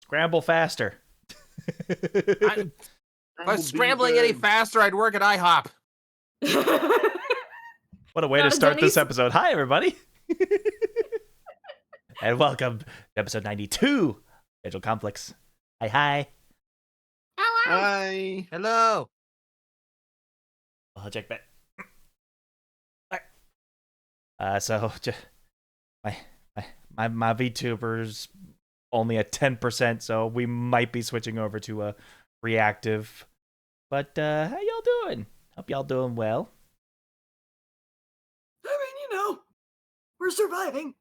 Scramble faster. If I was scrambling any faster, I'd work at IHOP. What a way to start this episode. Hi, everybody. And welcome to episode 92, Schedule Conflicts. Hi. Hello. Hi. Hello. I'll check that. So, my VTuber's only at 10%, so we might be switching over to a reactive. But how y'all doing? Hope y'all doing well. I mean, we're surviving.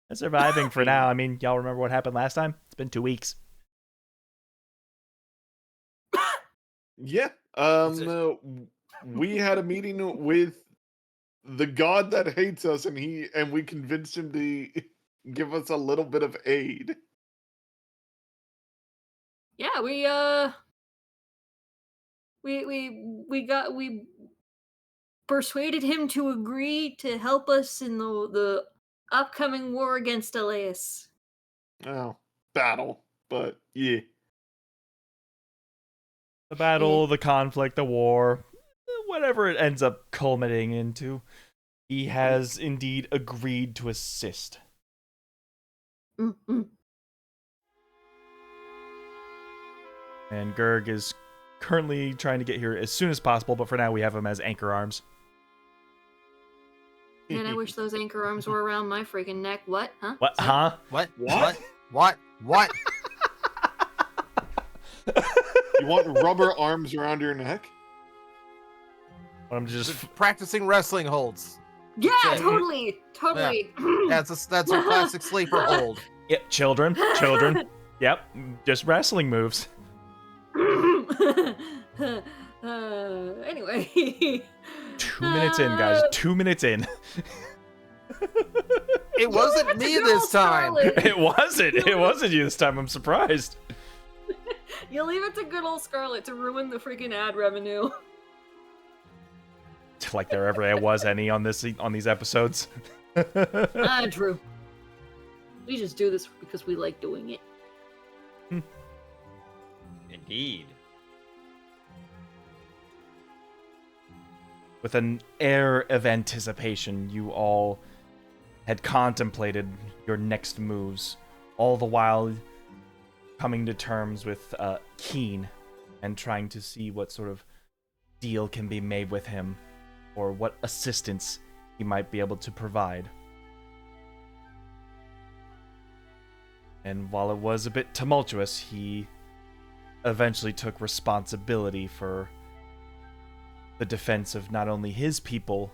We're surviving for now. I mean, y'all remember what happened last time? It's been 2 weeks. Yeah. We had a meeting with the god that hates us, and we convinced him to give us a little bit of aid. Yeah, we persuaded him to agree to help us in the upcoming war against Alaiis. Oh, battle. But yeah. The battle, the conflict, the war, whatever it ends up culminating into, he has indeed agreed to assist. Mm-hmm. And Gerg is currently trying to get here as soon as possible, but for now we have him as anchor arms. And I wish those anchor arms were around my freaking neck. What? Huh? What? Huh? What? You want rubber arms around your neck? I'm just practicing wrestling holds. Yeah, totally. Yeah, that's a classic sleeper hold. Yep, children. Yep, just wrestling moves. Anyway. 2 minutes in, guys. 2 minutes in. It wasn't me this time. It wasn't you this time. I'm surprised. You leave it to good old Scarlet to ruin the freaking ad revenue. Like there ever was any on these episodes. True. We just do this because we like doing it. Indeed. With an air of anticipation, you all had contemplated your next moves, all the while coming to terms with Keen and trying to see what sort of deal can be made with him, or what assistance he might be able to provide. And while it was a bit tumultuous, he eventually took responsibility for the defense of not only his people,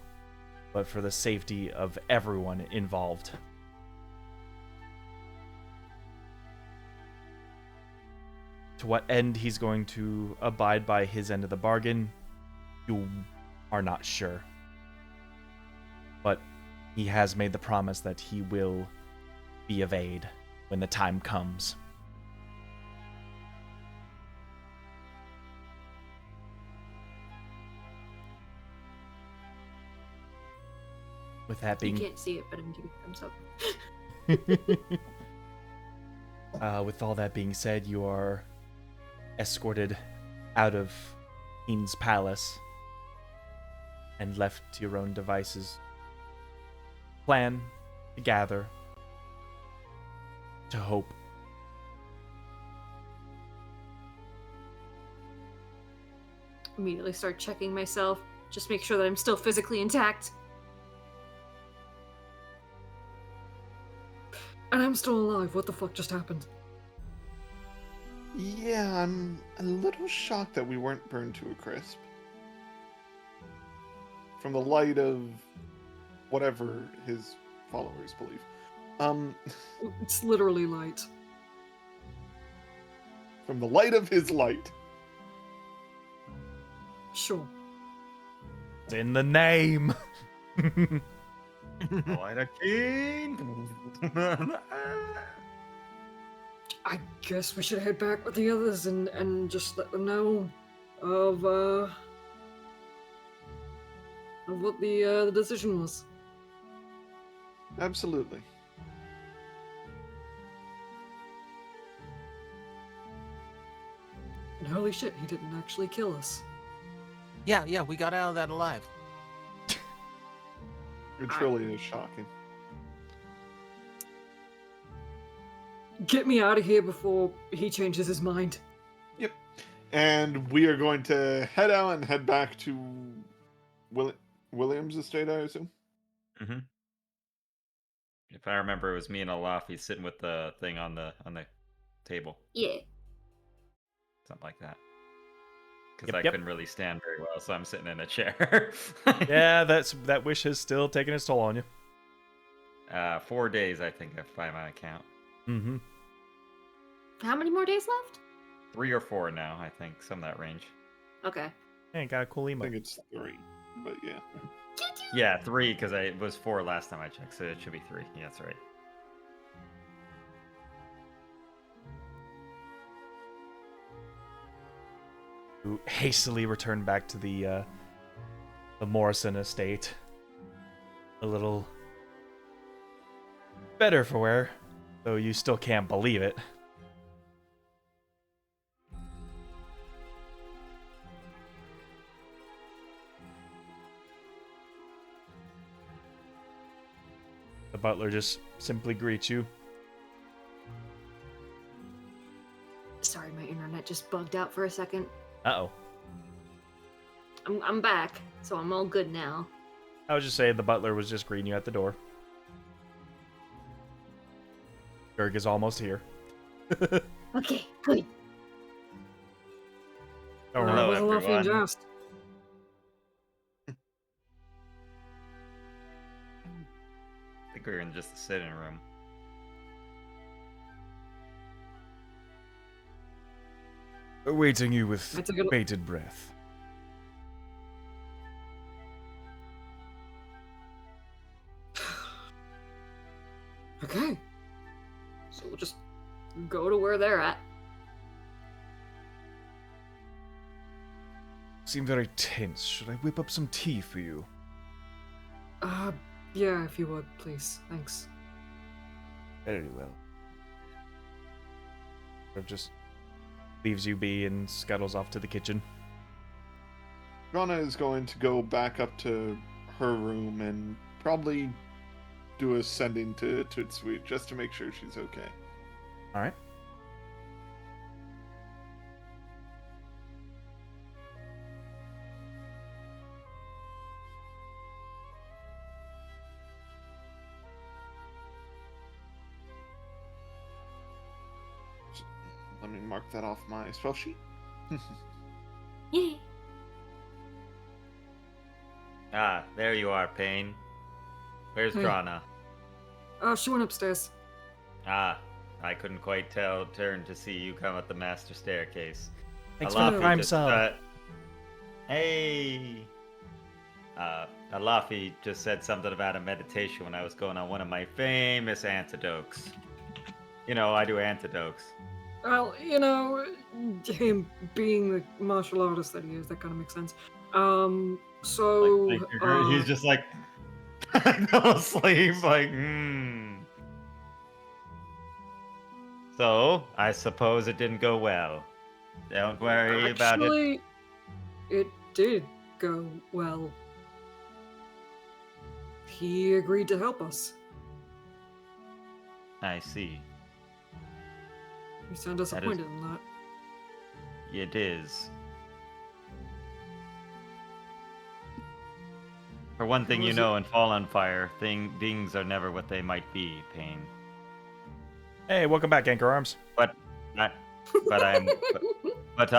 but for the safety of everyone involved. To what end he's going to abide by his end of the bargain, you are not sure. But he has made the promise that he will be of aid when the time comes. With that being... You can't see it, but I'm giving thumbs up. With all that being said, you are escorted out of Keen's palace and left to your own devices. Plan to gather, to hope. Immediately start checking myself. Just make sure that I'm still physically intact. And I'm still alive. What the fuck just happened? Yeah, I'm a little shocked that we weren't burned to a crisp. From the light of whatever his followers believe. It's literally light. From the light of his light. Sure. It's in the name. Light a king. I guess we should head back with the others and just let them know of what the decision was. Absolutely. And holy shit, he didn't actually kill us. Yeah, we got out of that alive. It really is shocking. Get me out of here before he changes his mind. Yep. And we are going to head out and head back to William's estate, I assume. Mm-hmm. If I remember, it was me and Alafi sitting with the thing on the table, Yeah. something like that. Because Yep, I yep. couldn't really stand very well, so I'm sitting in a chair. Yeah, that wish has still taken its toll on you. 4 days, I think, by my account. Mm-hmm. How many more days left? 3 or 4 now, I think, some of that range. Okay. Hey, got a cool I emo. think it's 3, but yeah. Yeah, 3, because it was 4 last time I checked, so it should be 3. Yeah, that's right. You hastily return back to the Morrison estate. A little better for wear, though you still can't believe it. The butler just simply greets you. Sorry, my internet just bugged out for a second. Uh-oh. I'm back, so I'm all good now. I was just saying the butler was just greeting you at the door. Gerg is almost here. Okay, good. Don't worry. Hello, was a laughing everyone. jest. I think we were in just the sitting room. Awaiting you with That's a good- bated breath. Okay. So we'll just go to where they're at. Seem very tense. Should I whip up some tea for you? Yeah, if you would, please. Thanks. Very well. Or just leaves you be and scuttles off to the kitchen. Rana is going to go back up to her room and probably do a sending to Toot Sweet just to make sure she's okay. All right. Let me mark that off my spell sheet. Yay. Ah, there you are, Payne. Where's Hey. Drana? She went upstairs. Ah, I couldn't quite turn to see you come up the master staircase. Thanks for the Alafi prime just, sub. Hey! Alafi just said something about a meditation when I was going on one of my famous antidotes. You know, I do antidotes. Well, you know, him being the martial artist that he is, that kind of makes sense. So He's just like, go asleep, like, So, I suppose it didn't go well. Don't worry about it. actually, it did go well. He agreed to help us. I see. You sound disappointed in that. It is. For one thing, you was know, in Fall on Fire, things are never what they might be, Pain. Hey, welcome back, Anchor Arms. But I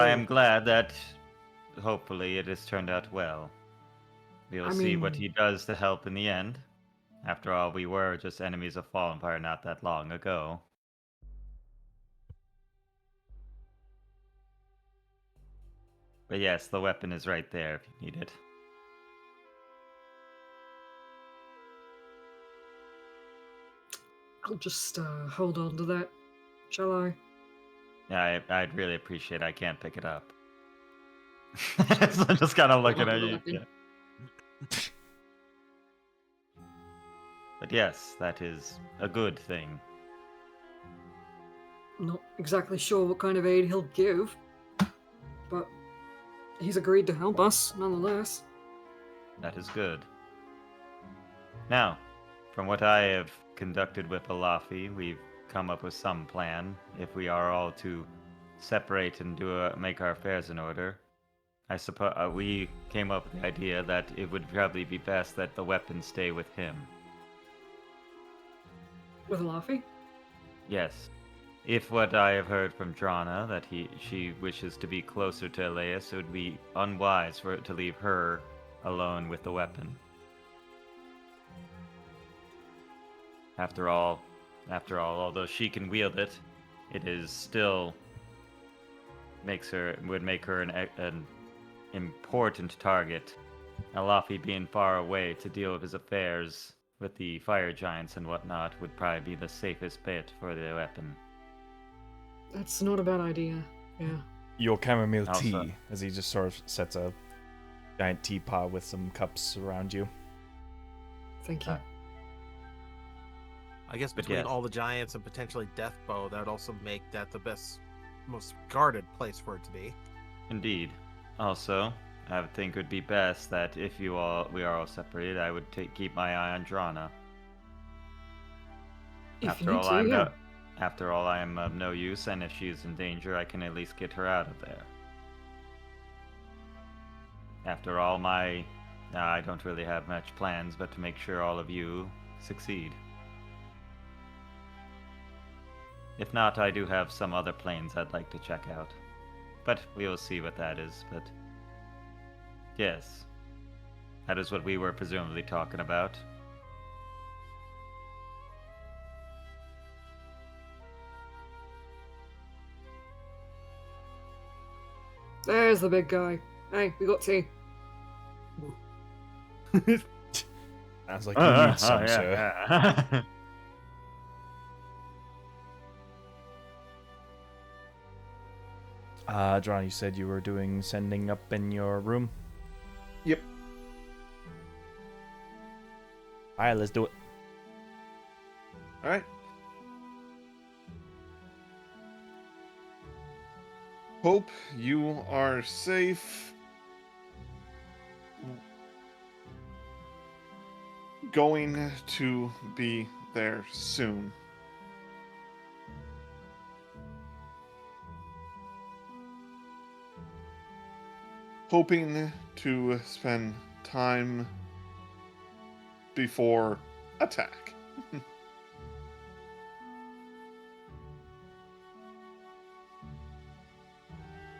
am glad that hopefully it has turned out well. We'll I see what mean- he does to help in the end. After all, we were just enemies of Fall on Fire not that long ago. But yes, the weapon is right there if you need it. I'll just hold on to that. Shall I? Yeah, I'd really appreciate it. I can't pick it up. So I'm just kind of looking Hold on at to the you. weapon. Yeah. But yes, that is a good thing. Not exactly sure what kind of aid he'll give. but he's agreed to help us nonetheless. That is good. Now, from what I have conducted with Alafi, we've come up with some plan. If we are all to separate and make our affairs in order, I suppose we came up with the idea that it would probably be best that the weapons stay with him. With Laffy? Yes. If what I have heard from Drana, that she wishes to be closer to Alaiis, it would be unwise for it to leave her alone with the weapon. After all, although she can wield it, it is still would make her an important target. Alafi being far away to deal with his affairs with the fire giants and whatnot would probably be the safest bet for the weapon. That's not a bad idea. Yeah. Your chamomile Also- tea, as he just sort of sets a giant teapot with some cups around you. Thank you. I guess But between yes. all the giants and potentially Deathbow, that would also make that the best, most guarded place for it to be. Indeed. Also, I would think it would be best that if we are all separated, I would keep my eye on Drana. If you need to, yeah. After all, I am of no use, and if she is in danger, I can at least get her out of there. After all, I don't really have much plans, but to make sure all of you succeed. If not, I do have some other planes I'd like to check out. But we will see what that is, but... Yes. That is what we were presumably talking about. There's the big guy. Hey, we got tea. Sounds like you need some, sir. Yeah. John, you said you were sending up in your room? Yep. Alright, let's do it. All right. Hope you are safe. Going to be there soon. Hoping to spend time before attack.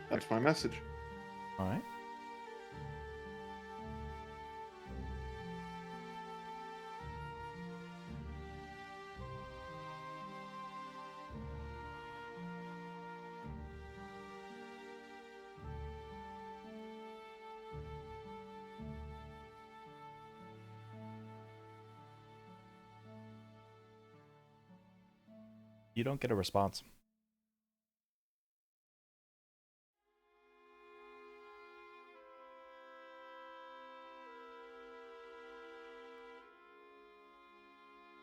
That's my message. Alright. You don't get a response.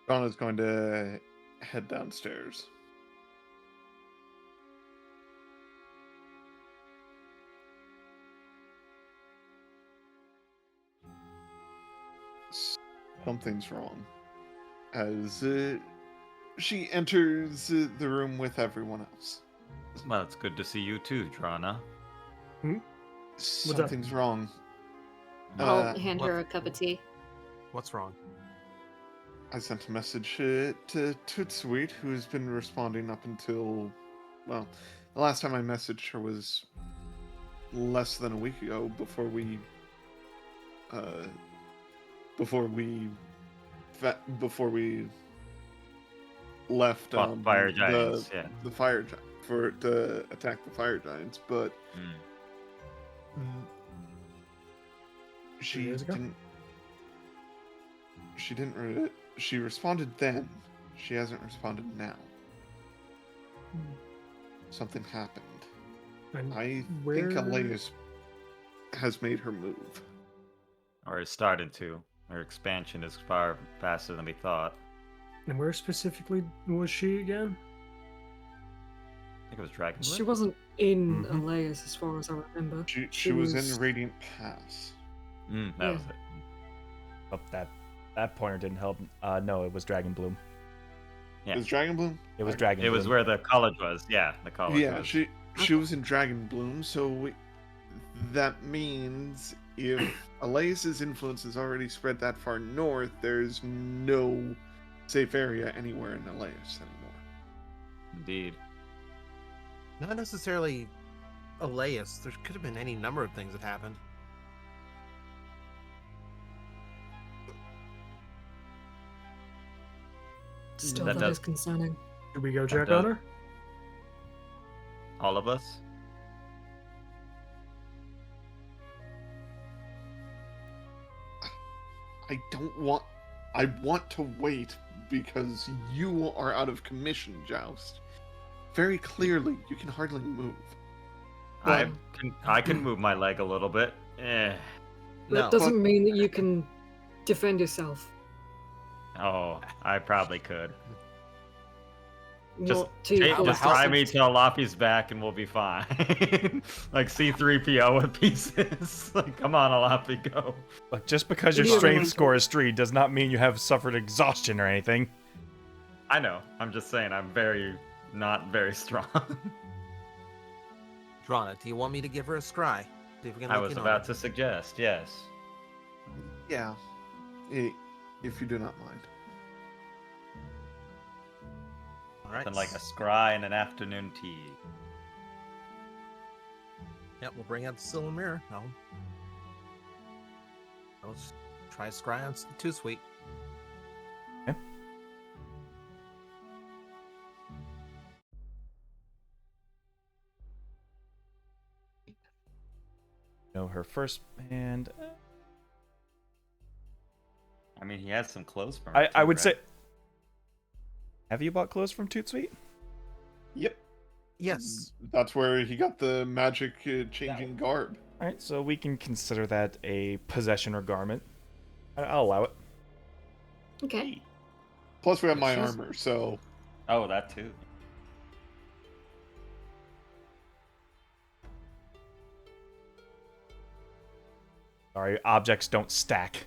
Donna's going to head downstairs. Something's wrong. As she enters the room with everyone else. Well, it's good to see you too, Drana. up? Something's wrong. I'll hand her a cup of tea. What's wrong? I sent a message to Tootsweet, who's been responding up until, well, the last time I messaged her was less than a week ago, before we left Fire giants, yeah. the fire to attack the fire giants, but she years ago? she responded then. She hasn't responded now. Something happened. And I where... think Alaiis has made her move. Or it started to. Her expansion is far faster than we thought. And where specifically was she again? I think it was Dragon. She wasn't in Mhm. Alaiis as far as I remember. She was in Radiant Pass. That Yeah. was it. Oh, that pointer didn't help. No, it was Dragon Bloom. Yeah. It was Dragon Bloom? It was Okay. Dragon It Bloom. was where the college was. Yeah, the college Yeah, was. she was in Dragon Bloom, so that means if Alaiis' influence is already spread that far north, there's no safe area anywhere in Alaiis anymore. Indeed. Not necessarily Alaiis. There could have been any number of things that happened. Still, That that does- is concerning. Should we go That check does- on her? All of us? I want to wait because you are out of commission, Joust. Very clearly, you can hardly move. I can move my leg a little bit. That No. doesn't mean that you can defend yourself. Oh, I probably could. Not Just to your full just tie extent. me to Laffy's back and we'll be fine. Like C-3PO with pieces. Like, come on, Laffy, go. Look, just because your Yeah. strength score is 3 does not mean you have suffered exhaustion or anything. I know. I'm just saying I'm not very strong. Drana, do you want me to give her a scry? See if we can I look was in on about her. to suggest, yes. Yeah, if you do not mind. All right. Something like a scry and an afternoon tea. Yep, we'll bring out the silver mirror. No. Let's try scry on Too Sweet. Okay. No, her first hand. I mean, he has some clothes from I her, would too, say. right? Have you bought clothes from Toot Sweet? Yep, Yes. that's where he got the magic changing garb. All right, so we can consider that a possession or garment. I'll allow it. Okay. Plus, we have my She's- armor, so Oh, that too. Sorry, objects don't stack.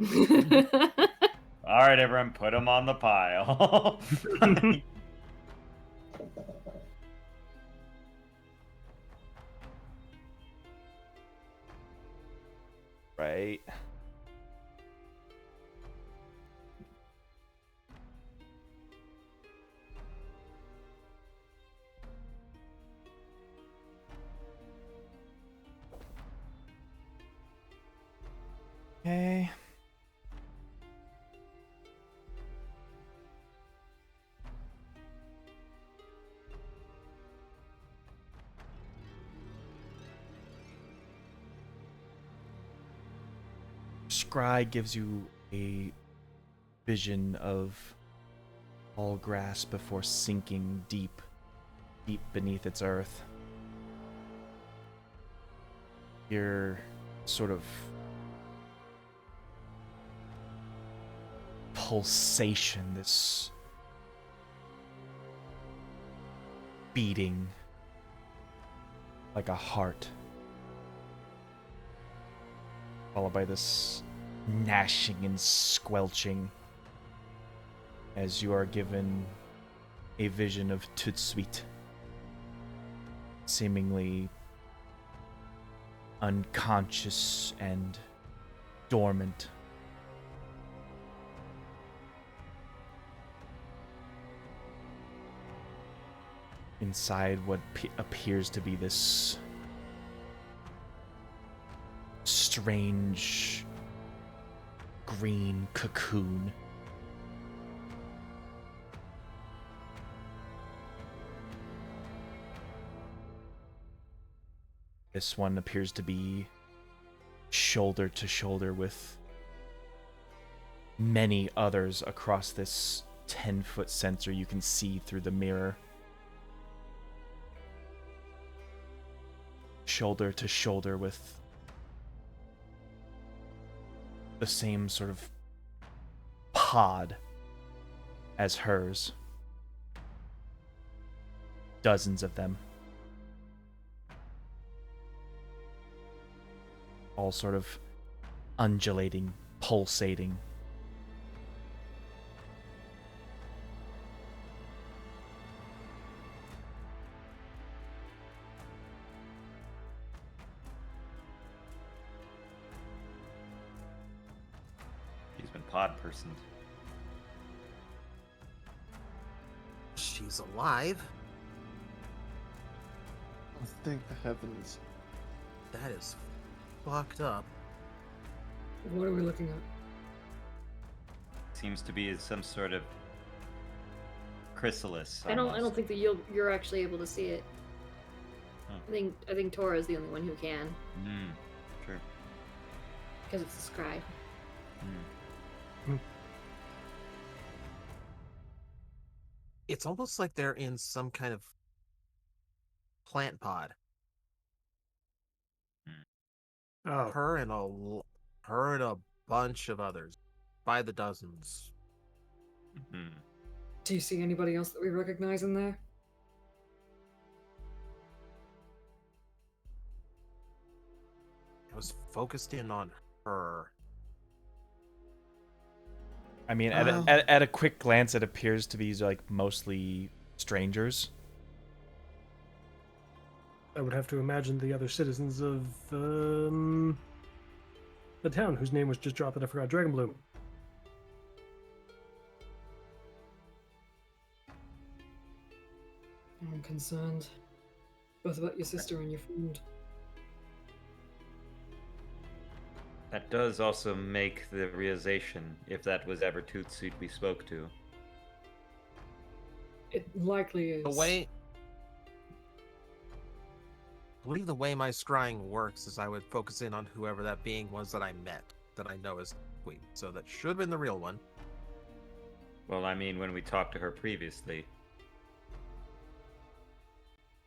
All right, everyone, put them on the pile. Right. Okay. Scry gives you a vision of all grass before sinking deep beneath its earth. Your sort of pulsation, this beating like a heart, followed by this gnashing and squelching as you are given a vision of Tutsuit, seemingly unconscious and dormant. Inside what appears to be this strange green cocoon. This one appears to be shoulder to shoulder with many others across this 10-foot sensor you can see through the mirror. Shoulder to shoulder with the same sort of pod as hers. dozens of them. All sort of undulating, pulsating. He's been pod personed. She's alive. Oh, thank the heavens. That is fucked up. What are we looking at? Seems to be some sort of chrysalis. I don't almost. think that you're actually able to see it. I think Tora is the only one who can, Sure. because it's a scry. It's almost like they're in some kind of plant pod. Oh, Her and a bunch of others, by the dozens. Do you see anybody else that we recognize in there? I was focused in on her. I mean, Well- at a quick glance, it appears to be like mostly strangers. I would have to imagine the other citizens of the town whose name was just dropped that I forgot. Dragonbloom. I'm concerned. Both about your sister and your friend. That does also make the realization, if that was ever Tootsuit we spoke to. It likely is. I believe the way my scrying works is I would focus in on whoever that being was that I met, that I know is Queen. So that should have been the real one. Well, I mean, when we talked to her previously.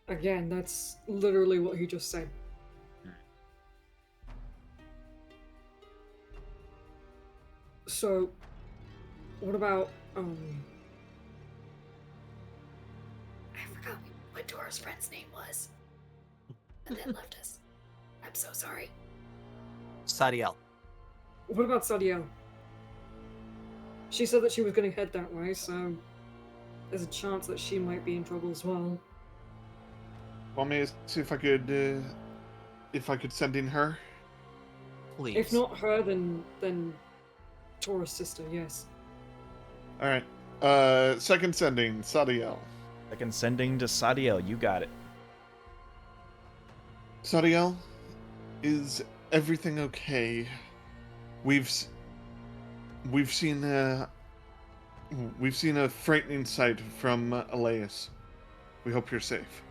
Again, that's literally what he just said. So, what about, I forgot what Dora's friend's name was. And then left us. I'm so sorry. Sadiel. What about Sadiel? She said that she was going to head that way, so there's a chance that she might be in trouble as well. Want me to see if I could send in her? Please. If not her, then Tora's sister, yes. All right. Second sending, Sadiel. Second sending to Sadiel. You got it. Sadiel, is everything okay? We've seen a frightening sight from Alaiis. We hope you're safe.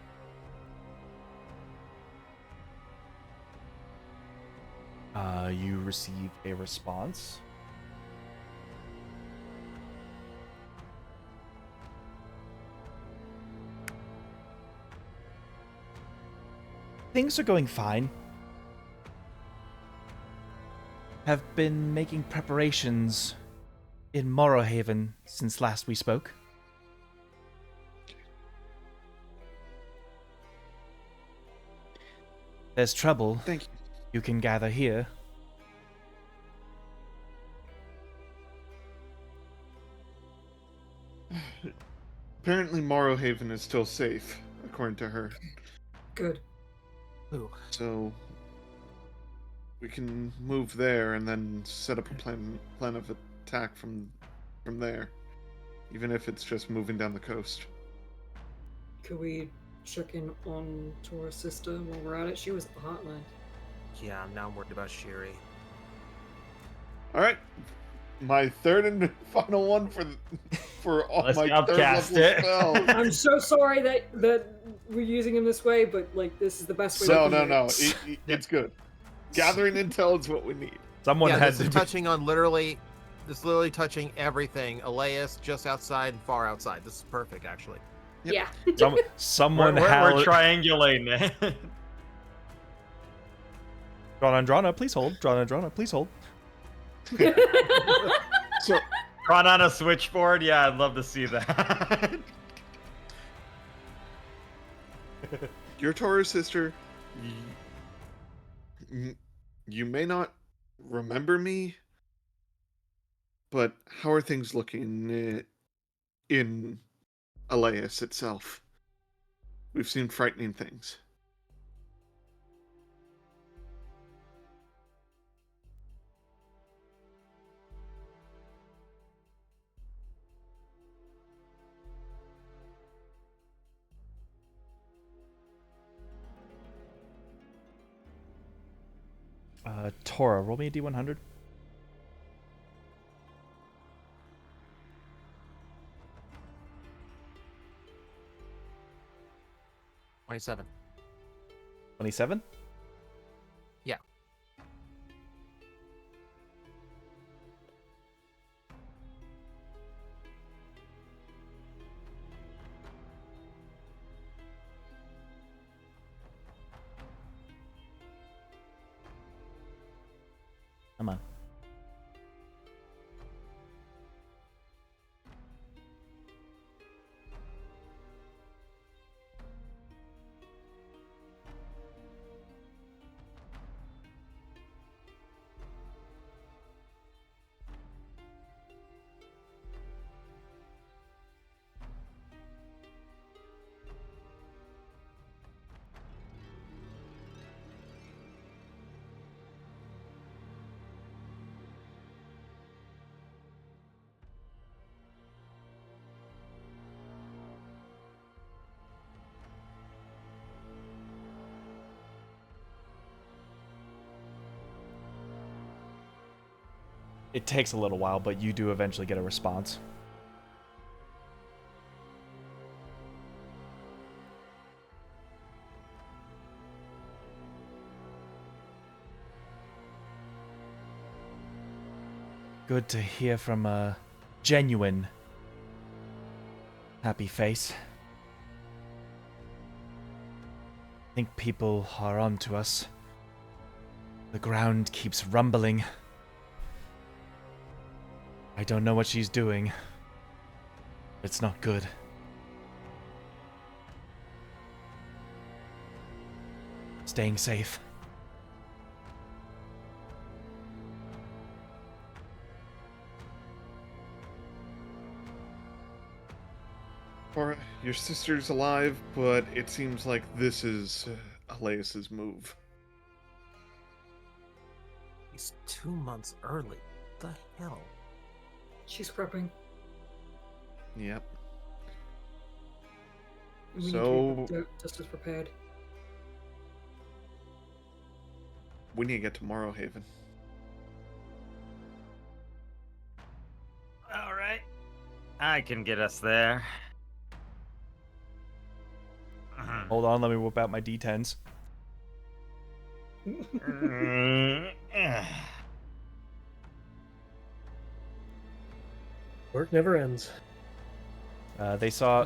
You receive a response. Things are going fine. Have been making preparations in Morrowhaven since last we spoke. There's trouble. Thank you. You can gather here. Apparently Morrowhaven is still safe, according to her. Good. Ooh. So we can move there and then set up a plan of attack from there. Even if it's just moving down the coast. Could we check in on Tora's sister while we're at it? She was at the Heartland. Yeah, now I'm worried about Sherry. Alright. My third and final one for all Let's my third upcast level it. spells. I'm so sorry that we're using him this way, but like this is the best way. No, we can no, do no. it. It's good. Gathering intel is what we need. Someone Yeah, had this to is be- touching on literally touching everything. Alaiis just outside and far outside. This is perfect, actually. Yep. Yeah. someone We're howled. triangulating it. Drana, please hold. Drana, please hold. So Run on a switchboard? Yeah, I'd love to see that. Your Taurus sister, you may not remember me, but how are things looking in Alaiis itself? We've seen frightening things. Tora, roll me a d100. $27. 27? Yeah. Come on. It takes a little while, but you do eventually get a response. Good to hear from a genuine happy face. I think people are onto us. The ground keeps rumbling. I don't know what she's doing. It's not good. Staying safe. Or your sister's alive, but it seems like this is Alaiis' move. He's 2 months early. What the hell? She's prepping. Yep. We need So to be just as prepared. we need to get to Morrowhaven. All right. I can get us there. Hold on, let me whip out my d10s. Work never ends. They saw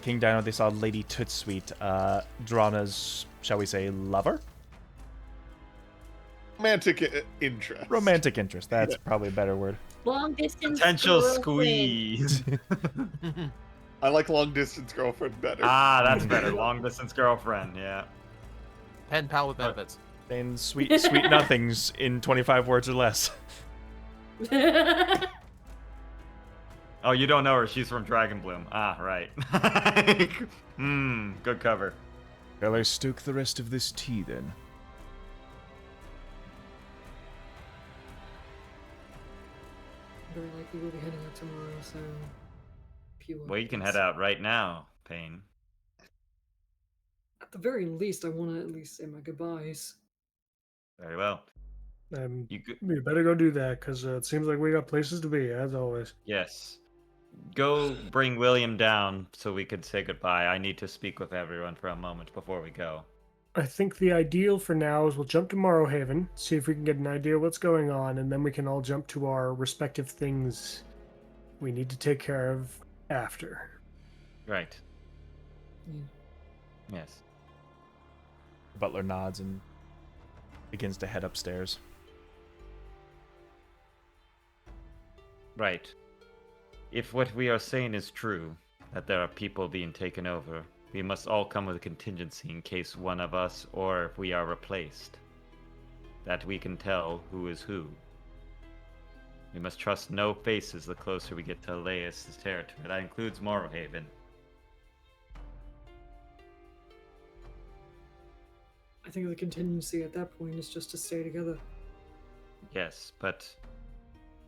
King Dino. They saw Lady Tootsweet, Drana's, shall we say, lover? Romantic interest. Romantic interest. That's probably a better word. Long distance. Potential girlfriend. squeeze. I like long distance girlfriend better. Ah, that's better. Long distance girlfriend, yeah. Pen pal with benefits. Saying sweet nothings in 25 words or less. Oh, you don't know her. She's from Dragon Bloom. Ah, right. Good cover. Shall I stoke the rest of this tea then? Very likely we'll be heading out tomorrow, so. Few Well, you can updates. head out right now, Payne. At the very least, I want to at least say my goodbyes. Very well. You better go do that, because it seems like we got places to be, as always. Yes. Go bring William down so we could say goodbye. I need to speak with everyone for a moment before we go. I think the ideal for now is we'll jump to Morrowhaven, see if we can get an idea of what's going on, and then we can all jump to our respective things we need to take care of after. Right. Yeah. Yes. The butler nods and begins to head upstairs. Right. If what we are saying is true, that there are people being taken over, we must all come with a contingency in case one of us or if we are replaced. That we can tell who is who. We must trust no faces the closer we get to Alaiis' territory. That includes Morrowhaven. I think the contingency at that point is just to stay together. Yes, but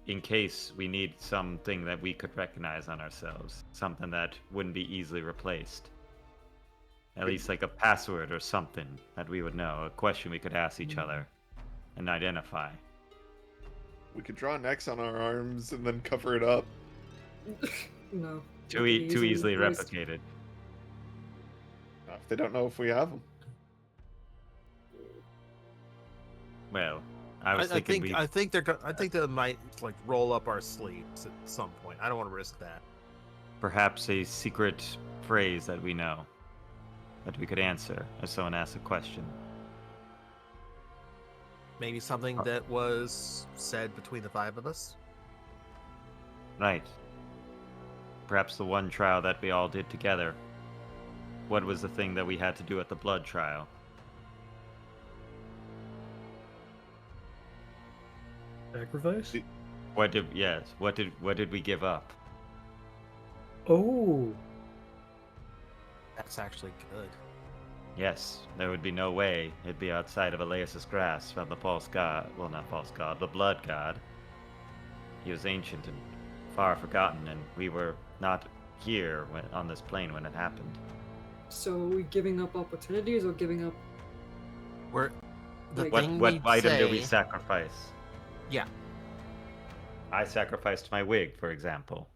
in case we need something that we could recognize on ourselves, something that wouldn't be easily replaced. At least like a password or something that we would know, a question we could ask each other and identify. We could draw an X on our arms and then cover it up. No. Too easily replaced. replicated. If they don't know if we have them. Well, I think they might like roll up our sleeves at some point. I don't want to risk that. perhaps a secret phrase that we know that we could answer if someone asks a question. Maybe something that was said between the five of us. Right. Perhaps the one trial that we all did together. What was the thing that we had to do at the blood trial? Sacrifice? What did we give up? Oh, That's actually good. Yes, there would be no way it'd be outside of Alaiis' grasp of the false god. Well, not false god, the blood god. He was ancient and far forgotten, and we were not here on this plane when it happened. So are we giving up opportunities or giving up? We're the Like, thing What we'd item did we say- sacrifice? Yeah, I sacrificed my wig, for example.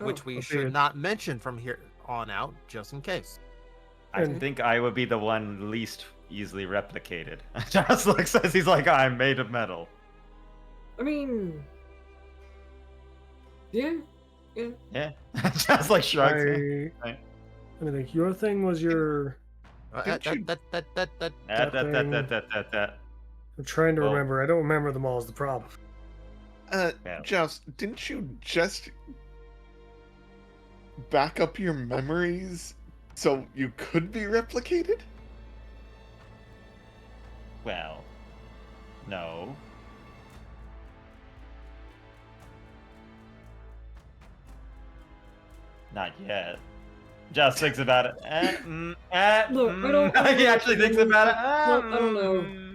which we okay. should not mention from here on out, just in case. I And- think I would be the one least easily replicated. Just like says he's like, I'm made of metal. I mean, yeah. Yeah. Just like shrugs. yeah. I Right. think your thing was your. Didn't you- I'm trying to Oh. remember. I don't remember them all. Is the problem? Yeah. Joust, didn't you just back up your memories so you could be replicated? Well, no. Not yet. Just thinks about it. Look, I don't he actually thinks about it. I don't know.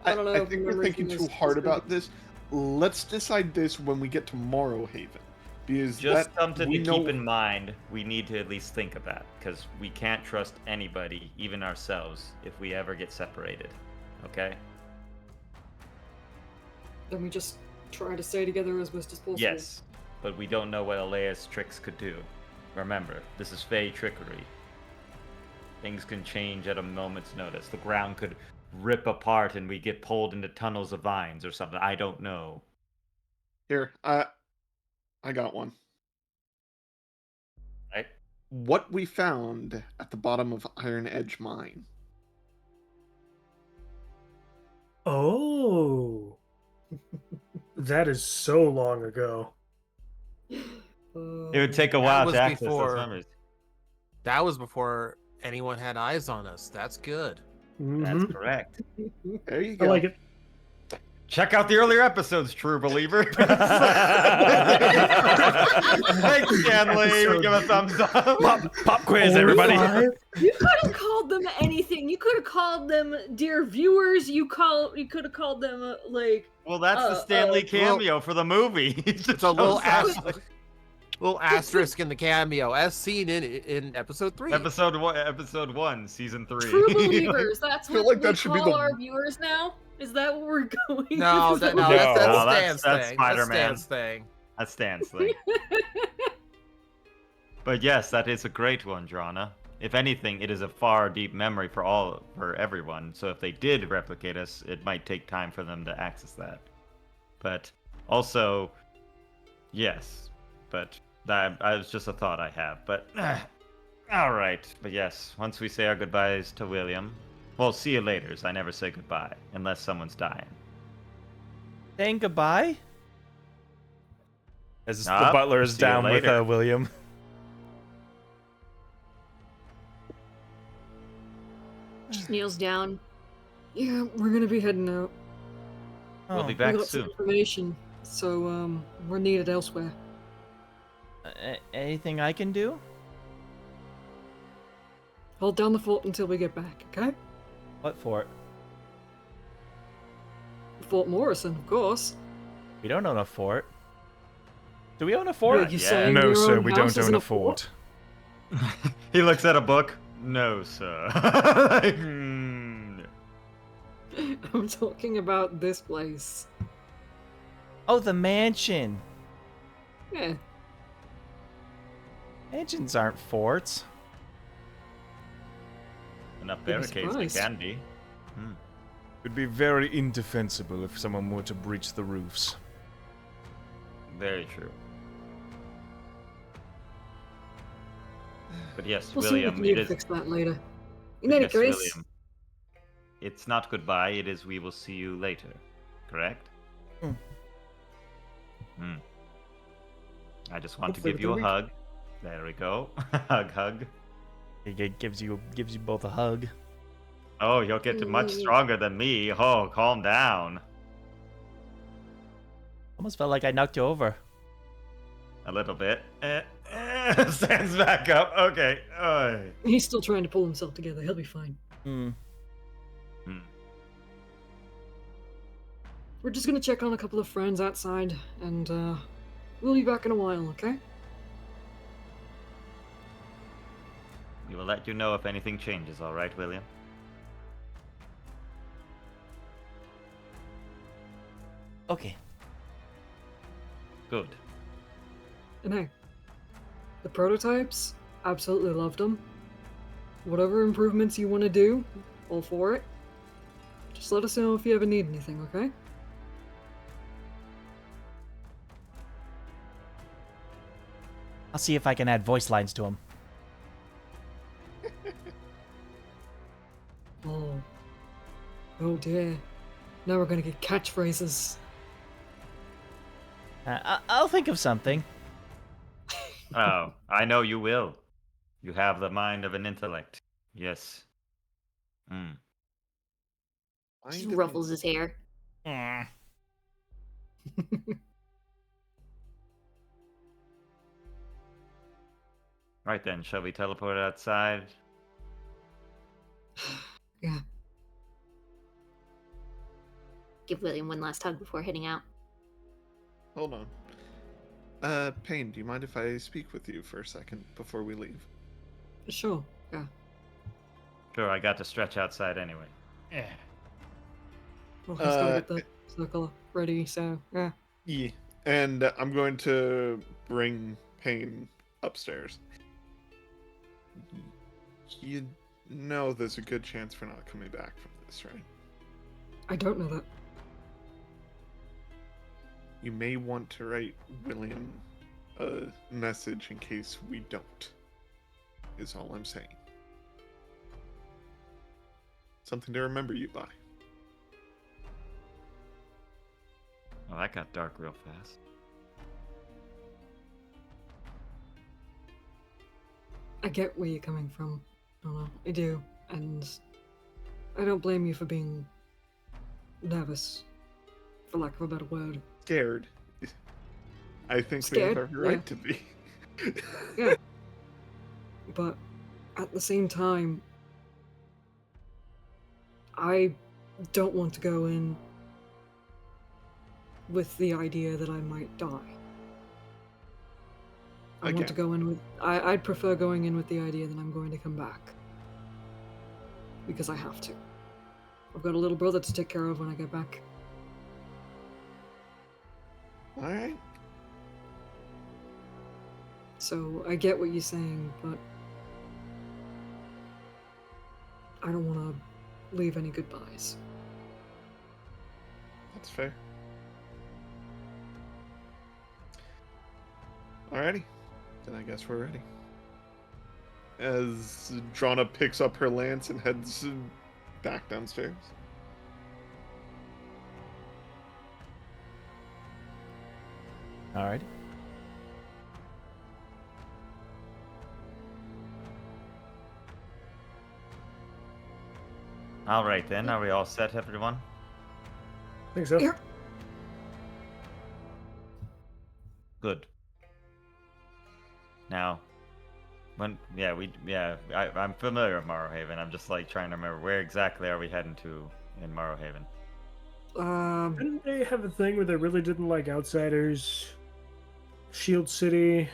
I don't know I if think we're memory thinking thing too is hard good. about this. Let's decide this when we get to Morrowhaven. Because Just that, something we to know... keep in mind. We need to at least think about, because we can't trust anybody, even ourselves, if we ever get separated. Okay? Then we just try to stay together as best as possible. Yes, but we don't know what Alaiis tricks could do. Remember, this is Fey trickery. Things can change at a moment's notice. The ground could rip apart and we get pulled into tunnels of vines or something. I don't know. Here, I got one. Right? What we found at the bottom of Iron Edge Mine. Oh, that is so long ago. It would take a That while was to access before- those memories. That was before anyone had eyes on us. That's good. That's Mhm. correct. There you I go. like it. Check out the earlier episodes, true believer. Thanks, Stanley. We give a thumbs up. Pop quiz, everybody. 45? You could have called them anything. You could have called them dear viewers. You could have called them like Well, that's the Stanley cameo for the movie. It's a little asterisk in the cameo, as seen in episode 3. Episode 1, season 3. true believers. That's feel what like we that should be call the- our viewers now. Is that what we're going? No, with? Is that, that no, what- No, that's that's Stan's thing. That's Spider-Man. Stan's thing. That's Stan's thing. But yes, that is a great one, Drana. If anything, it is a far deep memory for everyone. So if they did replicate us, it might take time for them to access that. But also, yes. But that was just a thought I have. But all right. But yes, once we say our goodbyes to William, well, see you later. I never say goodbye unless someone's dying. Saying goodbye? As the Nope. butler is See you down with later. William. Just kneels down. Yeah, we're gonna be heading out. We'll be Oh, back we got soon. some information, so we're needed elsewhere. anything I can do? Hold down the fort until we get back, okay? What for? Fort Morrison, of course. We don't own a fort. Do we own a Are fort? you Yeah. saying No, your sir, own we house don't isn't own a a fort. He looks at a book. No, sir. I'm talking about this place. Oh, the mansion. Yeah, Mansions aren't forts. Enough You'd be barricades they surprised. can be. It would be very indefensible if someone were to breach the roofs. Very true. But yes, we'll see what William, we can do it to is. fix that later. In but any yes, case, William, it's not goodbye. It is we will see you later. Correct? Hmm. I just want to Hopefully give you a within a hug. There we go. hug. It gives you both a hug. Oh, you'll get much stronger than me. Oh, calm down. Almost felt like I knocked you over. A little bit. Stands back up. Okay. he's still trying to pull himself together. He'll be fine. Hmm. We're just gonna check on a couple of friends outside, and we'll be back in a while, okay? We will let you know if anything changes, all right, William? Okay. Good. And hey, the prototypes, absolutely loved them. Whatever improvements you want to do, all for it. Just let us know if you ever need anything, okay? I'll see if I can add voice lines to him. Oh. Oh dear. Now we're gonna get catchphrases. I'll think of something. Oh, I know you will. You have the mind of an intellect. Yes. Just ruffles his hair. Eh. Right then, shall we teleport outside? Yeah. Give William one last hug before heading out. Hold on. Payne, do you mind if I speak with you for a second before we leave? Sure, yeah. Sure, I got to stretch outside anyway. Well, he's gotta get the circle ready, so yeah. Yeah. And I'm going to bring Payne upstairs. You know there's a good chance we're not coming back from this, right? I don't know that. You may want to write William a message in case we don't, is all I'm saying. Something to remember you by. Well, that got dark real fast. I get where you're coming from. I do. And I don't blame you for being nervous, for lack of a better word. Scared. I think Scared, we have every right yeah. to be. Yeah. But at the same time, I don't want to go in with the idea that I might die. I want to Again. go in with... I'd prefer going in with the idea that I'm going to come back. Because I have to. I've got a little brother to take care of when I get back. Alright. So I get what you're saying, but I don't want to leave any goodbyes. That's fair. Alrighty. Then I guess we're ready. As Drana picks up her lance and heads back downstairs. Alright. All right then. Are we all set, everyone? I think so. Here. Good. Now, I'm familiar with Morrowhaven. I'm just like trying to remember where exactly are we heading to in Morrowhaven. Didn't they have a thing where they really didn't like outsiders? Shield City.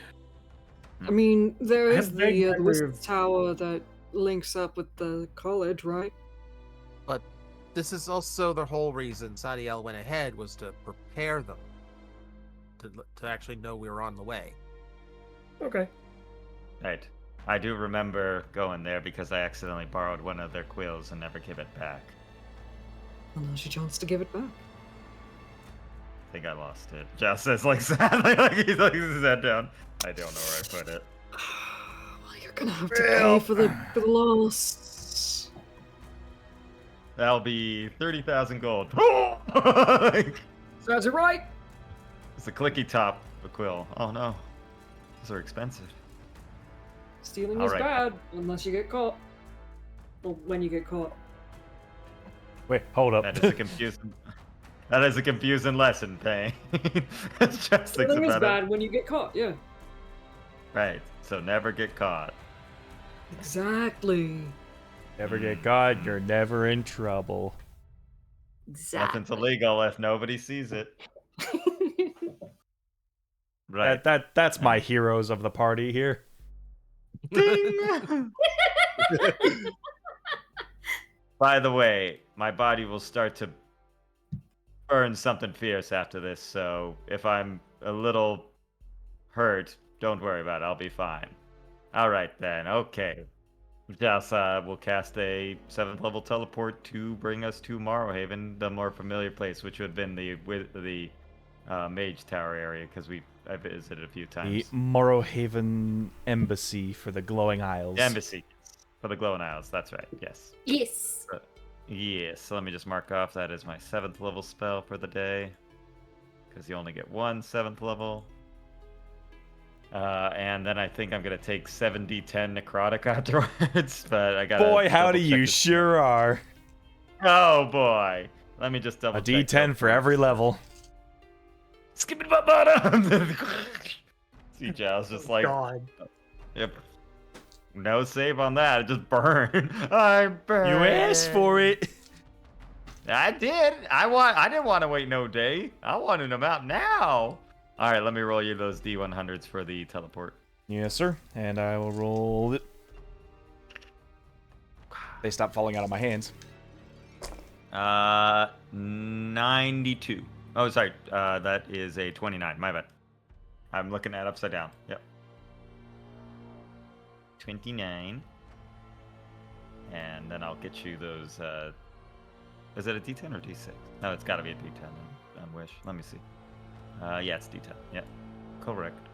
I mean, there I is have vague the memory Wizard's of- Tower that links up with the college, right? But this is also the whole reason Sadiel went ahead was to prepare them to actually know we were on the way. Okay. Right. I do remember going there because I accidentally borrowed one of their quills and never gave it back. Well, now's your chance to give it back. I think I lost it. Josh says like sadly, like he's like his head down. I don't know where I put it. Well, you're gonna have to pay for the loss. That'll be 30,000 gold. Sounds right. It's a clicky top of a quill. Oh no. Those are expensive. Stealing All is right. bad unless you get caught. Well, when you get caught. Wait, hold up. That is a confusing. That is a confusing lesson, Payne. Just thinks Stealing is about bad it. when you get caught. Yeah. Right. So never get caught. Exactly. Never get caught, you're never in trouble. Exactly. Nothing's illegal if nobody sees it. Right. That's my heroes of the party here. Ding! By the way, my body will start to burn something fierce after this, so if I'm a little hurt, don't worry about it. I'll be fine. All right then. Okay. Just we'll cast a 7th level teleport to bring us to Morrowhaven, the more familiar place, which would have been the Mage Tower area, because I visited a few The times. Morrowhaven Embassy for the Glowing Isles. Embassy for the Glowing Isles. That's right. Yes. Yes. Yes. So let me just mark off that is my 7th level spell for the day, because you only get one 7th level. And then I think I'm gonna take 7d10 necrotic afterwards, but I got. Boy, howdy, you sure are. Oh boy. Let me just double A check D10 for every level. Skip it, bottom. See, Giles just like, God. yep. No save on that. It just burned. I burned. You asked for it. I did. I didn't want to wait no day. I wanted them out now. All right, let me roll you those D100s for the teleport. Yes, sir. And I will roll it. They stop falling out of my hands. 92. Oh, sorry. That is a 29. My bad. I'm looking at upside down. Yep. 29. And then I'll get you those. Is it a D10 or D6? No, it's got to be a D10. I wish. Let me see. Yeah, it's D10. Yeah, correct.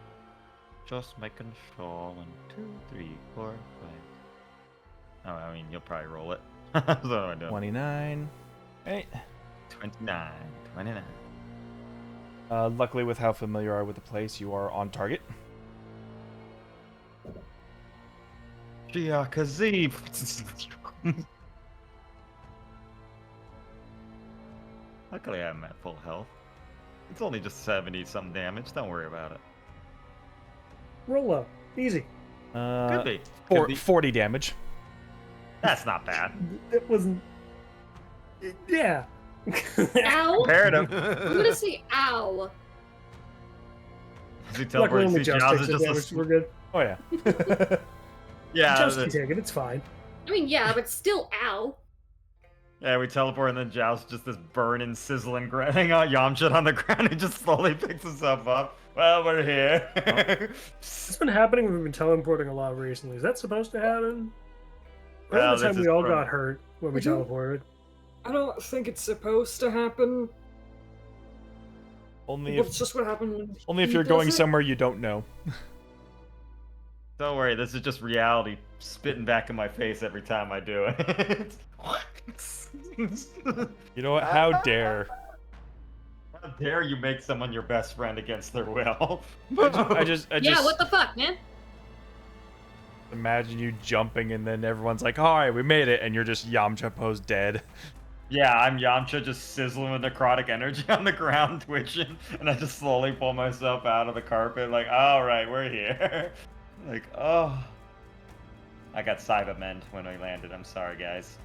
Just making sure. 1, 2, 3, 4, 5. Oh, I mean, you'll probably roll it. So I don't. 29. Hey. 29. 29. Luckily, with how familiar you are with the place, you are on target. Gia Kazib. Luckily, I'm at full health. It's only just 70-something damage. Don't worry about it. Roll up. Easy. Could be. For, Could be. 40 damage. That's not bad. It wasn't. Yeah. Ow. Comparative. I'm gonna say ow. As you Luckily, teleport, only see Josh Giles takes is the just damage. a... We're good. Oh, yeah. Yeah, Josh can take it. It's fine. I mean, yeah, but still ow. yeah, we teleport and then Giles just this burning, sizzling, hang on, Yamcha on the ground. He just slowly picks himself up. Well, we're here. It's been happening. We've been teleporting a lot recently. Is that supposed to happen? Well, Remember the this time is we all from- got hurt when we I don't- teleported? I don't think it's supposed to happen. only Well, if, it's just what happened when only if he you're does going it. somewhere you don't know. Don't worry, this is just reality spitting back in my face every time I do it. You know what? How dare. How dare you make someone your best friend against their will? I just Yeah, what the fuck, man? Imagine you jumping and then everyone's like, all right, we made it. And you're just Yamcha pose dead. Yeah, I'm Yamcha just sizzling with necrotic energy on the ground, twitching, and I just slowly pull myself out of the carpet, like, all right, we're here. Like, oh. I got Cybermen when we landed. I'm sorry, guys.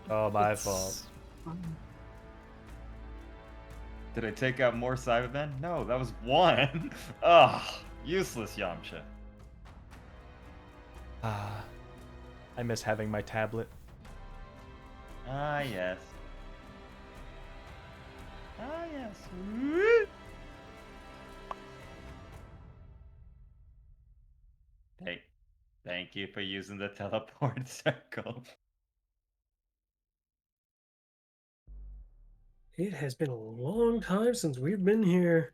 Oh, my fault. Did I take out more Cybermen? No, that was one. Ugh, useless Yamcha. Ah, I miss having my tablet. Ah, yes. Ah, yes. Hey, thank you for using the teleport circle. It has been a long time since we've been here.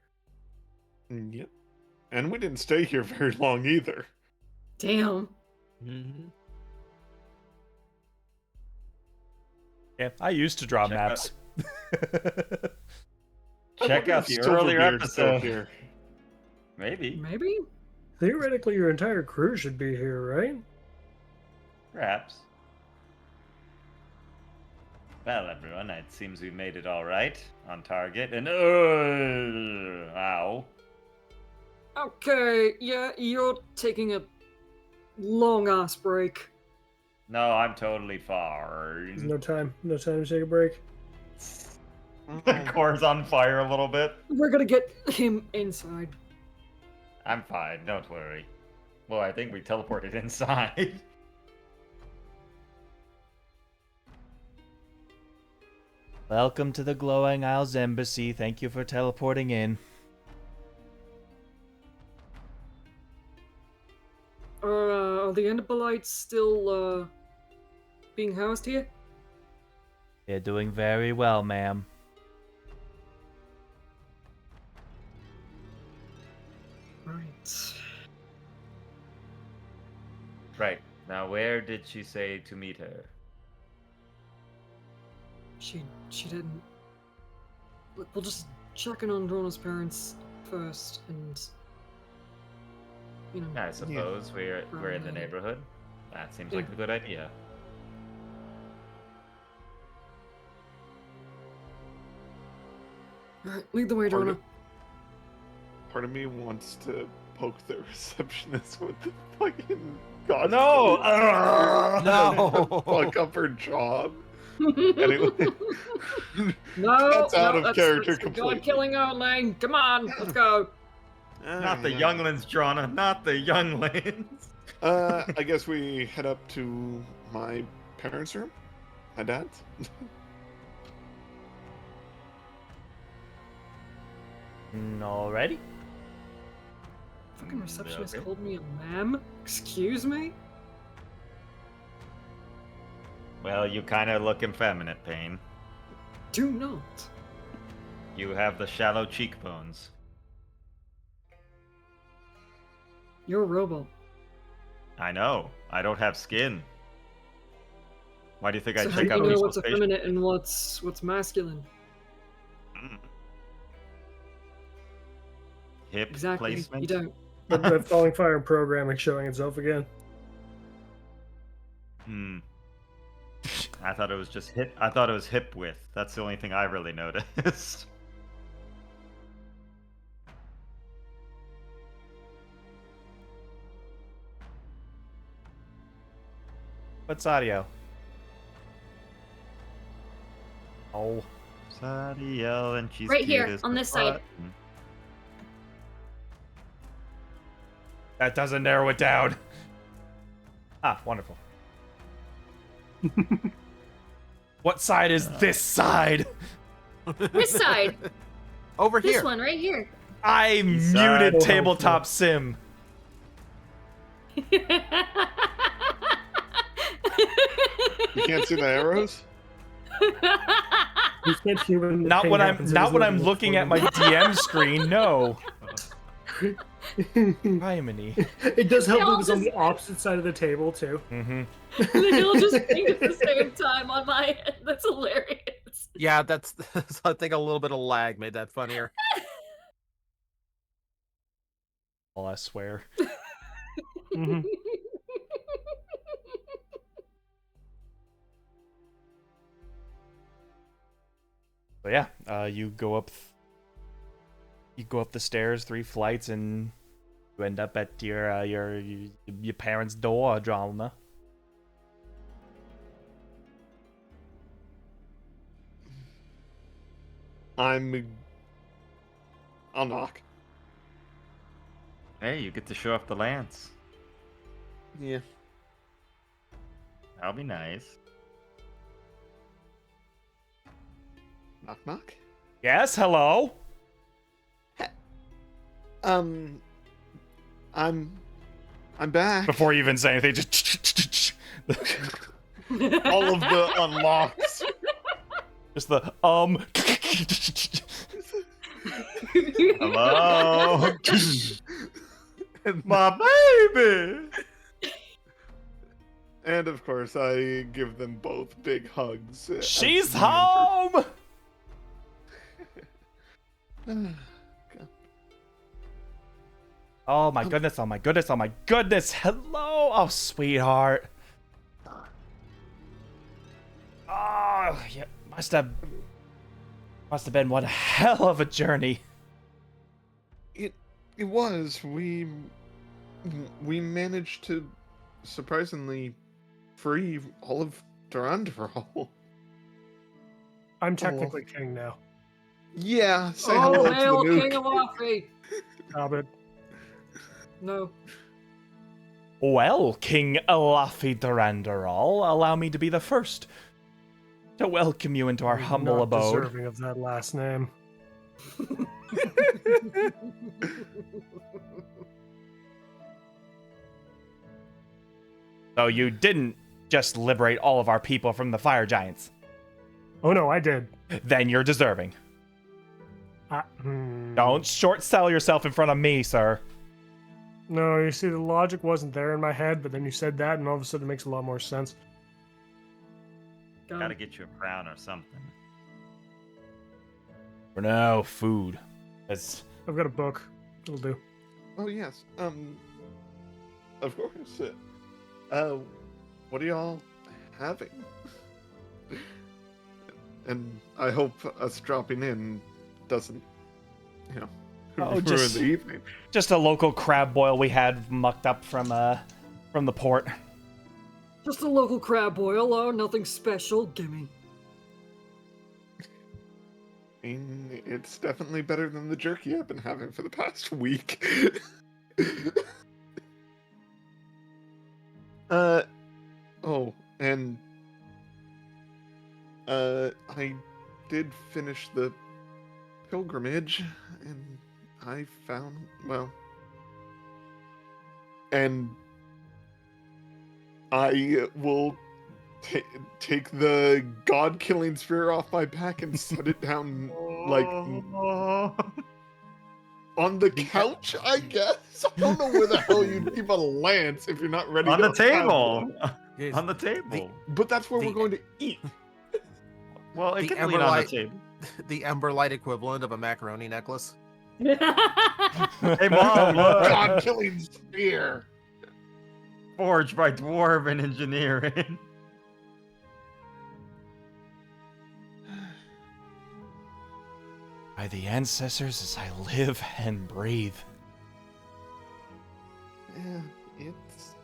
Yep. And we didn't stay here very long either. Damn. Mm-hmm. Yeah, I used to draw Check maps. Check out the earlier Silverbeard's still episode. here. Maybe, Maybe? Theoretically, your entire crew should be here, right? perhaps. Well, everyone, it seems we made it all right on target. And ow. Okay, yeah, you're taking a long ass break. No, I'm totally There's fine. no time to take a break. The core's on fire a little bit. We're gonna get him inside. I'm fine, don't worry. Well, I think we teleported inside. Welcome to the Glowing Isles Embassy. Thank you for teleporting in. Are the Endabolites still, being housed here? They're doing very well, ma'am. Right. Right. Now, where did she say to meet her? She didn't. Look, we'll just check in on Drona's parents first, and you know. I suppose we're in the Probably. neighborhood. That seems like a good idea. Alright, lead the way, Drona. Part of me wants to poke the receptionist with the fucking god. No! No! Fuck up her job. Anyway. No, That's out of that's character God completely. killing only. Come on, let's go. Not the younglings, Drona. Not the younglings. I guess we head up to my parents' room. My dad's. Alrighty. Fucking receptionist Okay. called me a ma'am. Excuse me. Well, you kind of look effeminate, Payne. Do not. You have the shallow cheekbones. You're a robot. I know. I don't have skin. Why do you think I So how check do out you know people's what's facial- effeminate and what's masculine? Mm. Hip Exactly. placement? You don't. The falling fire programming showing itself again. Hmm. I thought it was just hip. I thought it was hip width. That's the only thing I really noticed. What's audio? Oh. Sadiel, and she's Right cute here, as on a this side. button. That doesn't narrow it down. Ah, wonderful. What side is this side? This side. Over This here. one right here. I East side. muted Oh, Tabletop Sim. You can't see the arrows? You can't hear when the Not pain when happens in not his when I'm living looking at my room. DM screen. No. Criminy. It does help They that all it was on the just- opposite side of the table too. Mm-hmm. They all just think at the same time on my end. That's hilarious. Yeah, that's. I think a little bit of lag made that funnier. Oh, I swear. Mhm. So yeah, you go up the stairs 3 flights and you end up at your parents' door, Adjourned. I'll knock. Hey, you get to show off the lance. Yeah. That'll be nice. Knock knock. Yes, hello. I'm back. Before you even say anything, just All of the unlocks. just the Hello? and, My baby! and of course, I give them both big hugs. as She's we home. enter. Oh my goodness, oh my goodness, oh my goodness. Hello. Oh, sweetheart. Oh, yeah, must have been one hell of a journey. It was. We managed to surprisingly free all of Durandal. I'm technically king now. Yeah, say Oh, hello to hail the King nuke. Alaiis! Stop it. No. Well, King Alaiis Durandal, allow me to be the first to welcome you into our You're humble not abode. deserving of that last name. So you didn't just liberate all of our people from the fire giants. Oh no, I did. Then you're deserving. Hmm. Don't short sell yourself in front of me, sir. No, you see, the logic wasn't there in my head, but then you said that, and all of a sudden it makes a lot more sense. Gotta get you a crown or something. For now, food. That's I've got a book. It'll do. Oh yes. Of course. What are y'all having? And I hope us dropping in doesn't, ruin just- the evening. just a local crab boil we had mucked up from the port. Just a local crab boil, oh, nothing special. Gimme. I mean, it's definitely better than the jerky I've been having for the past week. Oh, and I did finish the pilgrimage, and I found, and I will take the god-killing spear off my back and set it down, like, on the couch, I guess? I don't know where the hell you'd keep a lance if you're not ready On to the table! have one. Yes, On the table! But that's where The- we're going to eat. Well, it the can lean on the Emberlight- table. the Emberlight equivalent of a macaroni necklace. Hey, Mom, look! God-killing spear! Forged by dwarven engineering. By the ancestors as I live and breathe. Yeah, it's...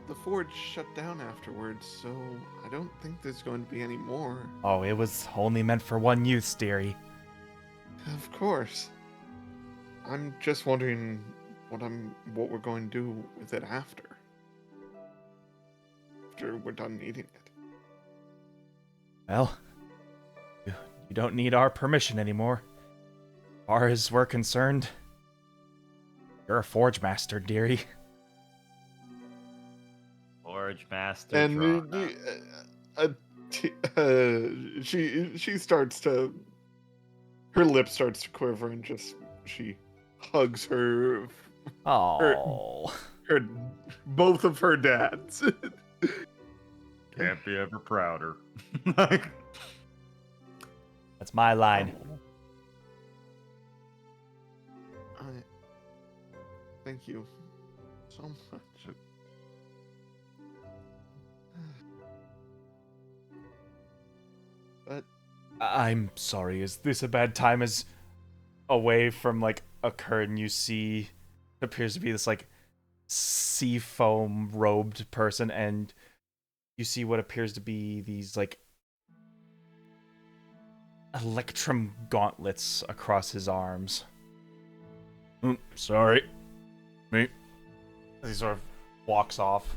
The forge shut down afterwards, so I don't think there's going to be any more. Oh, it was only meant for one use, dearie. Of course. I'm just wondering what we're going to do with it after. After we're done eating it. Well, you don't need our permission anymore. As far as we're concerned, you're a forge master, dearie. Forge master. And Drana. she starts to, her lip starts to quiver, and she hugs her Oh, both of her dads. Can't be ever prouder. that's my line. Thank you so much. But I'm sorry, is this a bad time? As away from, like, a curtain, you see appears to be this, like, sea foam robed person, and you see what appears to be these, like, electrum gauntlets across his arms. Sorry. Me. As he sort of walks off.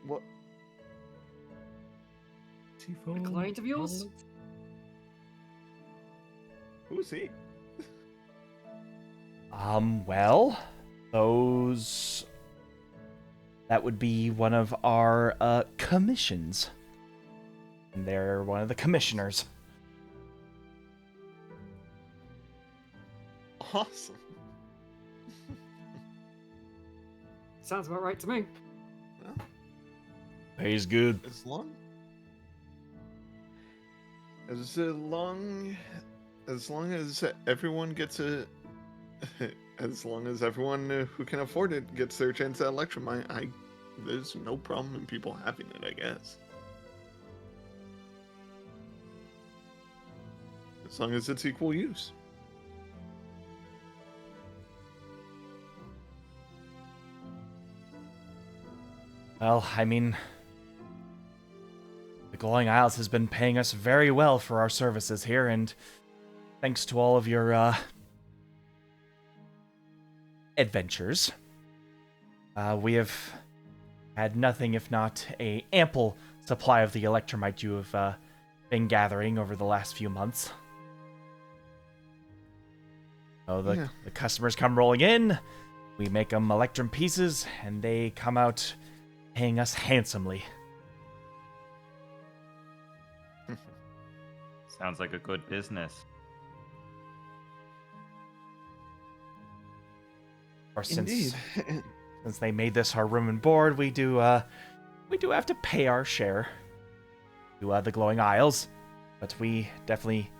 what? A client of yours? Who's he? Well, that would be one of our commissions. And they're one of the commissioners. Awesome. Sounds about right to me. Well, Pays good. as long as everyone gets a as long as everyone who can afford it gets their chance at Electrum, I there's no problem in people having it, I guess. As long as it's equal use. Well, I mean, the Glowing Isles has been paying us very well for our services here, and thanks to all of your adventures, we have had nothing if not a ample supply of the electromite you have been gathering over the last few months. So the customers come rolling in, we make them electrum pieces, and they come out paying us handsomely. Sounds like a good business. Or Indeed. since they made this our room and board, we do have to pay our share to the Glowing Isles, but we definitely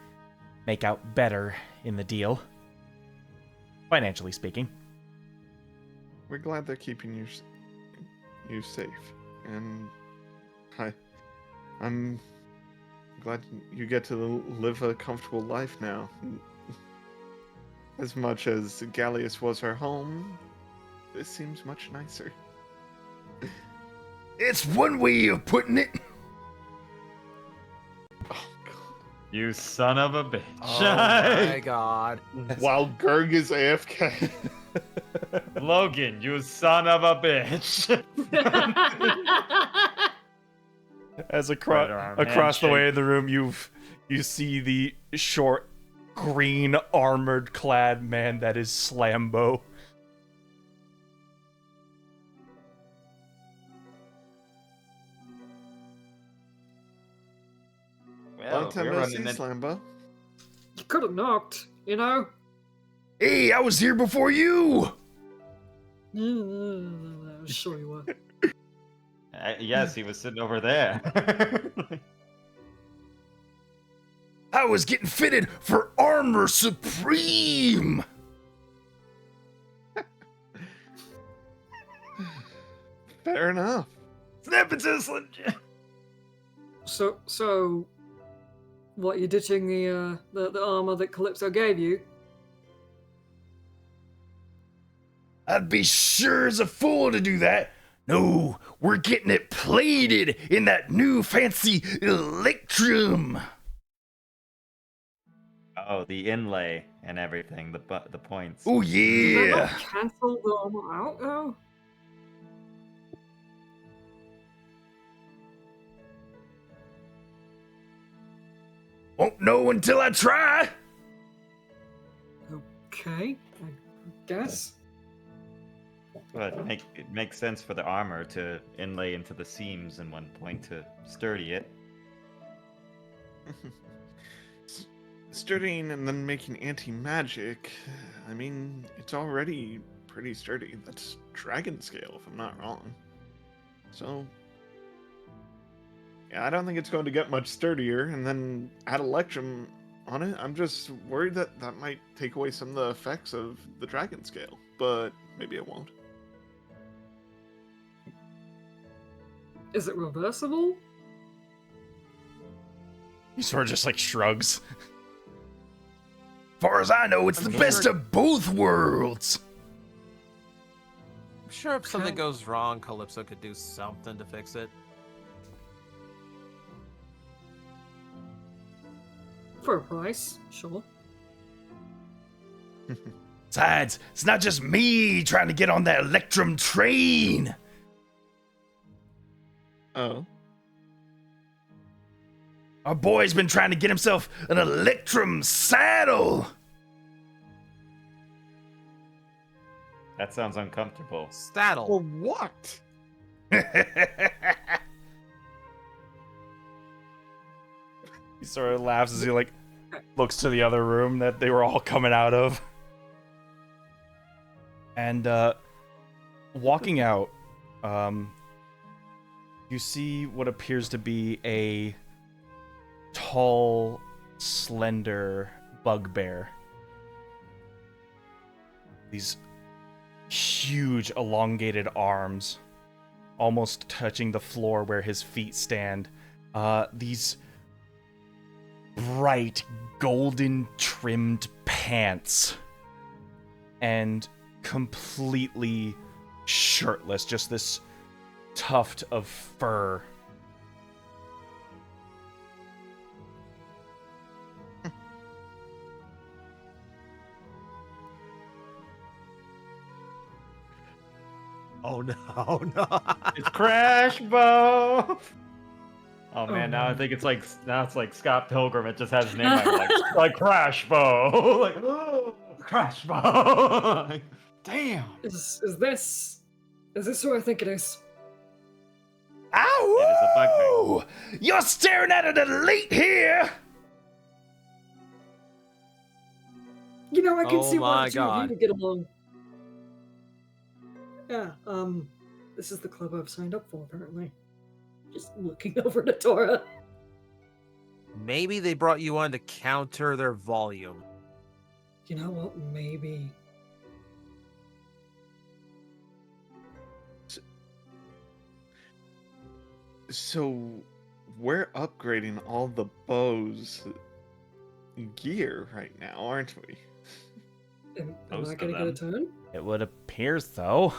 make out better in the deal, financially speaking. We're glad they're keeping you safe, and I'm glad you get to live a comfortable life now. As much as Alaiis was our home, this seems much nicer. It's one way of putting it. Oh god. You son of a bitch. Oh my god. While Gerg is AFK. Logan, you son of a bitch. As Right arm across the way handshake. in the room, you see the short, green, armored-clad man that is Slambo. Long time no see, Slambo. You could have knocked, you know? Hey, I was here before you. Sure you were. Yes, he was sitting over there. I was getting fitted for Armor Supreme. Fair enough. Snap it to the Slim Jim. So, what, you're ditching the armor that Calypso gave you? I'd be sure as a fool to do that. No, we're getting it plated in that new fancy Electrum. Oh, the inlay and everything, the points. Oh Did they yeah. not cancel the armor out, though? Won't know until I try. Okay, I guess. But it makes sense for the armor to inlay into the seams in one point to sturdy it. Sturdying and then making anti-magic. I mean, it's already pretty sturdy. That's dragon scale, if I'm not wrong. So, yeah, I don't think it's going to get much sturdier. And then add Electrum on it. I'm just worried that that might take away some of the effects of the dragon scale. But maybe it won't. Is it reversible? He sort of just like shrugs. Far as I know, it's I'm the best sure- of both worlds. I'm sure if something Okay. goes wrong, Calypso could do something to fix it. For a price, sure. Besides, it's not just me trying to get on that Electrum train. Oh. Our boy's been trying to get himself an Electrum saddle. That sounds uncomfortable. Staddle. For what? He sort of laughs as he like looks to the other room that they were all coming out of. And walking out, you see what appears to be a tall, slender bugbear. These huge, elongated arms, almost touching the floor where his feet stand. These bright, golden trimmed pants. And completely shirtless, just this tuft of fur. Oh no, no. It's Crash Bow. Oh man, now I no. think it's like Scott Pilgrim. It just has his name like Crash Bow. Like Crash Bow. Damn. Is this who I think it is? Ow! You're staring at an elite here. You know, I can Oh see why my the two of you God. would get along. Yeah, this is the club I've signed up for, apparently. Just looking over to Tora. Maybe they brought you on to counter their volume. You know what? Maybe. So, we're upgrading all the bow's gear right now, aren't we? Am Most I of gonna get a them. turn? It would appear so.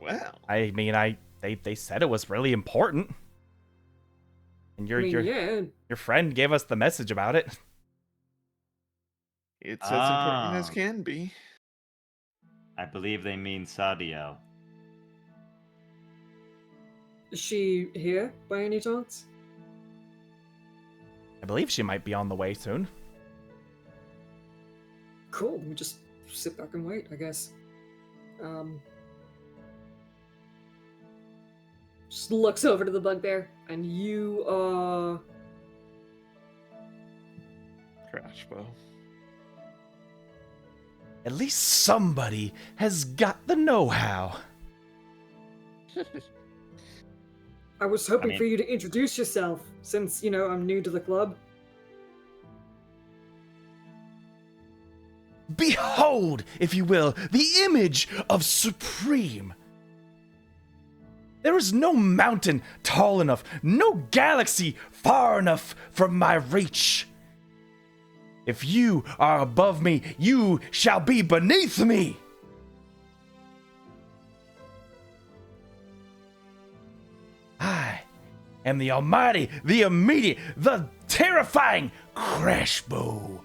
Well, I mean, they said it was really important. And I mean, your yeah. friend gave us the message about it. it's as important as Ah. can be. I believe they mean Sadiel. Is she here by any chance? I believe she might be on the way soon. Cool. We just sit back and wait, I guess. Just looks over to the bugbear, and you are. Crash bow. At least somebody has got the know-how. I was hoping mean- for you to introduce yourself, since, you know, I'm new to the club. Behold, if you will, the image of Supreme. There is no mountain tall enough, no galaxy far enough from my reach. If you are above me, you shall be beneath me. I am the almighty, the immediate, the terrifying Crashbow.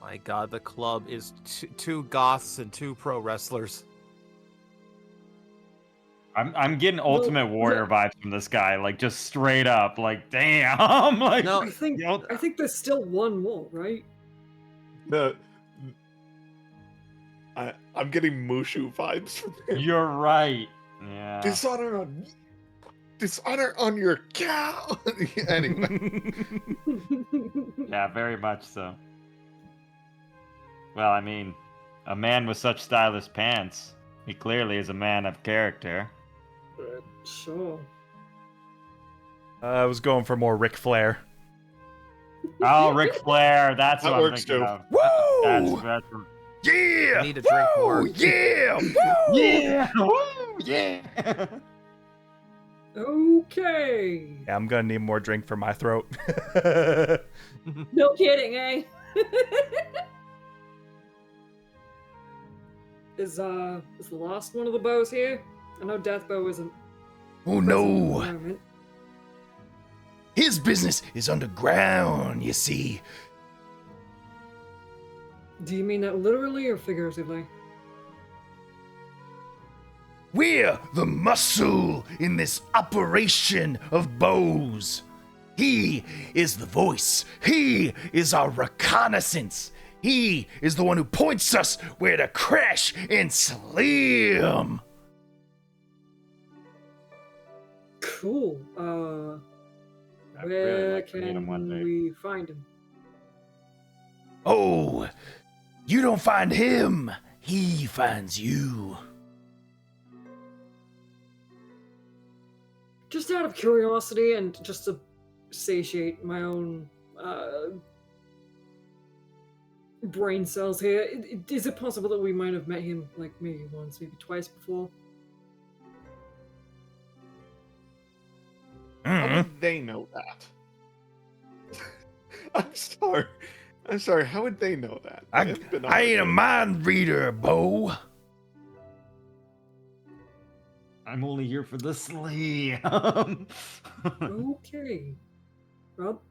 My God, the club is two goths and two pro wrestlers. I'm getting Ultimate Warrior vibes from this guy, like just straight up, like damn, like No, I think you know, I think there's still one more, right? I'm getting Mushu vibes from him. you're right. Yeah. Dishonor on your cow. Anyway, Yeah, very much so. Well, I mean, a man with such stylish pants, he clearly is a man of character. Sure. I was going for more Ric Flair. Oh, Ric Flair, that's That what I'm works thinking too. of. Woo! That's Yeah! I need to drink more. Woo! Yeah! Woo! Yeah! Woo! Yeah! Okay. Yeah, I'm gonna need more drink for my throat. No kidding, eh? Is the last one of the bows here? I know Deathbow isn't. Oh present at the no! moment. His business is underground, you see. Do you mean that literally or figuratively? We're the muscle in this operation of bows. He is the voice. He is our reconnaissance. He is the one who points us where to crash and slam. Cool. I'd really Where like to meet him one can day. we find him? Oh, you don't find him. He finds you. Just out of curiosity and just to satiate my own brain cells here, is it possible that we might have met him like maybe once, maybe twice before? How Mhm. would they know that? I'm sorry. How would they know that? I haven't been ain't a over mind reader, Bo. I'm only here for the sleigh. Okay. Well,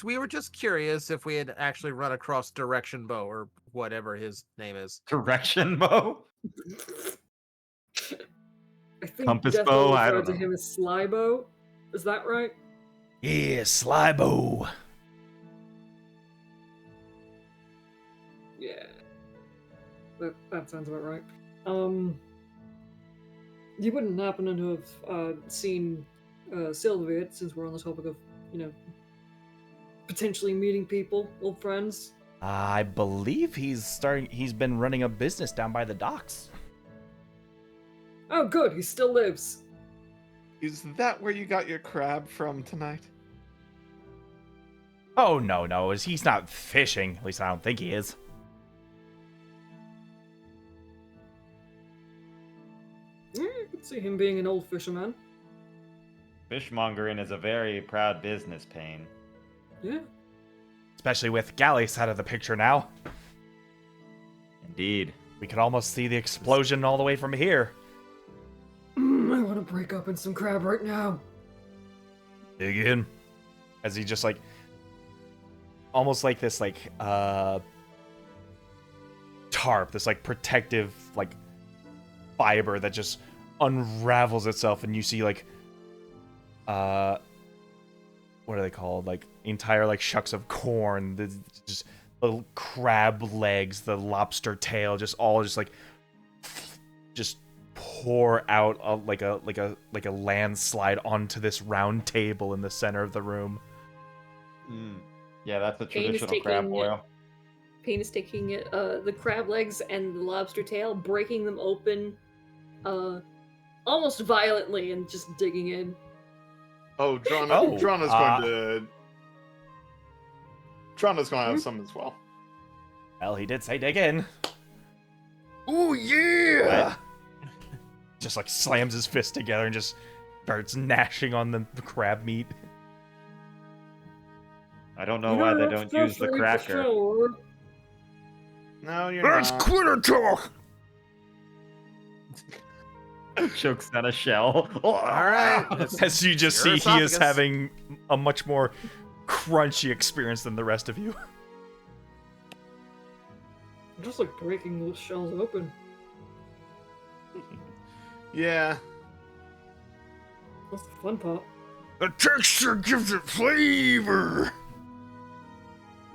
We were just curious if we had actually run across Direction Bow or whatever his name is. Direction bow? I think Compass Deathbow bow? I referred don't to know. him as Slybo. Is that right? Yeah, Slybo. Yeah. That sounds about right. You wouldn't happen to have seen Sylvia, since we're on the topic of, potentially meeting people, old friends. I believe he's been running a business down by the docks. Oh, good, he still lives. Is that where you got your crab from tonight? Oh, no, he's not fishing. At least I don't think he is. Yeah, I could see him being an old fisherman. Fishmongering is a very proud business, Payne. Yeah. Especially with Alaiis out of the picture now. Indeed. We could almost see the explosion all the way from here. I want to break open some crab right now. Dig in. As he just almost like this tarp, this protective fiber that just unravels itself, and you see what are they called? Entire shucks of corn, just little crab legs, the lobster tail, just pour out like a landslide onto this round table in the center of the room. Yeah, that's a Payne is traditional crab taking- boil. Payne is taking the crab legs and the lobster tail, breaking them open almost violently, and just digging in. Oh, Oh, Drana's going to have some as well. Well, he did say dig in. Oh yeah! Just slams his fist together and just starts gnashing on the crab meat. I don't know why they don't use the cracker. No, you're That's not. quitter talk. Chokes on a shell. All right. As you just Your see, he is esophagus. having a much more crunchy experience than the rest of you. I'm just breaking those shells open. Yeah. That's the fun part. The texture gives it flavor.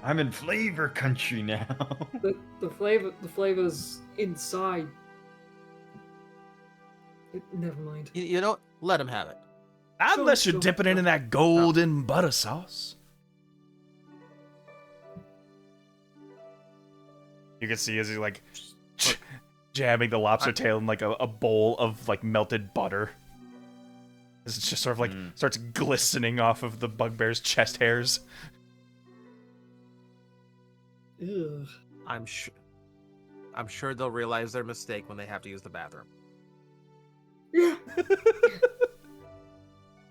I'm in flavor country now. The flavor's inside. Never mind. You know, let him have it. Not unless Sure, you're sure. dipping it in that golden butter sauce. You can see as he's jamming the lobster tail in a bowl of melted butter. As it's just sort of starts glistening off of the bugbear's chest hairs. Ugh. I'm sure. I'm sure they'll realize their mistake when they have to use the bathroom. Yeah.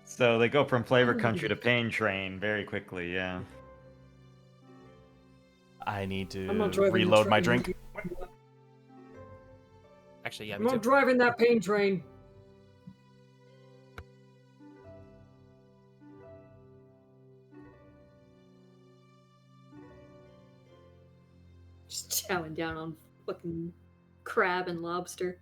So they go from flavor country to pain train very quickly, yeah. I need I'm not to driving the reload my train. drink. Actually, yeah, I'm me not too. driving that pain train. Just chowing down on fucking crab and lobster.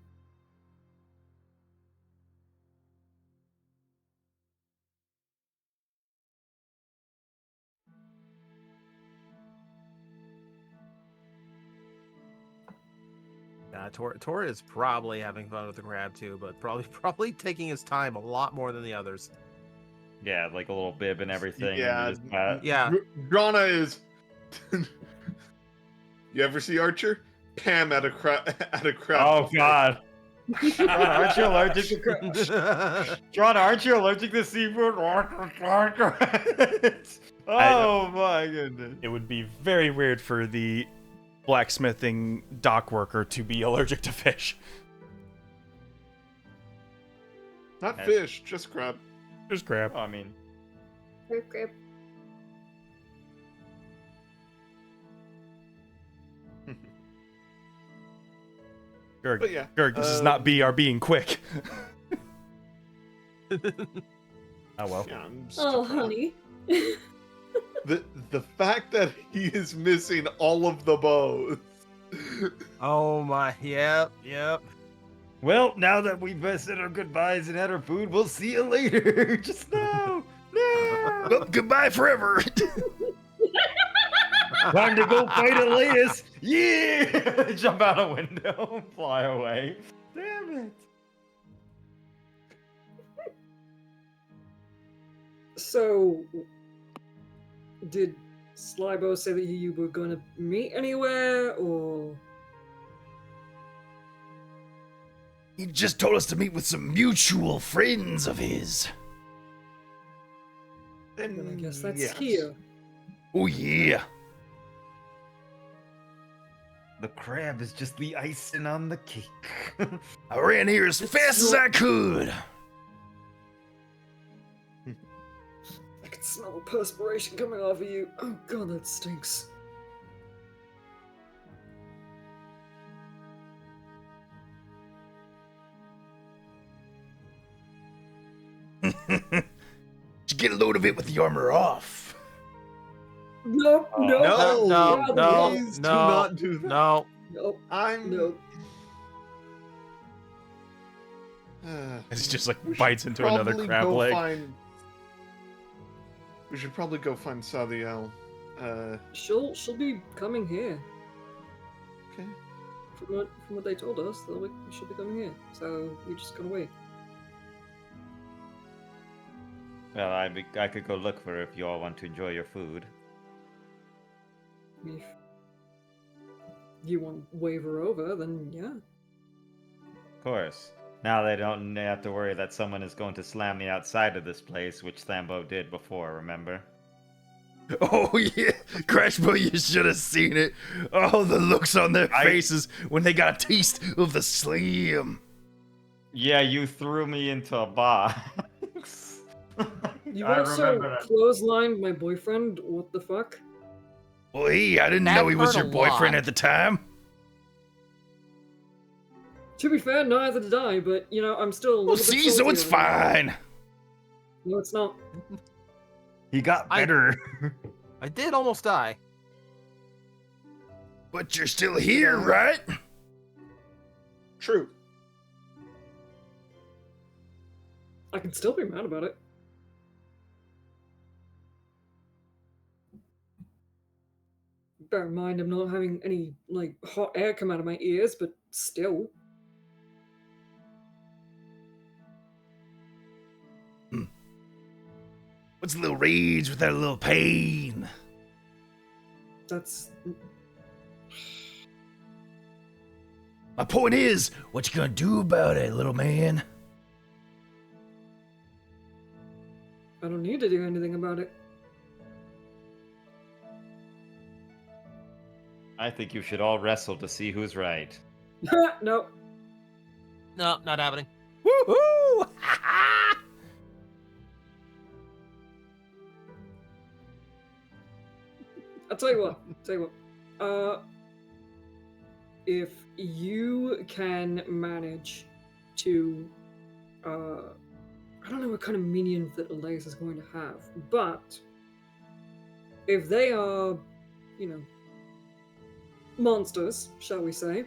Tor is probably having fun with the crab too, but probably taking his time a lot more than the others. Yeah, like a little bib and everything. Yeah, And you just, Yeah. Drana is. You ever see Archer? Pam at a crab. oh god. John, aren't you allergic to crab? John, aren't you allergic to seafood? oh my goodness. It would be very weird for the blacksmithing dock worker to be allergic to fish. Not Yes. fish, just crab. Just crab. I mean, Crab, crab. Gerg, But yeah. Gerg, this is not BR being quick. Oh well. Yeah, I'm just Oh, a- honey. The fact that he is missing all of the bows. Oh my, yep. well, now that we've said our goodbyes and had our food, we'll see you later. Just no. Well, goodbye forever. Time to go fight Alaiis. Yeah! Jump out a window and fly away. Damn it. So, did Slybo say that you were gonna meet anywhere, or He just told us to meet with some mutual friends of his. then I guess that's Yes. here. Oh yeah. The crab is just the icing on the cake. I ran here as fast as I could. I can smell the perspiration coming off of you. Oh god, that stinks. Just get a load of it with the armor off. No, Oh. no, No, Please do no, not do that. no. no, I'm. no. It's just like We should bites into another probably crab go leg. We should probably go find Sadiel. She'll be coming here. Okay. From what they told us, she'll be coming here. So we just gotta wait. well, I could go look for her if you all want to enjoy your food. If you want to wave her over, then yeah. Of course. Now they don't have to worry that someone is going to slam me outside of this place, which Thambo did before, remember? Oh yeah, Crashbo, you should have seen it. Oh, the looks on their faces when they got a taste of the slam. Yeah, you threw me into a box. You I also remember that. clotheslined my boyfriend. What the fuck? Well, hey, I didn't That know he was hurt your a boyfriend lot. at the time. To be fair, neither did I, but you know, I'm still a little Well, bit see, so salty it's over it. fine. No, it's not. He got I- better. I did almost die. But you're still here, right? True. I can still be mad about it. Bear in mind, I'm not having any like hot air come out of my ears, but still. What's a little rage without a little pain? That's My point is, what you gonna do about it, little man? I don't need to do anything about it. I think you should all wrestle to see who's right. Nope. No, not happening. Woohoo! I'll tell you what. If you can manage to, I don't know what kind of minions that Alaiis is going to have, but if they are, monsters, shall we say,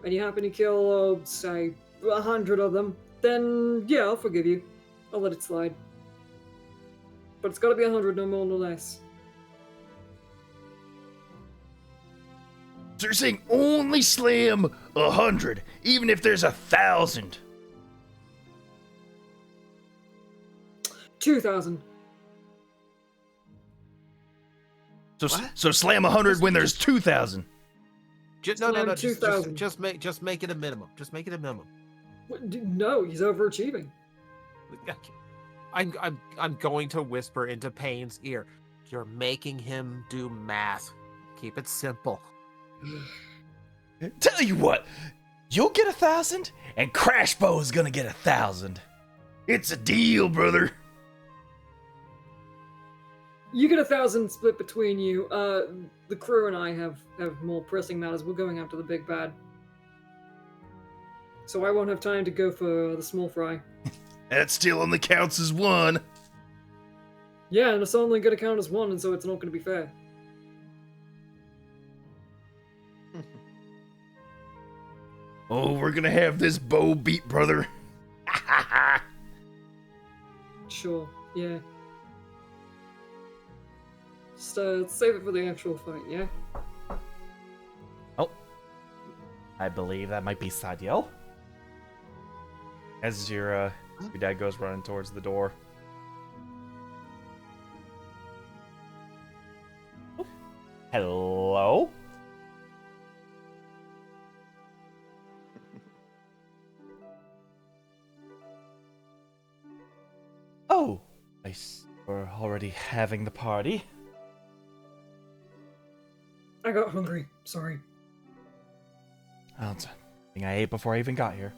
and you happen to kill, say, 100 of them, then yeah, I'll forgive you. I'll let it slide. But it's got to be 100, no more, no less. So you're saying only slam 100, even if there's 1,000? 2,000. So slam 100 when there's 2,000. No. Slam Just 2,000. make it a minimum. Just make it a minimum. No, he's overachieving. I'm going to whisper into Payne's ear. You're making him do math. Keep it simple. Tell you what, you'll get 1,000, and Crashbow's gonna get 1,000. It's a deal, brother. You get 1,000 split between you. The crew and I have more pressing matters. We're going after the big bad. So I won't have time to go for the small fry. That still only counts as one. Yeah, and it's only going to count as one, and so it's not going to be fair. Oh, we're gonna have this bow beat, brother. Sure, yeah. Just save it for the actual fight, yeah? Oh, I believe that might be Sadiel. As your dad goes running towards the door. Oh. Hello? Oh, I see we're already having the party. I got hungry, sorry. Well, it's a thing I ate before I even got here.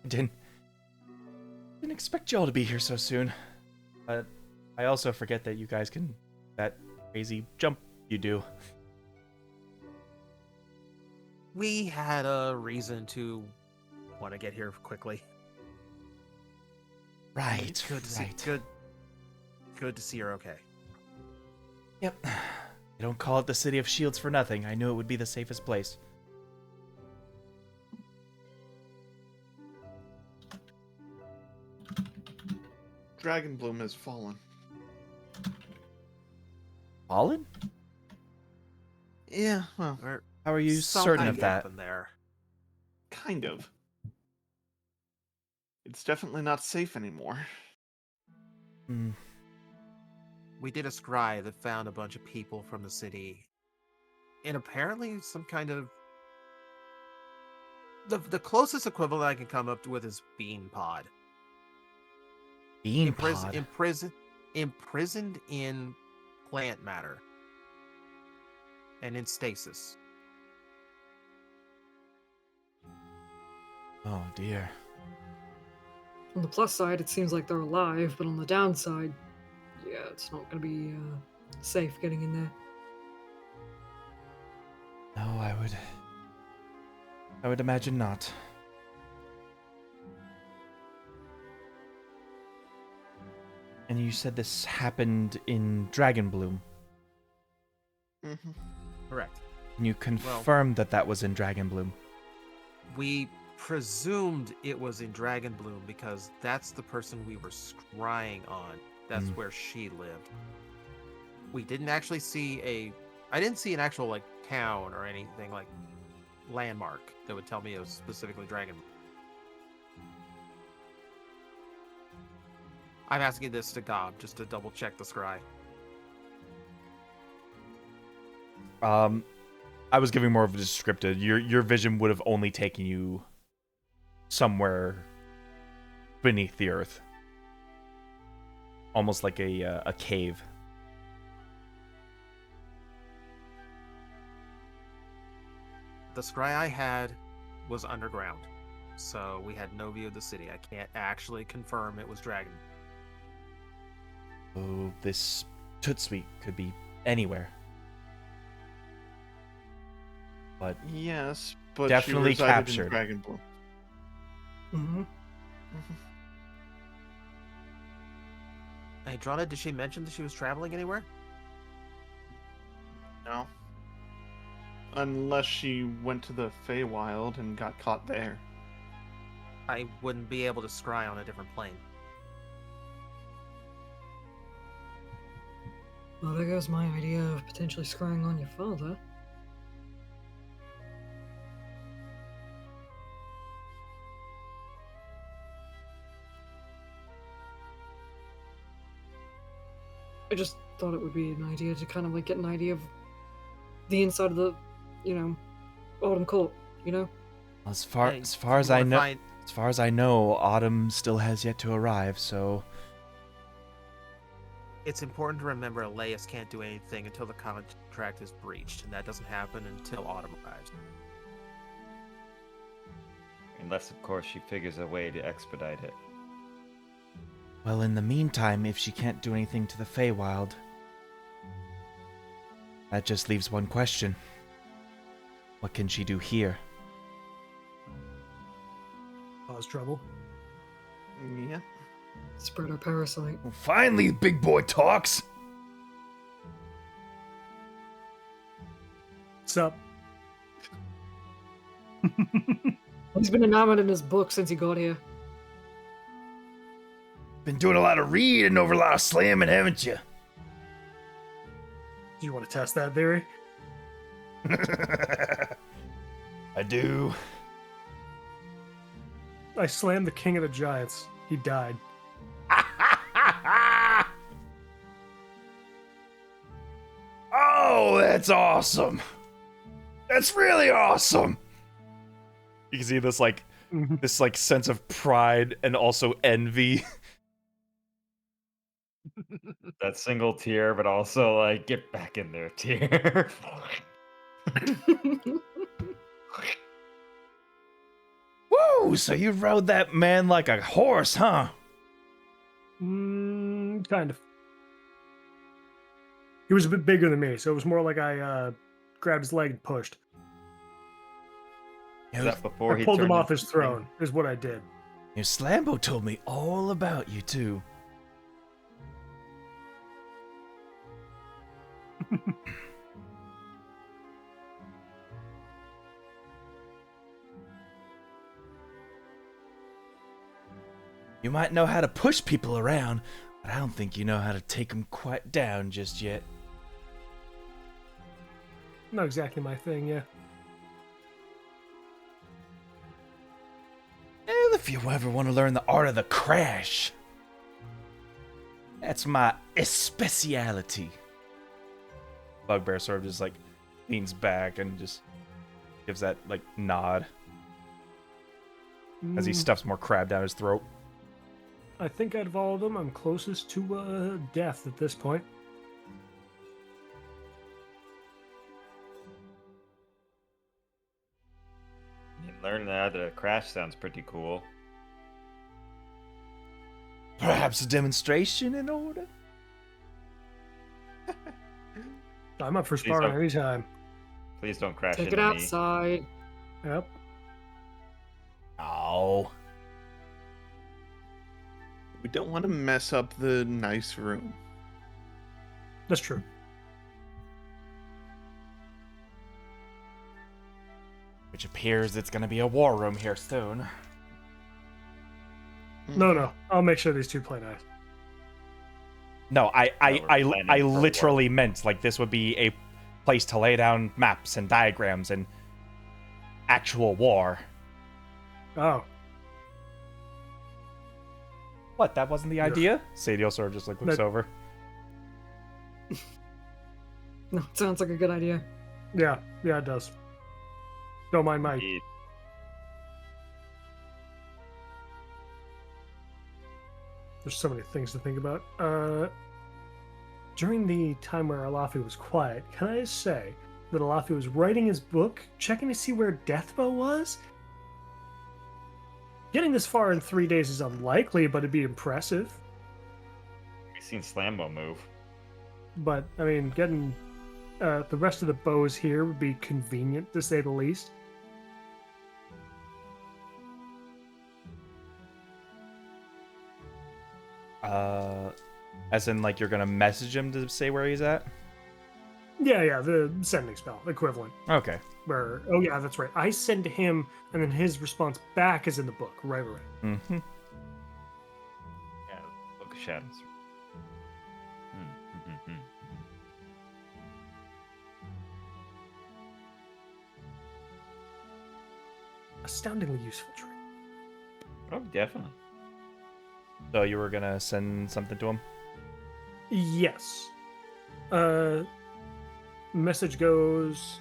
I didn't expect y'all to be here so soon. But I also forget that you guys can that crazy jump you do. We had a reason to want to get here quickly. Right, It's good to see. Good to see you're okay. Yep. They don't call it the City of Shields for nothing. I knew it would be the safest place. Dragonbloom has fallen. Fallen? Yeah, well, Or How are you certain of something that? happened there. kind of. It's definitely not safe anymore. Hmm. We did a scry that found a bunch of people from the city, and apparently some kind of the closest equivalent I can come up with is bean pod. Bean pod? Imprisoned in plant matter and in stasis. Oh dear. On the plus side, it seems like they're alive, but on the downside, yeah, it's not going to be safe getting in there. No, I would imagine not. And you said this happened in Dragonbloom. Mm-hmm. Correct. Can you confirm that was in Dragonbloom? We presumed it was in Dragonbloom because that's the person we were scrying on. That's where she lived. We didn't actually see I didn't see an actual like town or anything like landmark that would tell me it was specifically Dragonbloom. I'm asking this to Gob just to double check the scry. I was giving more of a descriptive. Your vision would have only taken you somewhere beneath the earth, almost like a cave. The scry I had was underground, so we had no view of the city. I can't actually confirm it was Dragon. Oh, this Tootsuite could be anywhere. But Yes, but Definitely she resided captured. in Dragon Bloom. Mm-hmm. Hey, Drana, did she mention that she was traveling anywhere? No. Unless she went to the Feywild and got caught there. I wouldn't be able to scry on a different plane. Well, there goes my idea of potentially scrying on your father. I just thought it would be an idea to kind of like get an idea of the inside of the, Autumn Court, as far Hey, as far as you I wanna know, find- as far as I know, Autumn still has yet to arrive. So It's important to remember Alaiis can't do anything until the contract is breached, and that doesn't happen until Autumn arrives. Unless, of course, she figures a way to expedite it. well, in the meantime, if she can't do anything to the Feywild, that just leaves one question: what can she do here? Cause trouble. Yeah. Spread our parasite. Well, finally, the big boy talks. What's up? He's been enamored in his book since he got here. Been doing a lot of reading over a lot of slamming, haven't you? Do you want to test that theory? I do. I slammed the King of the Giants. He died. Oh, that's awesome. That's really awesome. You can see this like Mhm. sense of pride and also envy. That single tear, but also like get back in there, tear. Woo! So you rode that man like a horse, huh? Kind of. He was a bit bigger than me, so it was more like I grabbed his leg and pushed. Is that before I he pulled him turned off into his the throne, is what I did. Your Slambo told me all about you, too. You might know how to push people around, but I don't think you know how to take them quite down just yet. Not exactly my thing, yeah. Well, if you ever want to learn the art of the crash, that's my speciality. Bugbear sort of just like leans back and just gives that like nod as he Mm, stuffs more crab down his throat. I think out of all of them, I'm closest to death at this point. Learn the art of the crash sounds pretty cool. Perhaps a demonstration in order? I'm up for Please sparring don't- anytime. Please don't crash Take into it me. outside. Yep. Oh. We don't want to mess up the nice room. That's true. Which appears it's going to be a war room here soon. No. I'll make sure these two play nice. No, we're planning for a war. literally meant like this would be a place to lay down maps and diagrams and actual war. Oh. What? That wasn't the Yeah. idea? Sadio sort of just like looks That- over. No, it sounds like a good idea. Yeah, it does. Don't mind Mike. Indeed. There's so many things to think about. During the time where Alafi was quiet, can I say that Alaiis was writing his book, checking to see where Deathbow was. Getting this far in 3 days is unlikely, but it'd be impressive. We've seen Slambo move. But, I mean, getting the rest of the bows here would be convenient, to say the least. As in, like, you're gonna message him to say where he's at? Yeah, the sending spell equivalent. Okay. Where, oh yeah, that's right. I send to him, and then his response back is in the book. Right. Mm-hmm. Yeah, Book of Shadows. Astoundingly useful trick. Oh, definitely. So you were gonna send something to him? Yes. Message goes,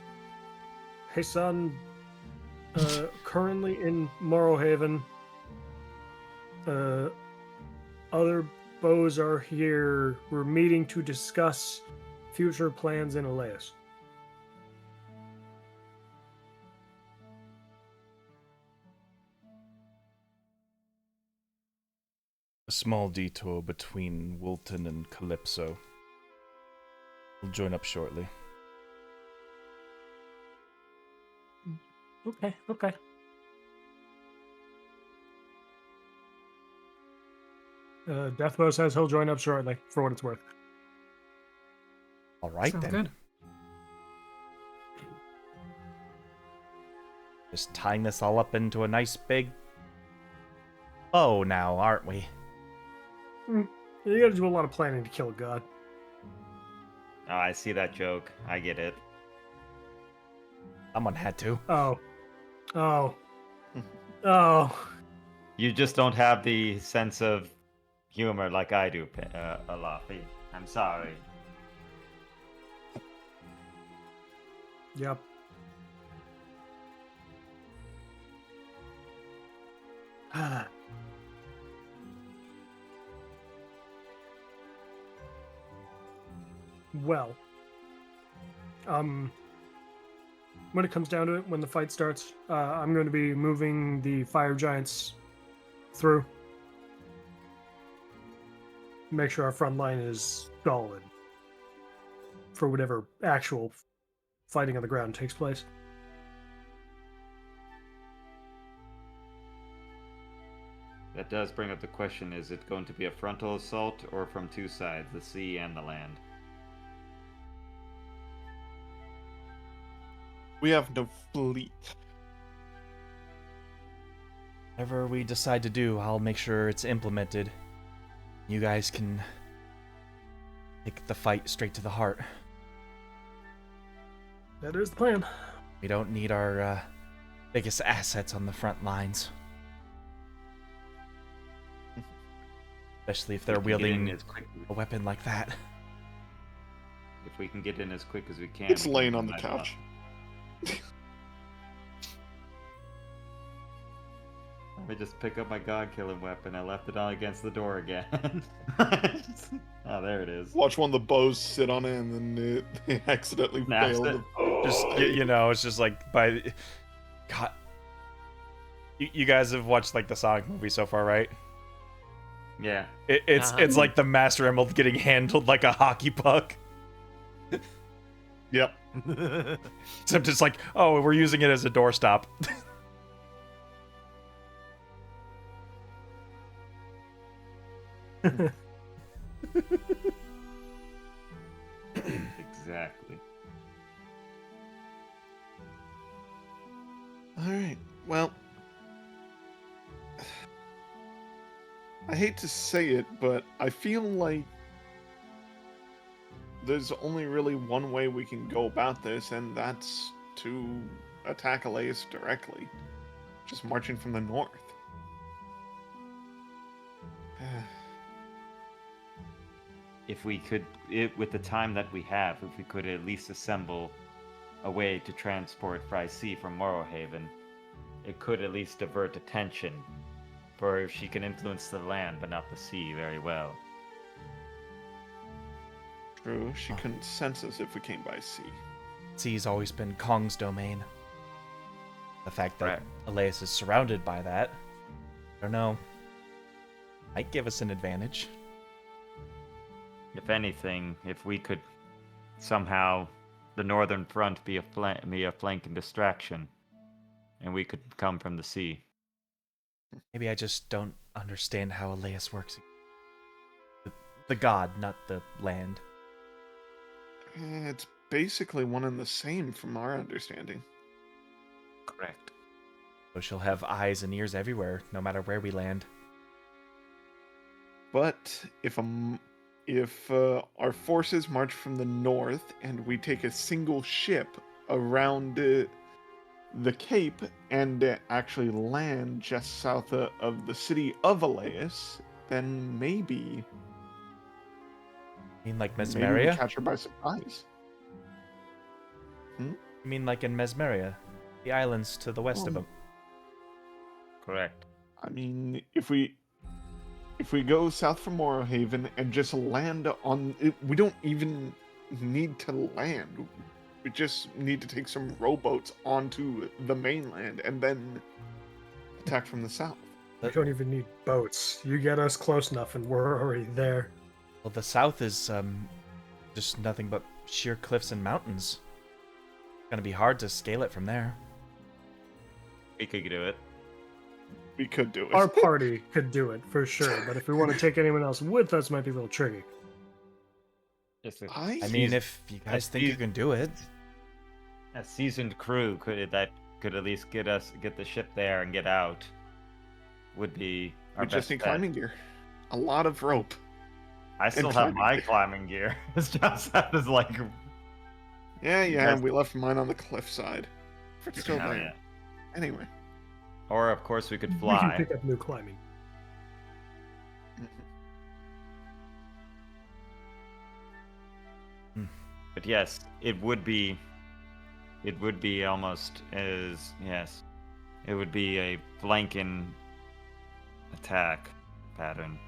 "Hey son, currently in Morrowhaven. Other bows are here. We're meeting to discuss future plans in Alaiis." A small detour between Wilton and Calypso. We'll join up shortly. Okay. Deathbow says he'll join up shortly, for what it's worth. All right, Sounds then. good. Just tying this all up into a nice big bow now, aren't we? You gotta do a lot of planning to kill a god. Oh, I see that joke. I get it. Someone had to. Oh. You just don't have the sense of humor like I do, Alaiis. I'm sorry. Yep. Well, when it comes down to it, when the fight starts, I'm going to be moving the fire giants through. Make sure our front line is solid for whatever actual fighting on the ground takes place. That does bring up the question, is it going to be a frontal assault or from two sides, the sea and the land? We have no fleet. Whatever we decide to do, I'll make sure it's implemented. You guys can take the fight straight to the heart. That is the plan. We don't need our biggest assets on the front lines. Especially if they're wielding a weapon like that. If we can get in as quick as we can. It's we can laying on the drive couch. Let me just pick up my god-killing weapon. I left it on against the door again. Oh, there it is. Watch one of the bows sit on it, and then it accidentally Snaps failed. it. Just you know, it's just like by God. You guys have watched like the Sonic movie so far, right? Yeah. It's like the Master Emerald getting handled like a hockey puck. Yep. Except it's like, oh, we're using it as a doorstop. Exactly. All right. Well, I hate to say it, but I feel like there's only really one way we can go about this, and that's to attack Alaiis directly. Just marching from the north. If we could, with the time that we have, if we could at least assemble a way to transport Freysi from Morrowhaven, it could at least divert attention. For she can influence the land, but not the sea very well. True, she couldn't sense us if we came by sea. Sea's always been Kong's domain. The fact that Right. Alaiis is surrounded by that, I don't know, might give us an advantage. If anything, if we could somehow the northern front be a flank and distraction, and we could come from the sea. Maybe I just don't understand how Alaiis works. The god, not the land. It's basically one and the same from our understanding. Correct. So she'll have eyes and ears everywhere, no matter where we land. But if our forces march from the north and we take a single ship around the Cape and actually land just south of the city of Alaiis, then maybe You mean like we Mesmeria? catch her by surprise. You mean like in Mesmeria? The islands to the west of Oh. them. Correct. I mean, if we go south from Morrowhaven and just land on it, we don't even need to land. We just need to take some rowboats onto the mainland and then attack from the south. We don't even need boats. You get us close enough and we're already there. Well, the south is just nothing but sheer cliffs and mountains. It's gonna be hard to scale it from there. We could do it. We could do it. Our party could do it for sure, but if we want to take anyone else with us, might be a little tricky. Just a, I mean, if you guys think you can do it, a seasoned crew could at least get the ship there and get out. Would be our we just best need bet. climbing gear. A lot of rope. I still have climbing my gear. climbing gear. It's just that is like Yeah, guys- we left mine on the cliffside. It's still Oh, there. yeah. Anyway. Or of course we could We can fly. pick up new climbing. But yes, it would be almost as yes. It would be a flanking attack pattern.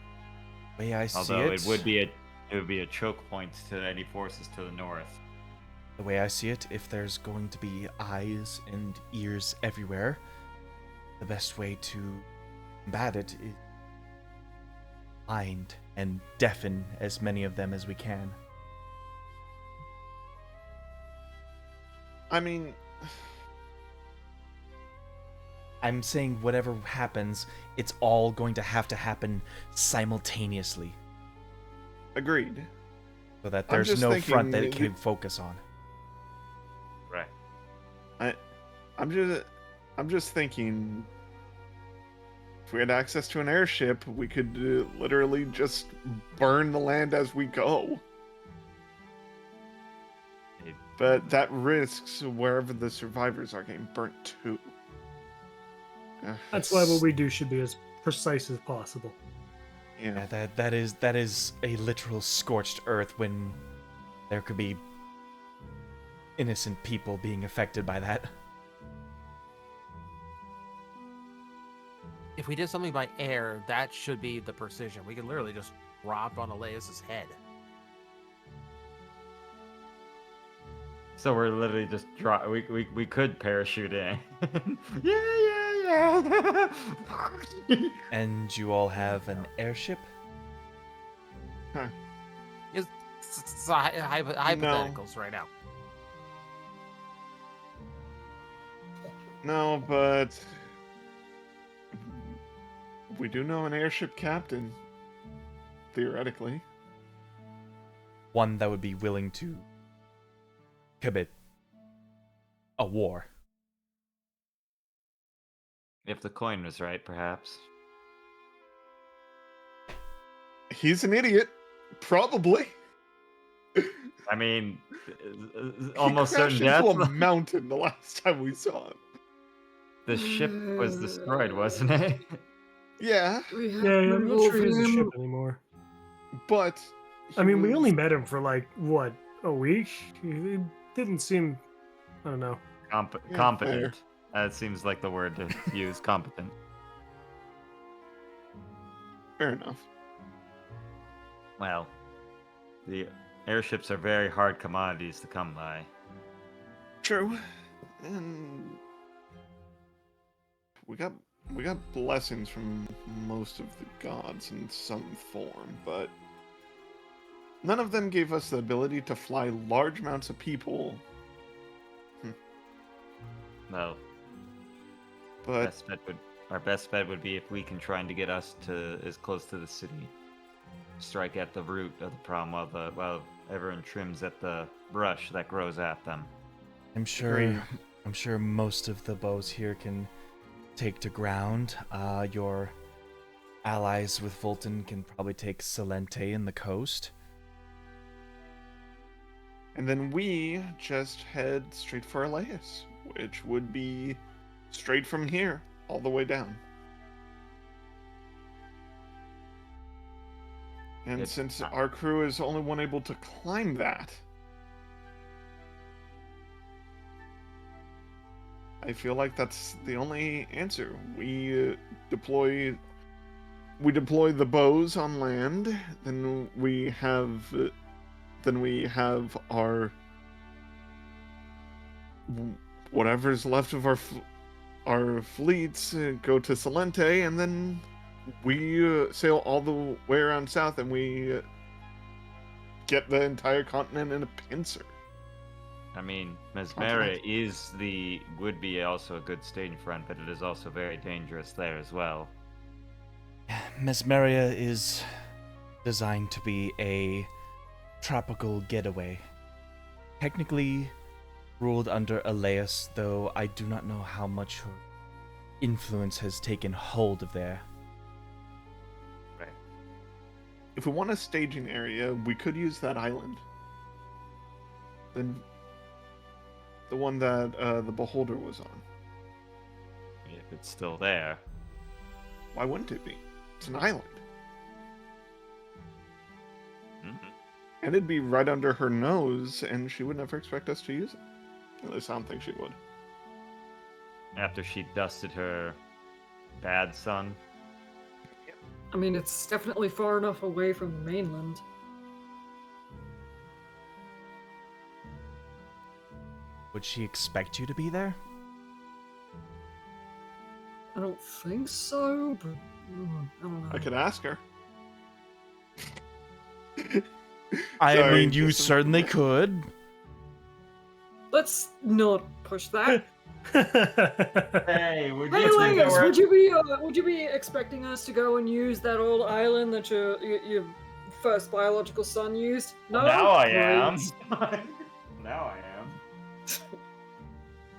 the way I see Although it, it would be a choke point to any forces to the north. the way I see it, if there's going to be eyes and ears everywhere, the best way to combat it is blind and deafen as many of them as we can. I mean, I'm saying whatever happens, it's all going to happen simultaneously, agreed. so that I'm there's just no front that thinking it can focus on. Right. I'm just thinking if we had access to an airship, we could literally just burn the land as we go. But that risks wherever the survivors are getting burnt too. That's why what we do should be as precise as possible. Yeah. Yeah, that is a literal scorched earth when there could be innocent people being affected by that. If we did something by air, that should be the precision. We could literally just drop on Alaiis' head. So we're literally just we could parachute in. yeah. And you all have an airship? It's hypotheticals right now. No, but we do know an airship captain, theoretically. One that would be willing to commit a war. If the coin was right, perhaps. He's an idiot, probably. I mean, He almost certain crashed death. into a mountain the last time we saw him. The ship was destroyed, wasn't it? Yeah, We have Yeah, I'm not sure he's a him. ship anymore. but I mean, we was- only met him for like, what, a week? It didn't seem, I don't know. Yeah, Competent. That seems like the word to use. Competent. fair enough. Well, the airships are very hard commodities to come by. True. And we got blessings from most of the gods in some form, but none of them gave us the ability to fly large amounts of people. Well, But our best bet would be if we can try to get us to as close to the city. Strike at the root of the problem while everyone trims at the brush that grows at them. I'm sure. Agreed. I'm sure most of the bows here can take to ground. Your allies with Fulton can probably take Salente and the coast. and then we just head straight for Alaiis, which would be straight from here all the way down. And since our crew is only one able to climb that, I feel like that's the only answer. We deploy the bows on land, then we have our whatever's left of our fleets go to Salente, and then we sail all the way around south, and we get the entire continent in a pincer. I mean, Mesmera would be also a good staging front, but it is also very dangerous there as well. Mesmeria is designed to be a tropical getaway. Technically ruled under Alaiis, though I do not know how much her influence has taken hold of there. Right. If we want a staging area, we could use that island. Then the one that the Beholder was on. If it's still there. Why wouldn't it be? It's an island. Mhm. And it'd be right under her nose, and she would never expect us to use it. At least I don't think she would. After she dusted her bad son. I mean, it's definitely far enough away from the mainland. Would she expect you to be there? I don't think so, but I don't know. I could ask her. I Sorry, mean, you just- certainly could. Let's not push that. Hey, Hey, Alaiis, would you be expecting us to go and use that old island that your first biological son used? No. Now I am. Great. Now I am.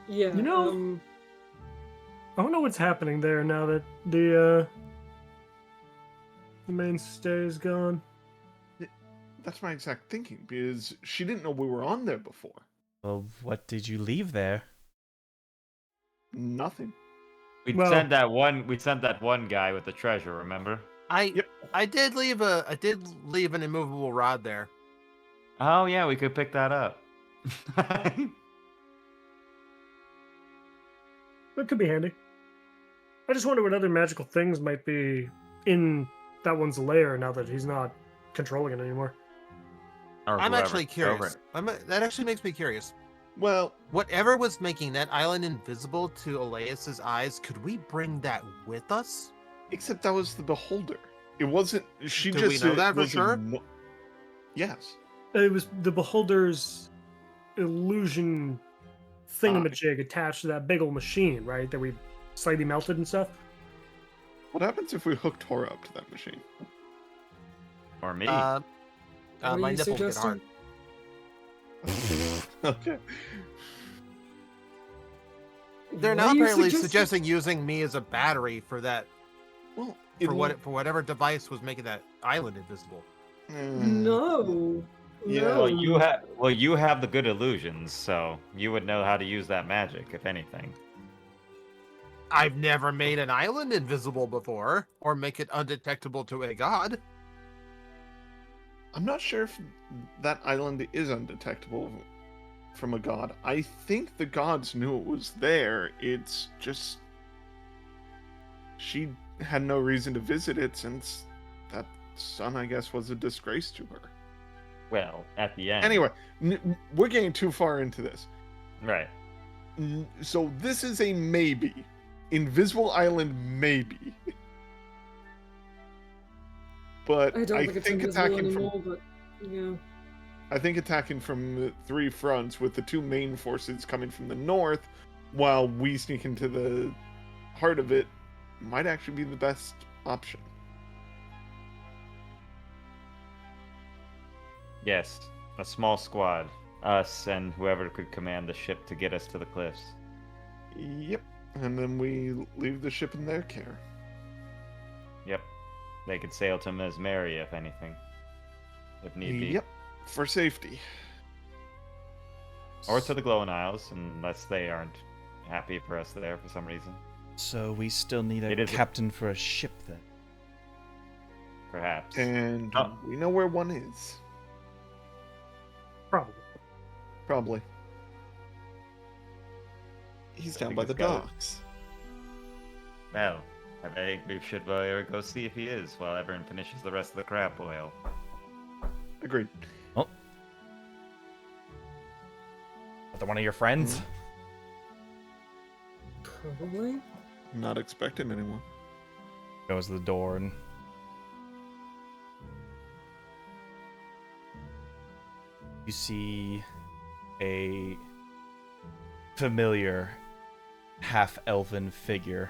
Yeah. You know- I don't know what's happening there now that the mainstay is gone. That's my exact thinking, because she didn't know we were on there before. Well, what did you leave there? Nothing. We Well- sent that one guy with the treasure, remember? I did leave an immovable rod there. Oh yeah, we could pick that up. That could be handy. I just wonder what other magical things might be in that one's lair now that he's not controlling it anymore. Or I'm whoever actually took over curious. it. That actually makes me curious. Well, Whatever was making that island invisible to Alaiis' eyes, could we bring that with us? except that was the Beholder. It wasn't. She Do just we know that for was sure? Yes. It was the Beholder's illusion thingamajig attached to that big old machine, right? That we slightly melted and stuff. What happens if we hook Tora up to that machine? Or me. What are My you nipples get suggesting? hard. Okay. They're What now are you apparently suggesting using me as a battery for that Well, for whatever device was making that island invisible. No. Yeah, No. Well, you have the good illusions, so you would know how to use that magic, if anything. I've never made an island invisible before, or make it undetectable to a god. I'm not sure if that island is undetectable from a god. I think the gods knew it was there. It's just she had no reason to visit it since that son, I guess, was a disgrace to her. Well, at the end. Anyway, we're getting too far into this. Right. So this is a maybe. Invisible Island, maybe. But I don't think it's invisible attacking anymore, but yeah. I think attacking from 3 fronts with the 2 main forces coming from the north, while we sneak into the heart of it, might actually be the best option. Yes, a small squad. Us and whoever could command the ship to get us to the cliffs. Yep. And then we leave the ship in their care. Yep. They could sail to Mesmeria if anything. If need be. Yep. For safety. Or to the Glowing Isles, unless they aren't happy for us there for some reason. So we still need It a is a- captain for a ship then. Perhaps. And Oh. we know where one is. Probably. Probably. He's down think by the it's got it. docks. Well, I think we should go see if he is while everyone finishes the rest of the crab boil. Agreed. Another one of your friends? Probably. Not expecting anyone. Goes to the door and you see a familiar half-elven figure.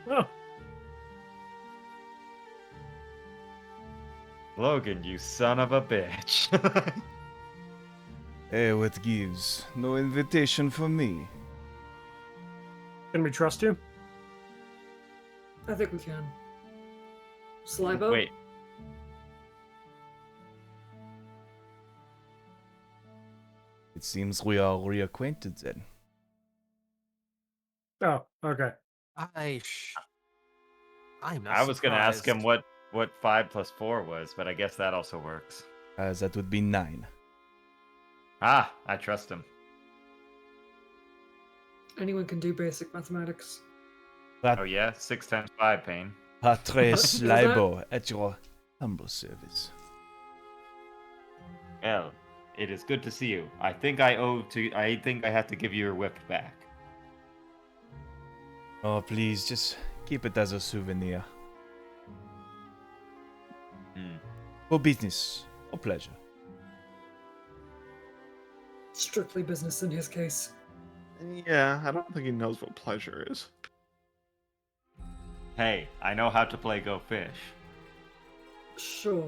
Oh, Logan, you son of a bitch. Hey, what gives? No invitation for me. can we trust you? I think we can. Slibo? Wait, It seems we are reacquainted then. Oh, okay. I'm not I was gonna ask him surprised. what 5 plus 4 was, but I guess that also works. That would be 9. Ah, I trust him. Anyone can do basic mathematics. Oh yeah, 6 times 5, Payne. Patres that- Libo at your humble service. Well, it is good to see you. I think I have to give you your whip back. Oh, please, just keep it as a souvenir. Hmm. For business or pleasure. Strictly business in his case. Yeah, I don't think he knows what pleasure is. Hey, I know how to play Go Fish. Sure.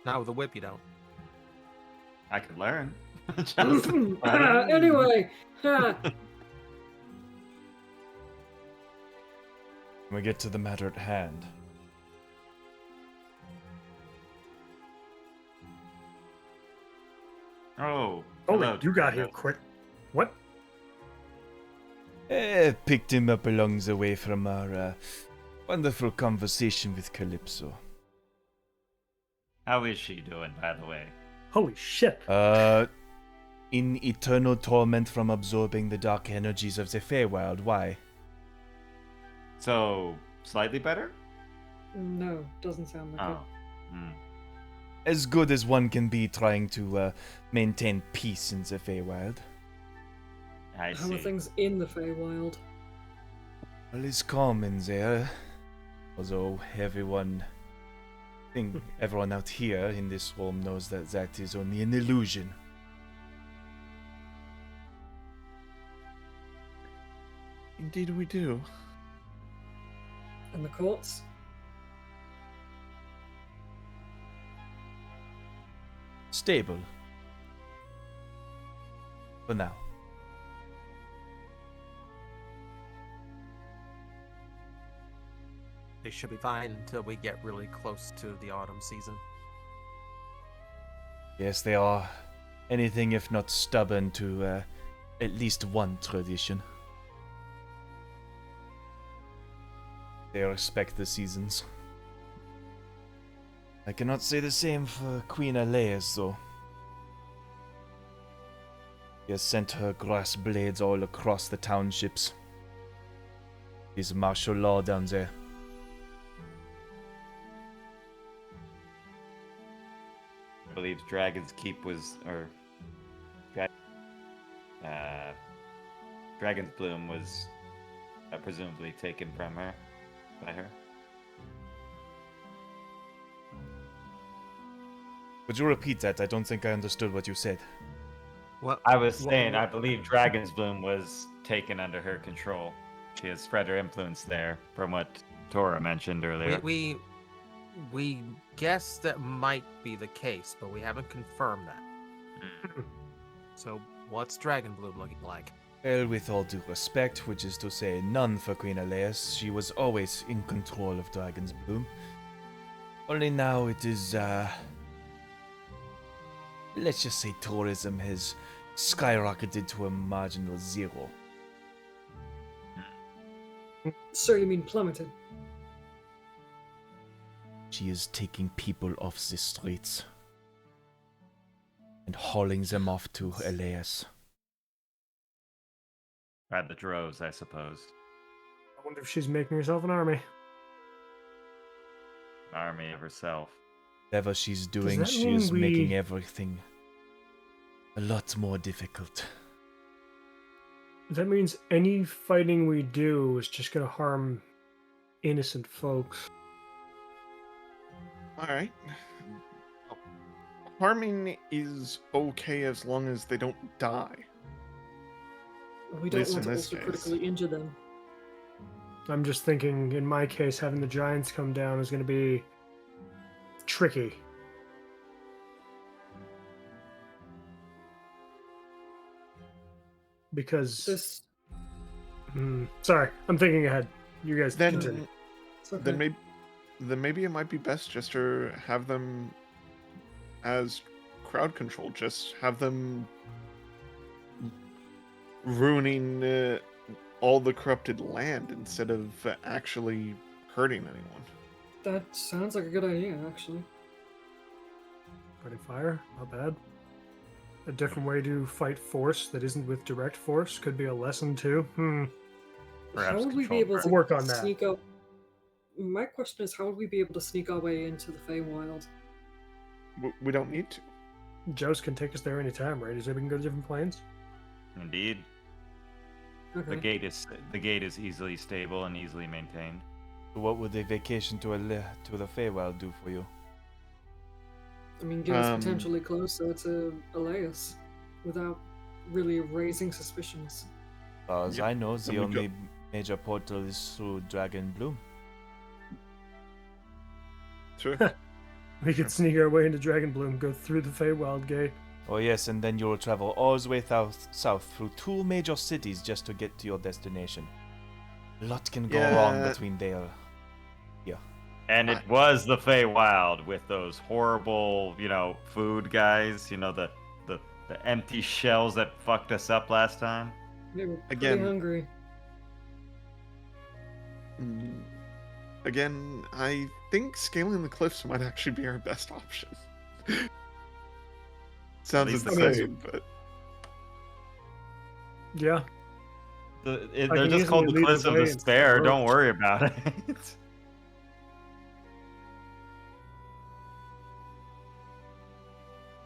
Not with a whip, you don't. I could learn. Anyway. Ha. When we get to the matter at hand. Oh, Holy, hello, you got Taco. here quick. What? Picked him up along the way from our wonderful conversation with Calypso. How is she doing, by the way? Holy shit. In eternal torment from absorbing the dark energies of the Feywild. Why? So, slightly better? No, doesn't sound like Oh. it. Hmm. As good as one can be trying to maintain peace in the Feywild. I How see. are things in the Feywild? Well, it's calm in there. Although everyone out here in this realm knows that that is only an illusion. Indeed we do. And the courts? Stable. For now. They should be fine until we get really close to the autumn season. Yes, they are anything if not stubborn to at least one tradition. They respect the seasons. I cannot say the same for Queen Alaiis, though. She has sent her grass blades all across the townships. She's martial law down there. believe Dragon's Keep was, or Dragon's Bloom was presumably taken from her by her. Would you repeat that? I don't think I understood what you said. What I was saying, I believe Dragon's Bloom was taken under her control. She has spread her influence there, from what Tora mentioned earlier. we guess that might be the case, but we haven't confirmed that. So, what's Dragon Bloom looking like? Well, with all due respect, which is to say none for Queen Alaiis, she was always in control of Dragon's Bloom. Only now it is, let's just say tourism has skyrocketed to a marginal zero. So you mean plummeted? She is taking people off the streets and hauling them off to Alaiis. By the droves, I suppose. I wonder if she's making herself an army. Army of herself. Whatever she's doing, that she mean is we- making everything a lot more difficult. That means any fighting we do is just going to harm innocent folks. All right. Harming is okay as long as they don't die. We don't least want in to this also case. critically injure them. I'm just thinking, in my case, having the giants come down is going to be tricky. Because... This sorry, I'm thinking ahead. You guys continue. Then, it's okay. then maybe it might be best just to have them as crowd control. Just have them ruining all the corrupted land instead of actually hurting anyone. That sounds like a good idea, actually. Friendly fire, not bad. A different way to fight force that isn't with direct force could be a lesson too. How Perhaps would we be control able her. to We'll work on that. sneak up? My question is, how would we be able to sneak our way into the Feywild? We don't need to. Jost can take us there anytime, right? He said we can go to different planes. Indeed. Okay. The gate is easily stable and easily maintained. What would a vacation to the Feywild do for you? I mean, get us potentially closer to Alaiis without really raising suspicions. As far as Yep. I know, the And we only major portal is through Dragon Bloom. Sure. We could sneak our way into Dragonbloom, go through the Feywild gate. Oh yes, and then you'll travel all the way south through 2 major cities just to get to your destination. A lot can go wrong Yeah. between there. And it was the Feywild with those horrible, food guys. The empty shells that fucked us up last time. They were pretty Again. hungry. Again, I think scaling the cliffs might actually be our best option. Sounds least insane, but Yeah. They're can just called easily the lead Cliffs the of way Despair. into the Don't road. worry about it.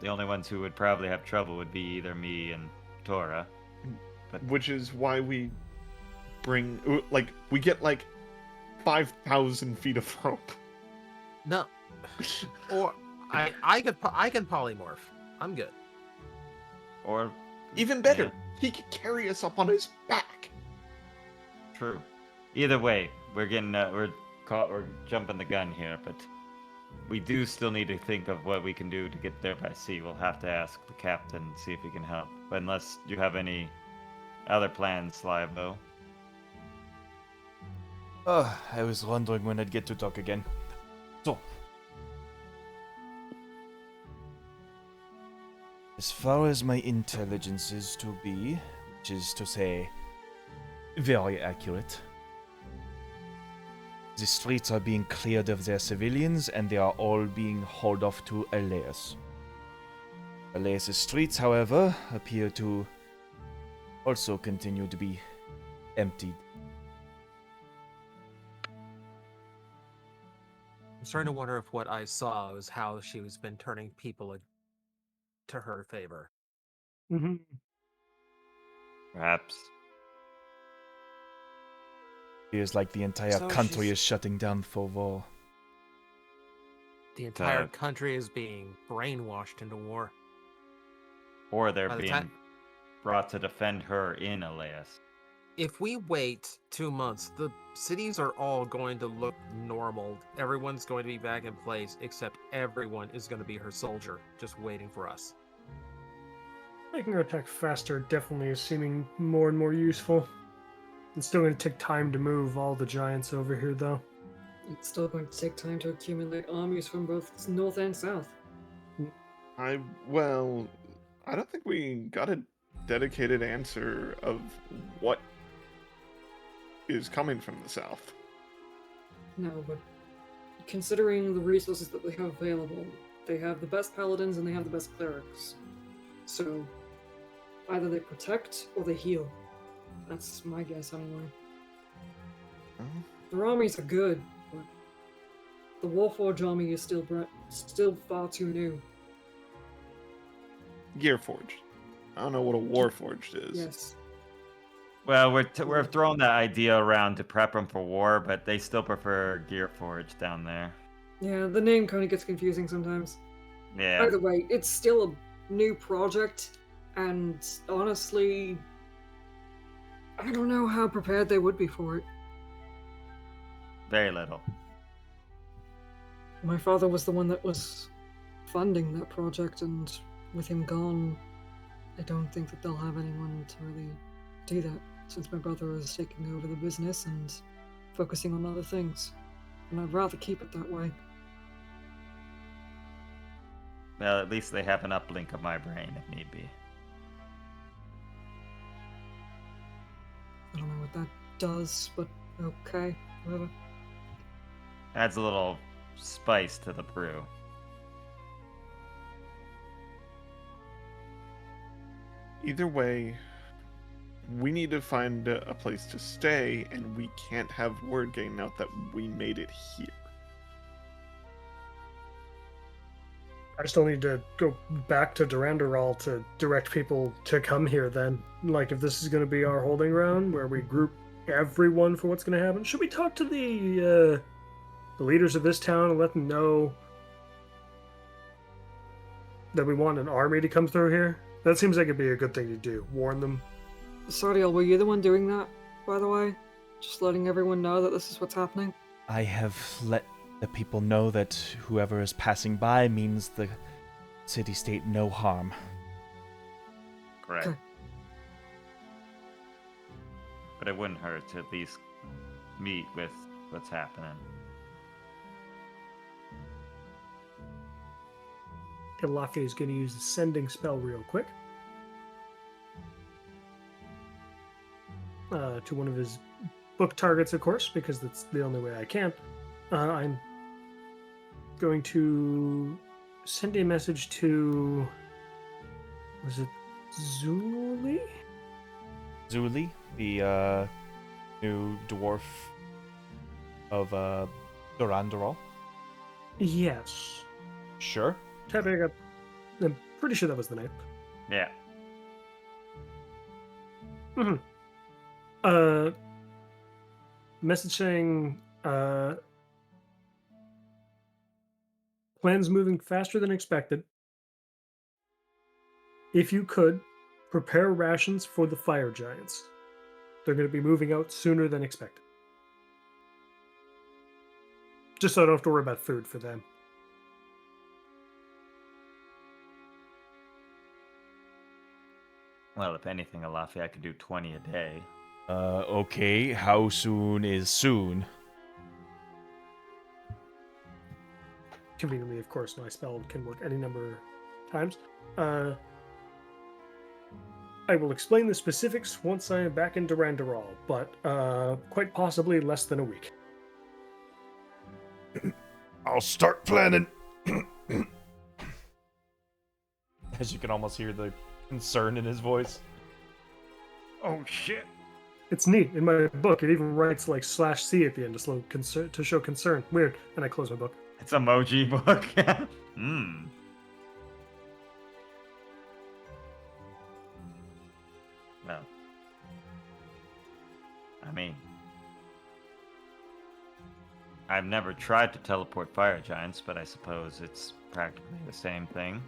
The only ones who would probably have trouble would be either me and Tora. which is why we we get 5,000 feet of rope. No. Or I can polymorph. I'm good. Or Even better, Yeah. he could carry us up on his back. True. Either way, we're jumping the gun here, but we do still need to think of what we can do to get there by sea. We'll have to ask the captain, see if he can help. But unless you have any other plans, Slivo. Oh, I was wondering when I'd get to talk again. So, as far as my intelligence is to be, which is to say, very accurate, the streets are being cleared of their civilians and they are all being hauled off to Alaiis. Alaiis' streets, however, appear to also continue to be emptied. I'm starting to wonder if what I saw was how she was been turning people to her favor. Hmm. Perhaps. Feels like the entire So country she's- is shutting down for war. The entire Uh, country is being brainwashed into war. Or they're By the being time- brought to defend her in Alaiis. If we wait 2 months, the cities are all going to look normal. Everyone's going to be back in place, except everyone is going to be her soldier, just waiting for us. Making her attack faster definitely is seeming more and more useful. It's still going to take time to move all the giants over here, though. It's still going to take time to accumulate armies from both north and south. Well, I don't think we got a dedicated answer of what is coming from the south. No, but considering the resources that they have available, they have the best paladins and they have the best clerics. So, either they protect or they heal. That's my guess anyway. Oh. Their armies are good, but the Warforged army is still far too new. Gearforged. I don't know what a Warforged is. Yes. Well, we're throwing that idea around to prep them for war, but they still prefer Gearforge down there. Yeah, the name kind of gets confusing sometimes. Yeah. Either way, it's still a new project, and honestly, I don't know how prepared they would be for it. Very little. My father was the one that was funding that project, and with him gone, I don't think that they'll have anyone to really do that, since my brother is taking over the business and focusing on other things. And I'd rather keep it that way. Well, at least they have an uplink of my brain if need be. I don't know what that does, but okay, whatever. Adds a little spice to the brew. Either way, we need to find a place to stay, and we can't have word getting out that we made it here. I still need to go back to Durandaral to direct people to come here then. Like, if this is going to be our holding ground, where we group everyone for what's going to happen, should we talk to the leaders of this town and let them know that we want an army to come through here? That seems like it'd be a good thing to do. Warn them. Sariel, were you the one doing that, by the way? Just letting everyone know that this is what's happening? I have let the people know that whoever is passing by means the city-state no harm. Correct. Okay. But it wouldn't hurt to at least meet with what's happening. Alaiis is going to use the sending spell real quick. To one of his book targets, of course, because that's the only way I can. I'm going to send a message to... Was it Zuli? Zuli, the new dwarf of Durandaral. Yes. Sure. Typing up. I'm pretty sure that was the name. Yeah. Mm-hmm. Message saying, plans moving faster than expected. If you could, prepare rations for the fire giants. They're going to be moving out sooner than expected. Just so I don't have to worry about food for them. Well, if anything, Alaiis, I could do 20 a day. Okay, how soon is soon? Conveniently, of course, my spell can work any number of times. I will explain the specifics once I am back in Durandaral, but quite possibly less than a week. I'll start planning. As you can almost hear the concern in his voice. Oh, shit. It's neat. In my book, it even writes like /C at the end to show concern. Weird. And I close my book. It's emoji book. mean, I've never tried to teleport fire giants, but I suppose it's practically the same thing.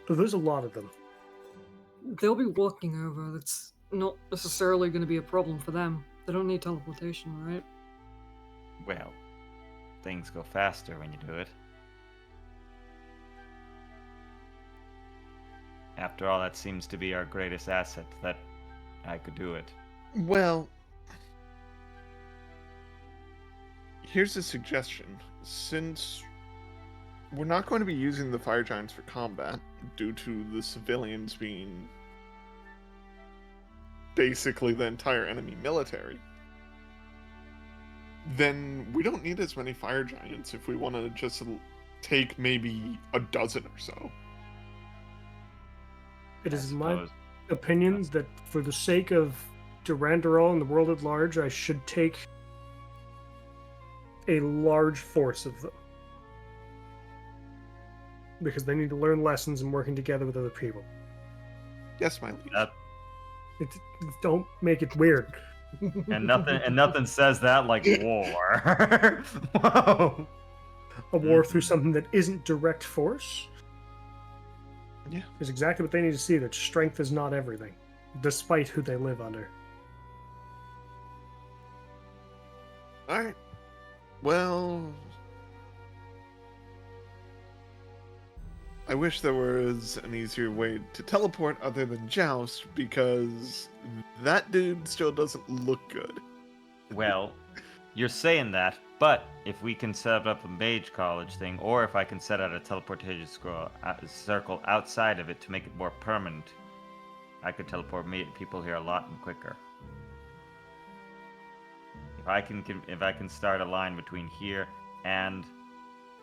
But there's a lot of them. They'll be walking over. That's not necessarily going to be a problem for them. They don't need teleportation, right? Well, things go faster when you do it. After all, that seems to be our greatest asset, that I could do it. Well, here's a suggestion. Since we're not going to be using the fire giants for combat due to the civilians being basically the entire enemy military, then we don't need as many fire giants if we want to just take maybe a dozen or so. It I is my suppose. opinion that for the sake of Durandal and the world at large, I should take a large force of them. Because they need to learn lessons and working together with other people. Yes, my liege. That, Don't make it weird. and nothing says that like war. Whoa. A war through something that isn't direct force Yeah. is exactly what they need to see, that strength is not everything, despite who they live under. Alright. Well, I wish there was an easier way to teleport other than Joust, because that dude still doesn't look good. Well, you're saying that, but if we can set up a mage college thing, or if I can set out a teleportation circle outside of it to make it more permanent, I could teleport people here a lot quicker. If I can start a line between here and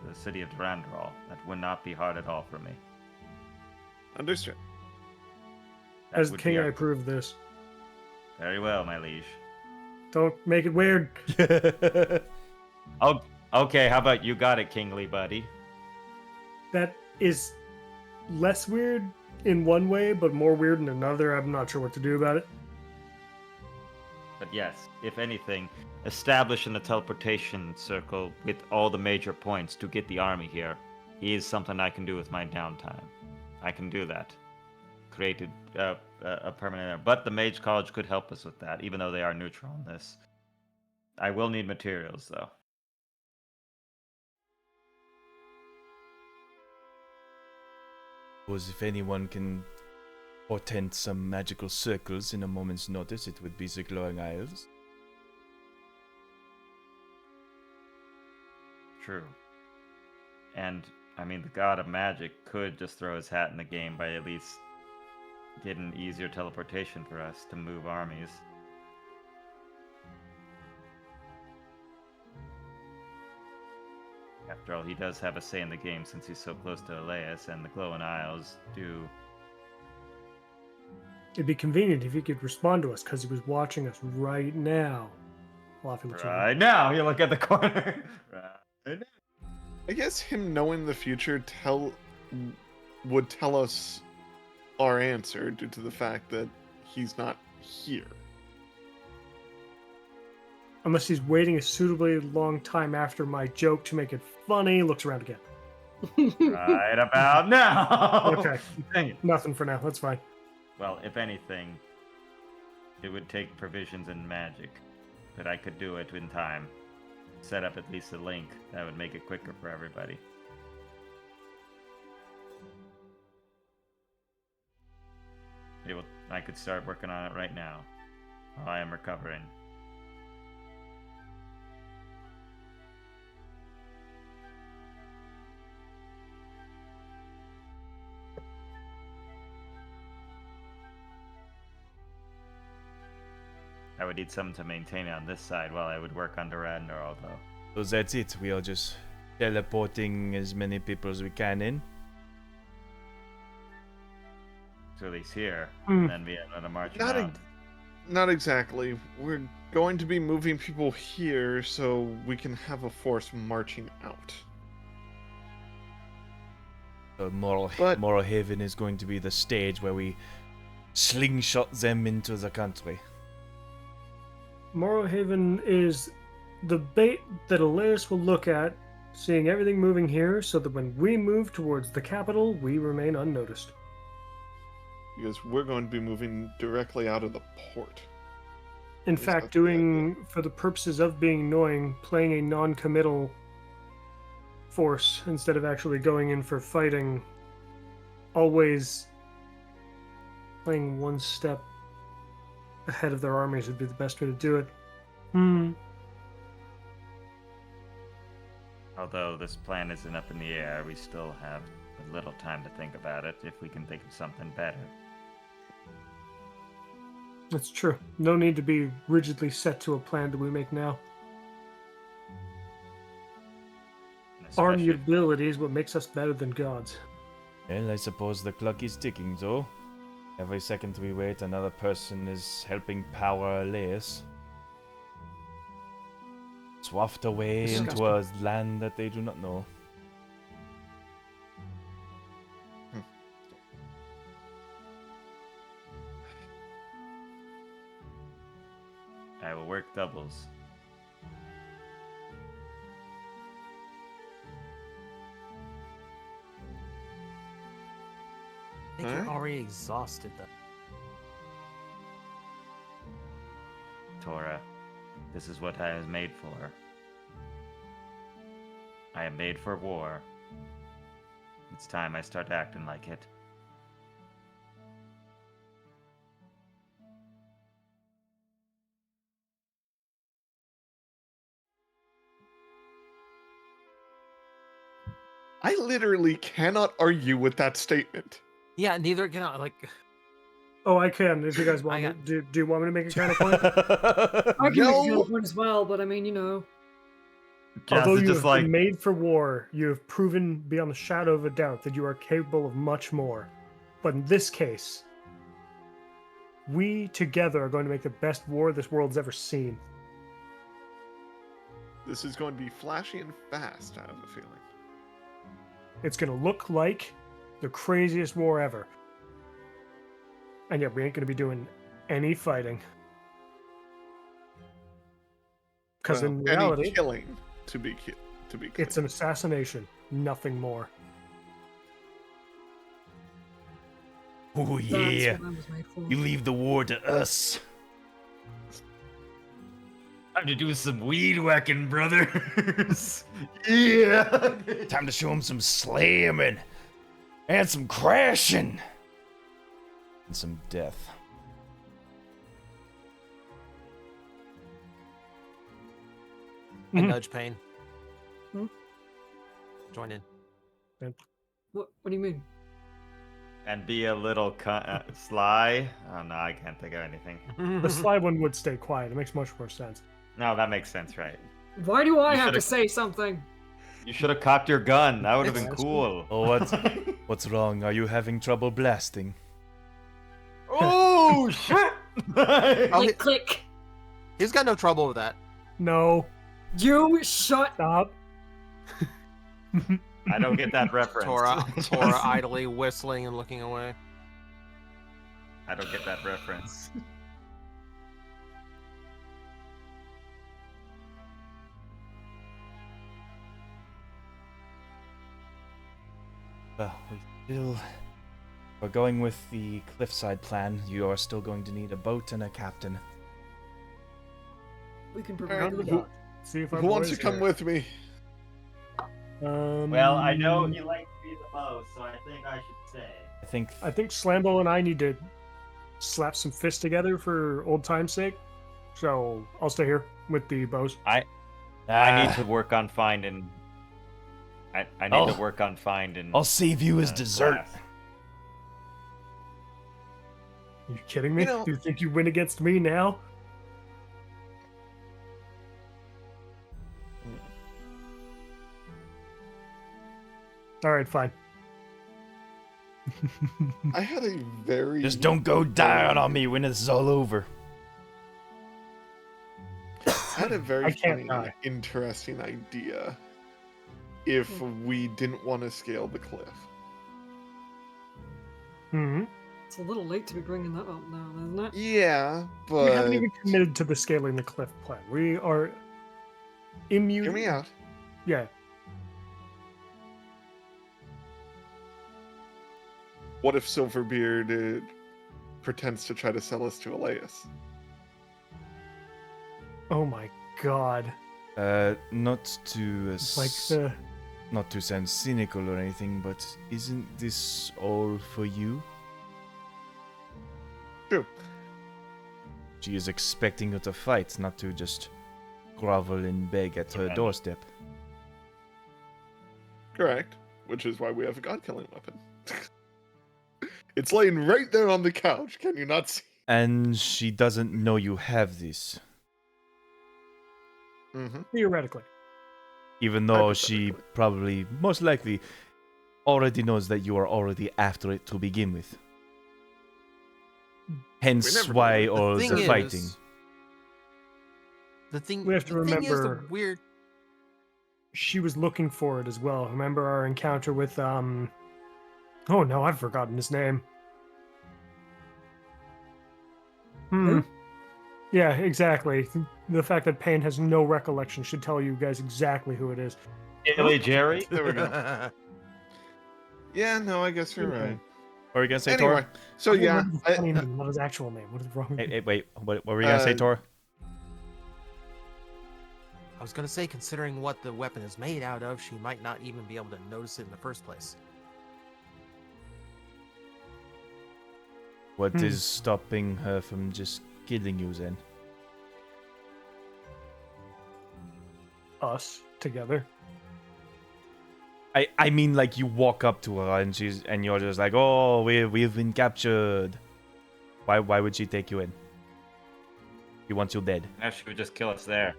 the city of Durandal, that would not be hard at all for me. Understood. That As would be king, I our- approve this. Very well, my liege. Don't make it weird. Oh, okay. How about you got it, kingly buddy? That is less weird in one way, but more weird in another. I'm not sure what to do about it. But yes, if anything, establishing a teleportation circle with all the major points to get the army here is something I can do with my downtime. I can do that. Created a permanent... But the Mage College could help us with that, even though they are neutral on this. I will need materials, though. Suppose if anyone can portend some magical circles in a moment's notice, it would be the Glowing Isles. True. And, I mean, the God of Magic could just throw his hat in the game by at least getting easier teleportation for us to move armies. After all, he does have a say in the game since he's so close to Alaiis, and the Glowing Isles do. It'd be convenient if he could respond to us, because he was watching us right now. Laughing at you. Right now, you look at the corner. Right now. I guess him knowing the future would tell us our answer due to the fact that he's not here. Unless he's waiting a suitably long time after my joke to make it funny, looks around again. Right about now. Okay. Dang it. Nothing for now, that's fine. Well, if anything, it would take provisions and magic, but I could do it in time. Set up at least a link that would make it quicker for everybody. I could start working on it right now, while I am recovering. I would need something to maintain it on this side while I would work on Durandal, though. So that's it. We are just teleporting as many people as we can in. To at least here, Hmm. and then be able to march Not around. Not exactly. We're going to be moving people here so we can have a force marching out. But- Moral Haven is going to be the stage where we slingshot them into the country. Morrowhaven is the bait that Alaiis will look at, seeing everything moving here, so that when we move towards the capital, we remain unnoticed. Because we're going to be moving directly out of the port. In Is fact, that the idea? for the purposes of being annoying, playing a non-committal force instead of actually going in for fighting, always playing one step ahead of their armies would be the best way to do it. Although this plan isn't up in the air, we still have a little time to think about it if we can think of something better. That's true. No need to be rigidly set to a plan that we make now. Our Especially mutability is what makes us better than gods. Well, I suppose the clock is ticking, though. Every second we wait, another person is helping power Alaiis. Swaft away into a land that they do not know. I will work doubles. I think you're Alright. already exhausted, though. Tora, this is what I was made for. I am made for war. It's time I start acting like it. I literally cannot argue with that statement. Yeah, neither can I. Like, Oh, I can. If you guys want, I me, do you want me to make a kind of point? I can make a No. counterpoint as well, but I mean, Jazz Although is you just have like, been made for war, you have proven beyond the shadow of a doubt that you are capable of much more. But in this case, we together are going to make the best war this world's ever seen. This is going to be flashy and fast, I have a feeling. It's going to look like the craziest war ever. And yet, we ain't going to be doing any fighting. Because Well, in any reality, killing, to be clear. it's an assassination, nothing more. Oh that's yeah, what I was made for. you leave the war to us. time to do some weed whacking, brothers. Yeah. Time to show him some slamming and some crashing and some death. I Mhm. nudge Pain. Hmm? Join in. What do you mean? And be a little sly. Oh no, I can't think of anything. The sly one would stay quiet. It makes much more sense. No, that makes sense, right? Why do I You have to should've- say something? You should have cocked your gun. That would have been It's- cool. Oh, what's wrong? Are you having trouble blasting? Oh shit! Oh, Click, click. He's got no trouble with that. No, You shut. stop. I don't get that reference. Tora idly whistling and looking away. I don't get that reference. Well, we're going with the cliffside plan. You are still going to need a boat and a captain. We can Go provide to the that. dock. See if our Who wants to boys come are- with me? Well, I know you like to be the most, so I think I should stay. I I think Slambo and I need to slap some fists together for old time's sake. So I'll stay here with the bows. I need to work on finding. I need to work on finding. I'll save you as uh, dessert. glass. Are you kidding me? You know- Do you think you win against me now? All right, fine. I had a very Just don't go down on me when this is all over. I had a very I can't funny, die. interesting idea. If we didn't want to scale the cliff, Hmm. It's a little late to be bringing that up now, isn't it? Yeah, We haven't but even committed to the scaling the cliff plan. We are immune. hear me out. Yeah. What if Silverbeard pretends to try to sell us to Alaiis? Oh my god. Not to It's like the. not to sound cynical or anything, but isn't this all for you? True. She is expecting you to fight, not to just grovel and beg at her doorstep. Correct. Which is why we have a god-killing weapon. It's laying right there on the couch. Can you not see? And she doesn't know you have this, Mm-hmm. Theoretically. even though she Hypothetically. probably, most likely, already knows that you are already after it to begin with. Hence never know. why The all thing the is- fighting. The thing, We have to the thing is the remember- weird. She was looking for it as well. Remember our encounter with oh no, I've forgotten his name. Who? Yeah, exactly. The fact that Payne has no recollection should tell you guys exactly who it is. Illy Jerry? There we go. Yeah, no, I guess you're right. What were you gonna say, Anyway, Tor? so I don't yeah, remember his funny name, not his actual name. What is wrong with Hey, me? hey, wait, what were you gonna say, Tor? I was gonna say, considering what the weapon is made out of, she might not even be able to notice it in the first place. What is stopping her from just killing you then? Us together. I mean, like, you walk up to her and you're just like, oh, we've been captured. Why would she take you in? She wants you dead. Now she would just kill us there.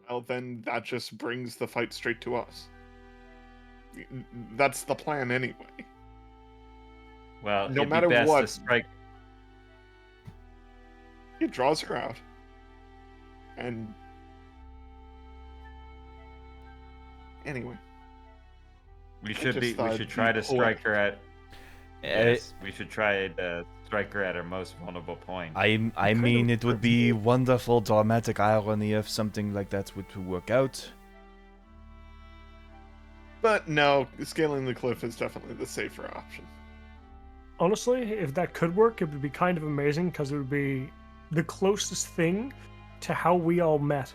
well, then that just brings the fight straight to us. That's the plan anyway. Well, No it'd matter be best what- to strike. It draws her out. And anyway, We I should just be. We thought should try you'd to pull strike it. her at. Eh, Yes, we should try to strike her at her most vulnerable point. I mean, it would be wonderful dramatic irony if something like that would to work out. but no, scaling the cliff is definitely the safer option. Honestly, if that could work, it would be kind of amazing because it would be the closest thing to how we all met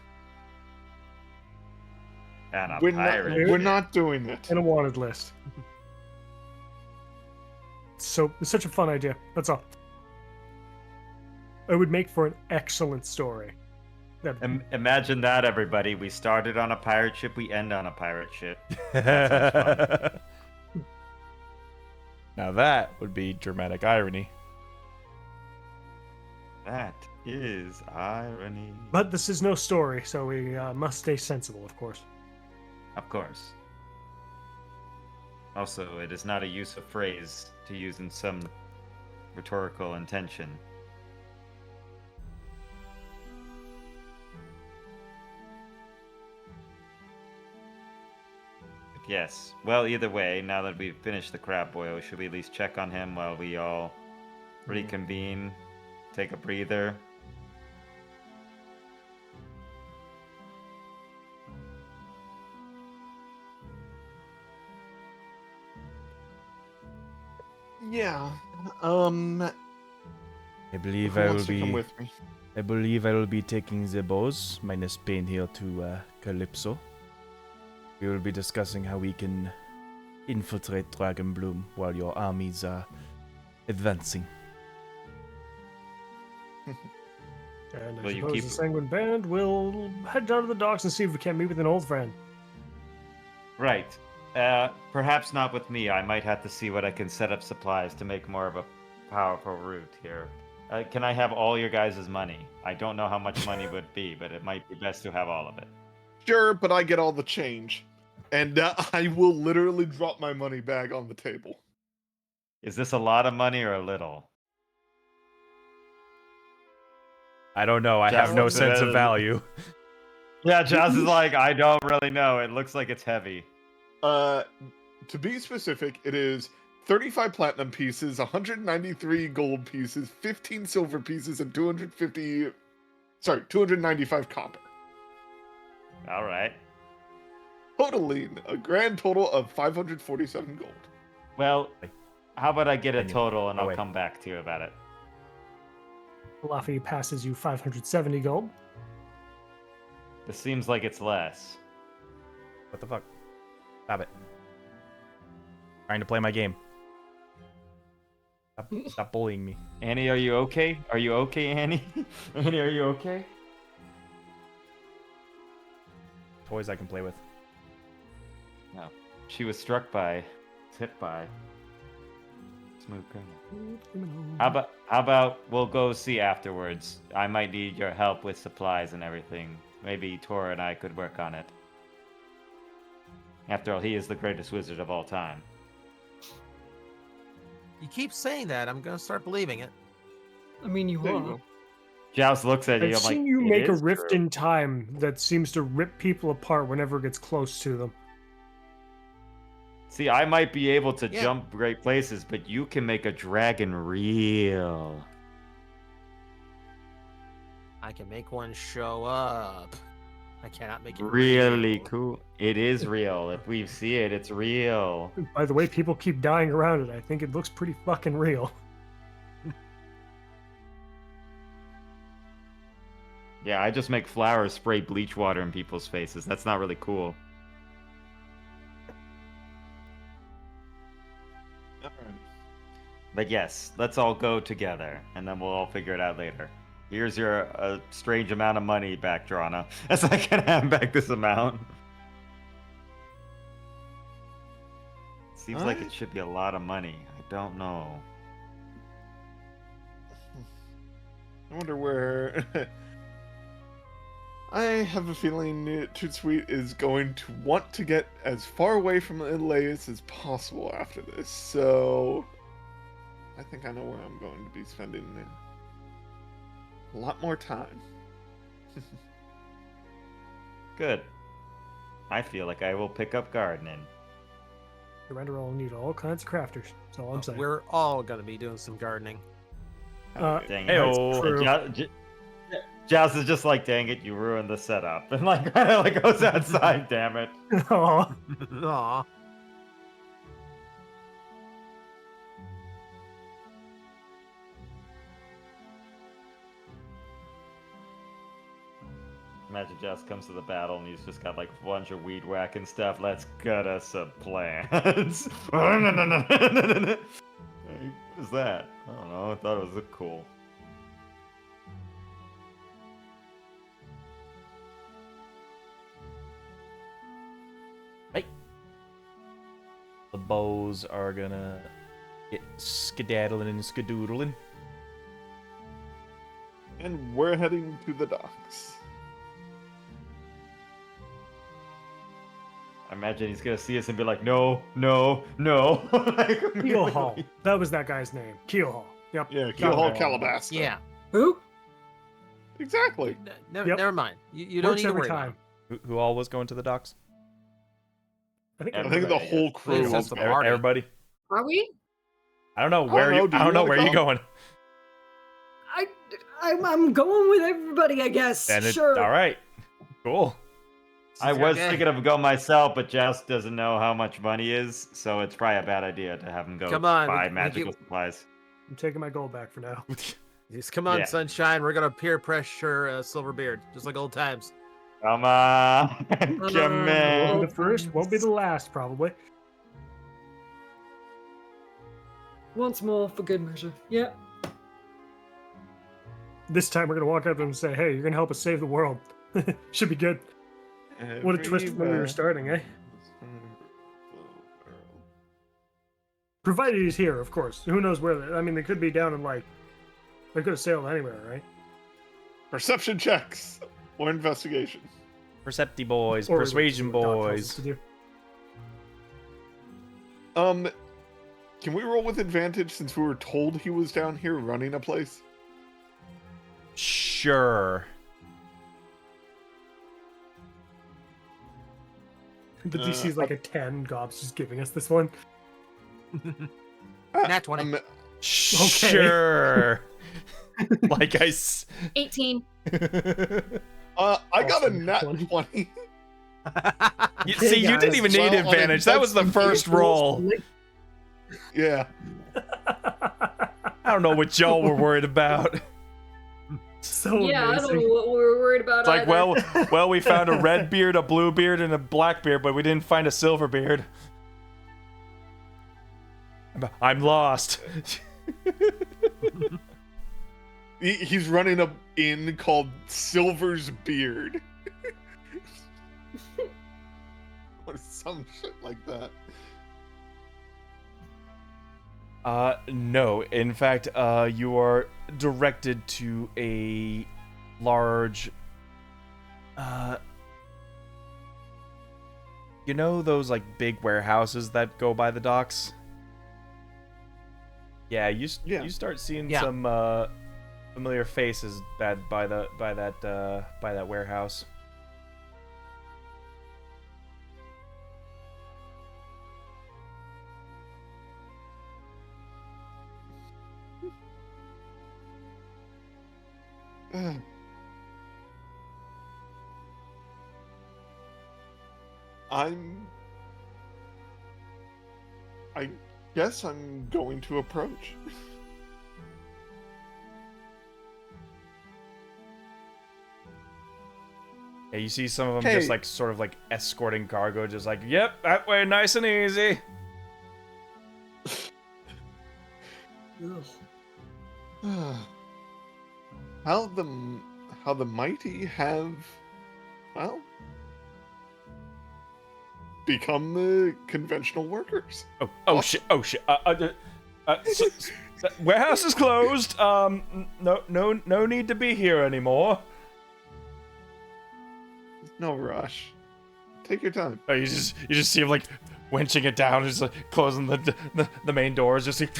And a We're pirate. we're not doing it. in a wanted list. So it's such a fun idea. That's all. It would make for an excellent story. That Imagine that, everybody. We started on a pirate ship. We end on a pirate ship. Now that would be dramatic irony. That is irony. But this is no story, so we must stay sensible, of course. Of course. Also, it is not a use of phrase to use in some rhetorical intention. But yes. Well, either way, now that we've finished the crab boil, should we at least check on him while we all reconvene, take a breather? Yeah. I believe Who I wants will to come be. with me? I believe I will be taking the bows minus Pain here to Calypso. We will be discussing how we can infiltrate Dragonbloom while your armies are advancing. And I Well, you suppose keep- the Sanguine Band will head down to the docks and see if we can't meet with an old friend. Right. Perhaps not with me. I might have to see what I can set up supplies to make more of a powerful route here. Can I have all your guys' money? I don't know how much money would be, but it might be best to have all of it. Sure, but I get all the change. And I will literally drop my money bag on the table. Is this a lot of money or a little? I don't know. I Just have no look sense at of it. value. Yeah, Jazz is like, I don't really know. It looks like it's heavy. To be specific, it is 35 platinum pieces, 193 gold pieces, 15 silver pieces, and 295 copper. All right. Totaling a grand total of 547 gold. Well, how about I get a Daniel. total and Oh, I'll wait. come back to you about it. Laffy passes you 570 gold. This seems like it's less. What the fuck? Stop it. Trying to play my game. Stop bullying me. Annie, are you okay? Are you okay, Annie? Annie, are you okay? Toys I can play with. No. She was struck by, hit by. Smooth criminal. How about we'll go see afterwards? I might need your help with supplies and everything. Maybe Tor and I could work on it. After all, he is the greatest wizard of all time. You keep saying that, I'm gonna start believing it. I mean, you There you are. go. Joust looks at you. I've I'm like, seen you "It make a is rift true." in time that seems to rip people apart whenever it gets close to them. See, I might be able to Yeah. jump great places, but you can make a dragon real. I can make one show up. I cannot make it Really real. cool. It is real. If we see it, it's real. By the way, people keep dying around it. I think it looks pretty fucking real. Yeah, I just make flowers spray bleach water in people's faces. That's not really cool. Alright. But yes, let's all go together, and then we'll all figure it out later. Here's your strange amount of money back, Drana. As I can have back this amount. Seems like it Alright. should be a lot of money. I don't know. I wonder where. I have a feeling Tootsweet is going to want to get as far away from Alaiis as possible after this, so I think I know where I'm going to be spending a lot more time. Good. I feel like I will pick up gardening. Surrender will need all kinds of crafters. That's all I'm saying. We're all gonna be doing some gardening. Dang it. Heyo. true. Joust is just like, dang it, you ruined the setup. And like, kind of like goes outside, damn it. Aw. Aw. Imagine Joust comes to the battle and he's just got like a bunch of weed whacking stuff. Let's get us some plants. What is that? I don't know. I thought it was cool. Right. The bows are gonna get skedaddling and skadoodling. And we're heading to the docks. I imagine he's gonna see us and be like, no, no, no. Like, Keel Hall. That was that guy's name. Keel Hall. Yep. Yeah, Got Keelhaul it. Calabasas. Yeah. Who? Exactly. Never, Yep. never mind. You don't Works need to every worry time. about Who all was going to the docks? I think I Everybody, think the I whole guess. crew It's was just the going. party. Everybody. Are we? I don't know I where don't know, you. do I don't you know wanna where you come? going. I'm going with everybody, I guess. Then it, Sure. all right. Cool. I was Okay. thinking of going myself, but Joust doesn't know how much money is, so it's probably a bad idea to have him go Come on, buy we magical get- supplies. I'm taking my gold back for now. Just come on, Yeah. sunshine. We're gonna peer pressure Silverbeard, just like old times. Come on, come Won't on. be the first, won't be the last, probably. Once more for good measure. Yep. This time we're gonna walk up to him and say, "Hey, you're gonna help us save the world." Should be good. What a twist from when we were starting, eh? Provided he's here, of course. Who knows where? I mean, they could be down in like. They could have sailed anywhere, right? Perception checks or investigation. Percepti boys, Or persuasion what Doc tells us boys. to do. Can we roll with advantage since we were told he was down here running a place? Sure. The DC is like a 10. Gob's just giving us this one. Nat 20. Sure. Like 18. I got a Awesome. nat 20. You, Okay, see, you didn't guys. even need Well, on advantage. That was the first roll. Yeah. I don't know what y'all were worried about. So Yeah, I don't know amazing. what we were worried about It's like, either. well, we found a red beard, a blue beard, and a black beard, but we didn't find a silver beard. I'm lost. He's running a inn called Silver's Beard. Or some shit like that. No. In fact, you are directed to a large, you know those, like, big warehouses that go by the docks? Yeah, you start seeing Yeah. some, familiar faces that by that warehouse. I guess I'm going to approach. Yeah, you see some of them just Hey. like sort of like escorting cargo, just like, yep, that way, nice and easy. How the mighty have, well, become the conventional workers. Oh shit! Warehouse is closed. No need to be here anymore. No rush. Take your time. Oh, you just see him like winching it down, just like closing the main doors, just like.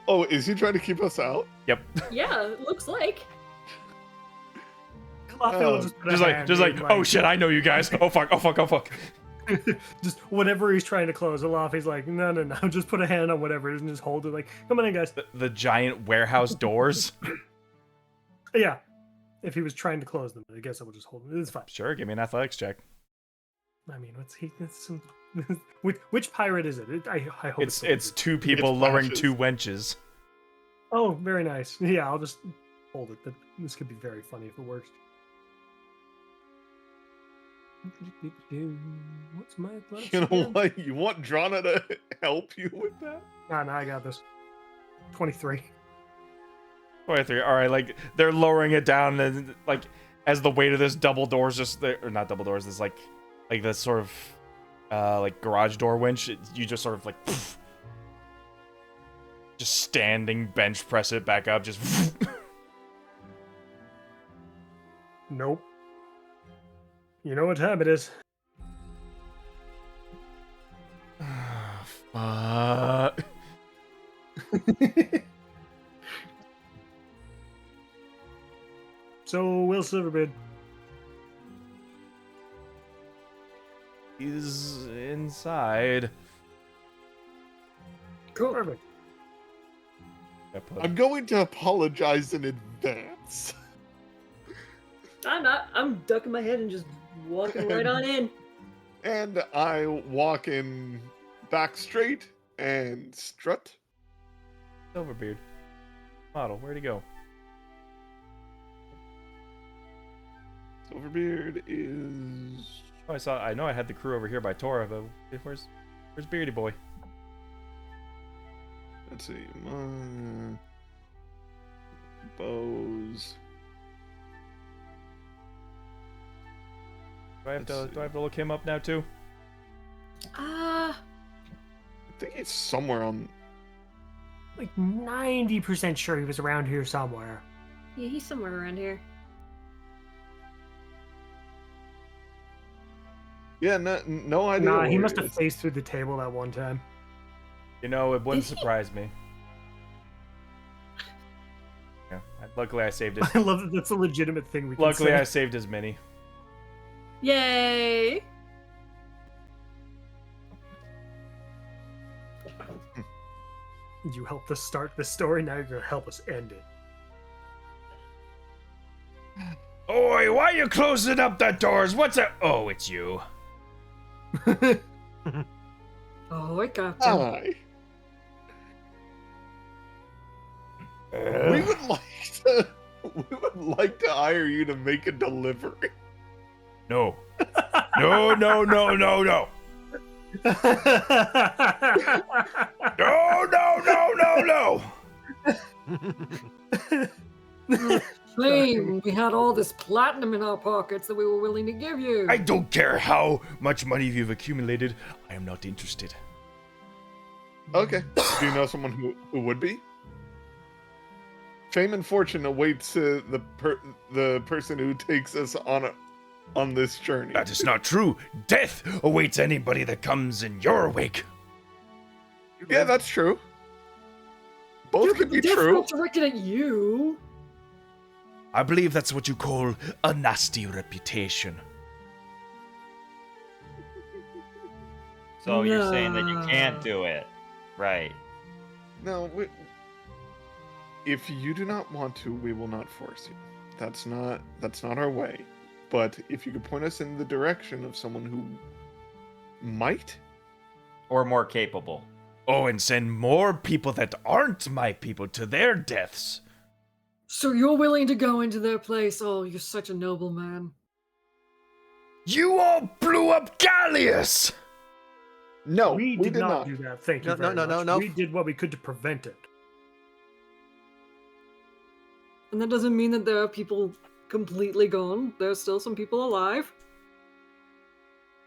Oh, is he trying to keep us out? Yep. Yeah, it looks like. Just like, oh shit! I know you guys. Oh fuck. Just whatever he's trying to close it off, he's like, no, just put a hand on whatever it is and just hold it. Like, come on in, guys. The giant warehouse doors. Yeah, if he was trying to close them, I guess I would just hold it. It's fine. Sure, give me an athletics check. I mean, what's he? It's some, which pirate is it? I hope It's two people lowering patches. 2 wenches. Oh, very nice. Yeah, I'll just hold it. This could be very funny if it works. What's my athletics? You know again? what? You want Drana to help you with that? Nah, I got this. 23. 23. All right, like they're lowering it down, and like as the weight of this double doors or not double doors, this like this sort of like garage door winch. You just sort of like just standing bench press it back up, just. Nope. You know what time it is. Fuck. So, Will Silverbeard. He's inside. Cool. Perfect. I'm going to apologize in advance. I'm not. I'm ducking my head and just walking right on in. And I walk in back straight and strut. Silverbeard. Model, where'd he go? Silverbeard is. Oh, I know I had the crew over here by Tora, but where's Beardy Boy? Let's see. Bows. Do I have Let's to look him up now too? I think he's somewhere on. Like 90% sure he was around here somewhere. Yeah, he's somewhere around here. Yeah, no idea. Nah, where he must have is. phased through the table that one time. You know, it wouldn't Is he- surprise me. Yeah, luckily I saved his. I love that that's a legitimate thing we can Luckily say. I saved his mini. Yay! You helped us start this story, now you're gonna help us end it. Oi, why you closing up the doors? What's it? Oh, it's you. Oh, I got you. Hi. We would like to hire you to make a delivery. No. No, no, no, no, no. No, no, no, no, no. Shame we had all this platinum in our pockets that we were willing to give you. I don't care how much money you've accumulated. I am not interested. Okay. Do you know someone who would be? Fame and fortune awaits the person who takes us on this journey. That is not true. Death awaits anybody that comes in your wake. Yeah, that's true. Both can be That's true. not directed at you. I believe that's what you call a nasty reputation. So you're saying that you can't do it, right? No, if you do not want to, we will not force you. That's not our way. But if you could point us in the direction of someone who might, Or more capable. Oh, and send more people that aren't my people to their deaths. So you're willing to go into their place? Oh, you're such a noble man. You all blew up Gallius! no, we did not do that. Thank you No, very no, much. no. We did what we could to prevent it. And that doesn't mean that there are people completely gone. There's still some people alive.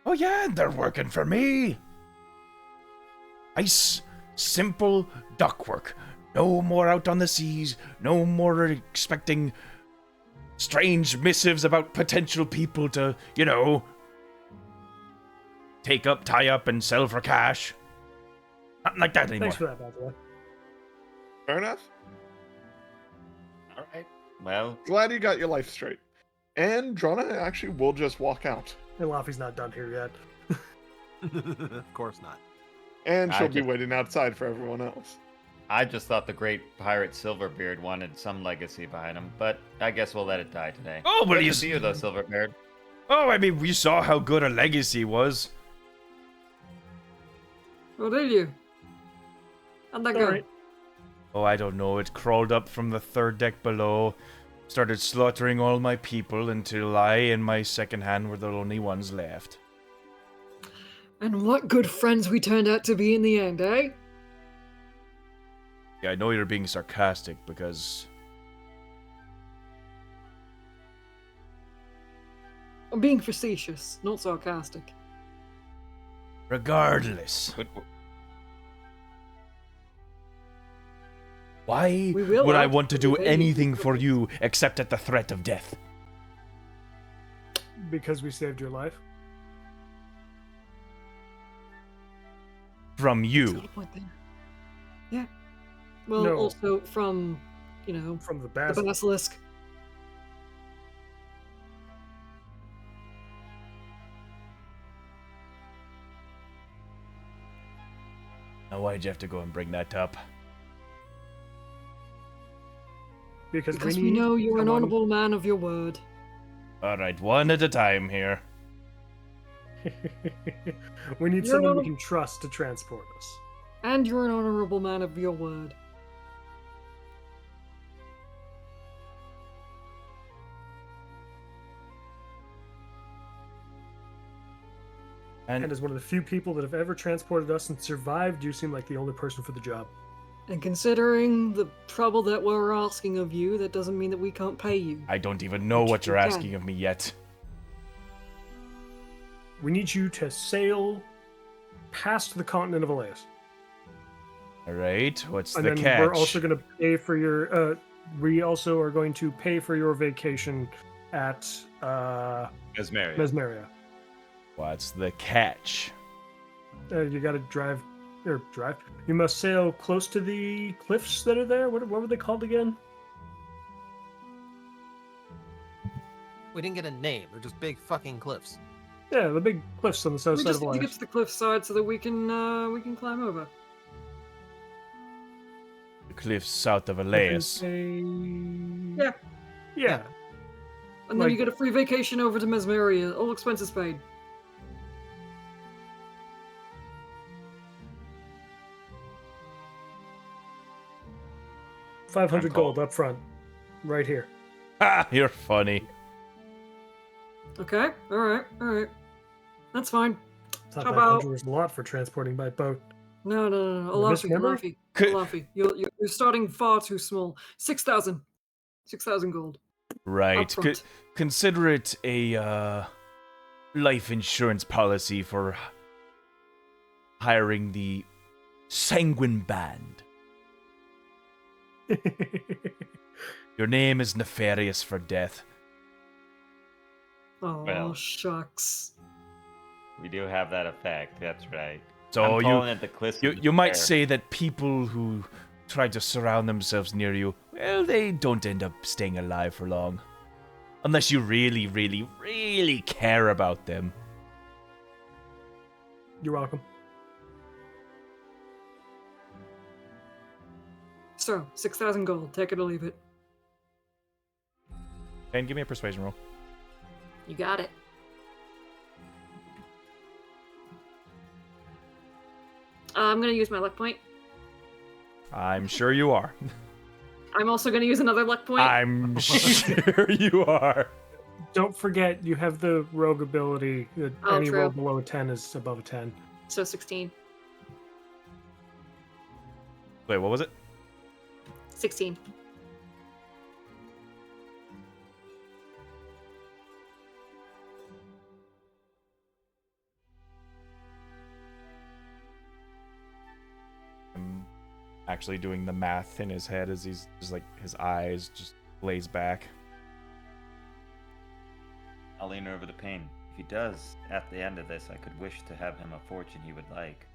Oh yeah, they're working for me. Nice, simple duckwork. No more out on the seas. No more expecting strange missives about potential people to, take up, tie up, and sell for cash. Nothing like that anymore. Thanks for that, by the way. Fair enough. All right. Well, Glad you got your life straight. And Drona actually will just walk out. And Laffy's not done here yet. Of course not. And I she'll be just- waiting outside for everyone else. I just thought the great pirate Silverbeard wanted some legacy behind him, but I guess we'll let it die today. Oh, but Good you to see you, though, Silverbeard. Oh, I mean, we saw how good a legacy was. Oh, did you? How'd that go? Alright. Oh, I don't know. It crawled up from the third deck below, started slaughtering all my people until I and my second hand were the only ones left. And what good friends we turned out to be in the end, eh? Yeah, I know you're being sarcastic because... I'm being facetious, not sarcastic. Regardless, Good- why We will would I have want to to do obey anything you. for you except at the threat of death? Because we saved your life. From That's you. the whole point there. Yeah. Well, No. also from, From the the basilisk. basilisk. Now, why'd you have to go and bring that up? Because Because we need know you're an someone- honorable man of your word. Alright, one at a time here. we need You're someone not we a- can trust to transport us. And you're an honorable man of your word. And And as one of the few people that have ever transported us and survived, you seem like the only person for the job. And considering the trouble that we're asking of you, that doesn't mean that we can't pay you. I don't even know Which what you're you can. asking of me yet. We need you to sail past the continent of Alaiis. Alright, what's And the then catch? we're also going to pay for your. We also are going to pay for your vacation at Mesmeria. Mesmeria. What's the catch? You got to drive. You must sail close to the cliffs that are there. What were they called again? We didn't get a name. They're just big fucking cliffs. Yeah, the big cliffs on the south We side just of need to get Alaiis. to the cliffside so that we can climb over. cliffs south of Within, Alaiis. say- Yeah. Yeah. And then you Like- get a free vacation over to Mesmeria, all expenses paid. $500 I'm gold cold. up front. Right here. Ha! You're funny. Okay, alright. That's fine. Thought How 500 about- was a lot for transporting by boat. No. Am I misremembering? Alafi. You're starting far too small. 6,000. 6,000 gold. Right. Upfront. Consider it a life insurance policy for hiring the Sanguine Band. Your name is nefarious for death. Oh, Well. shucks. We do have that effect. That's right. So I'm calling it the cliffs. of you might despair. say that people who try to surround themselves near you, well, they don't end up staying alive for long. Unless you really, really, really care about them. You're welcome. So, 6,000 gold. Take it or leave it. And give me a persuasion roll. You got it. I'm gonna use my luck point. I'm sure you are. I'm also gonna use another luck point. I'm sure you are. Don't forget, you have the rogue ability. That Oh, any true. roll below a 10 is above a 10. So 16. Wait, what was it? 16. I'm actually doing the math in his head as he's just like his eyes just glaze back. I'll lean over the pain. If he does, at the end of this, I could wish to have him a fortune he would like.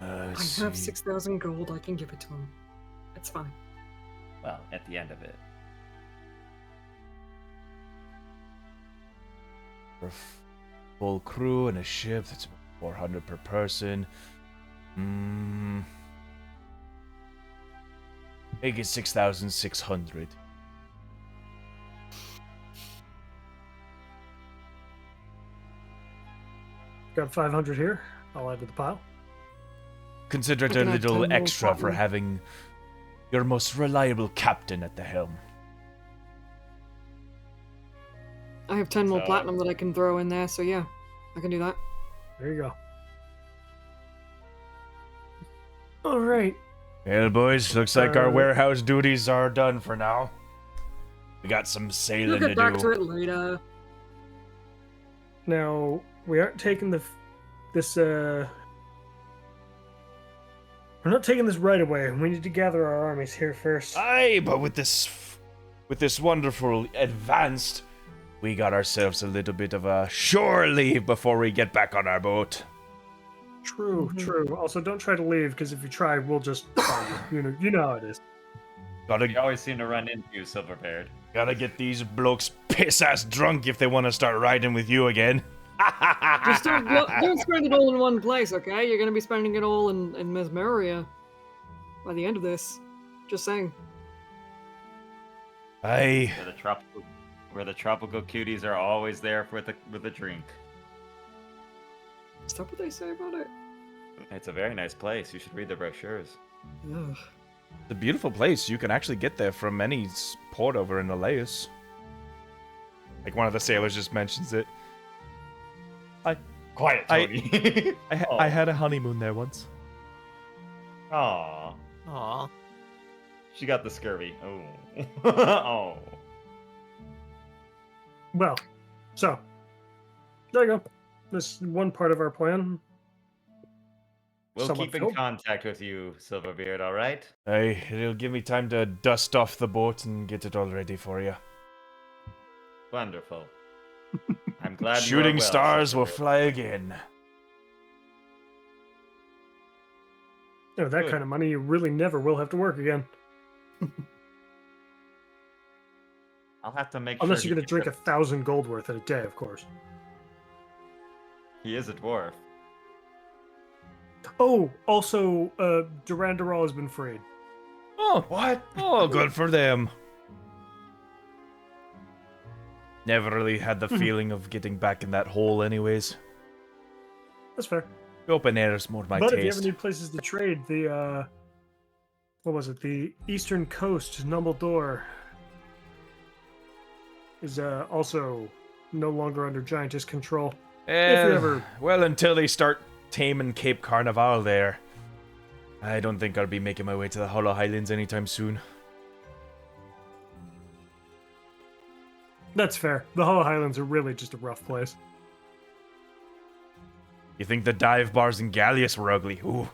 I Let's have see. 6,000 gold. I can give it to him. It's fine. Well, at the end of it. For a full crew and a ship, that's about 400 per person. Make it 6,600. Got 500 here. I'll add to the pile. Consider it I a can have 10 little more extra for platinum. having your most reliable captain at the helm. I have 10 more So- platinum that I can throw in there, so yeah, I can do that. There you go. All right. Well, boys, looks like our Uh, warehouse duties are done for now. We got some We'll sailing to get back to do. it later. Now, we aren't taking we're not taking this right away. We need to gather our armies here first. Aye, but with this wonderful advanced, we got ourselves a little bit of a shore leave before we get back on our boat. True, Mhm. true. Also, don't try to leave, because if you try, we'll just find you. You know how it is. We Gotta always seem to run into you, Silverbeard. get these blokes piss ass drunk if they want to start riding with you again. Just don't spend it all in one place, okay? You're gonna be spending it all in Mesmeria by the end of this. Just saying. Aye. Where the tropical cuties are always there with a drink. Is that what they say about it? It's a very nice place. You should read the brochures. Ugh. It's a beautiful place. You can actually get there from any port over in Alaiis. Like one of the sailors just mentions it. Quiet, I- Tony. I had a honeymoon there once. Aw, Aw. she got the scurvy. Oh, oh. Well, so there you go. This is one part of our plan. We'll Somewhat keep in filled. contact with you, Silverbeard. All right. Aye, it'll give me time to dust off the boat and get it all ready for you. Wonderful. I'm glad you are Shooting well, stars will Silverbeard. fly again. You know, that Good. kind of money, you really never will have to work again. I'll have to make Unless sure. you're going to drink 1,000 gold worth in a day, of course. He is a dwarf. Oh, also, Durandaral has been freed. Oh, What? oh, good for them. Never really had the feeling of getting back in that hole, anyways. That's fair. The open air is more my But if you ever taste. need places to trade, the what was it? The Eastern Coast, Numbledore, is also no longer under Giantess control. If we ever Well, until they start taming Cape Carnival there, I don't think I'll be making my way to the Hollow Highlands anytime soon. That's fair. The Hollow Highlands are really just a rough place. You think the dive bars in Gallius were ugly? Ooh,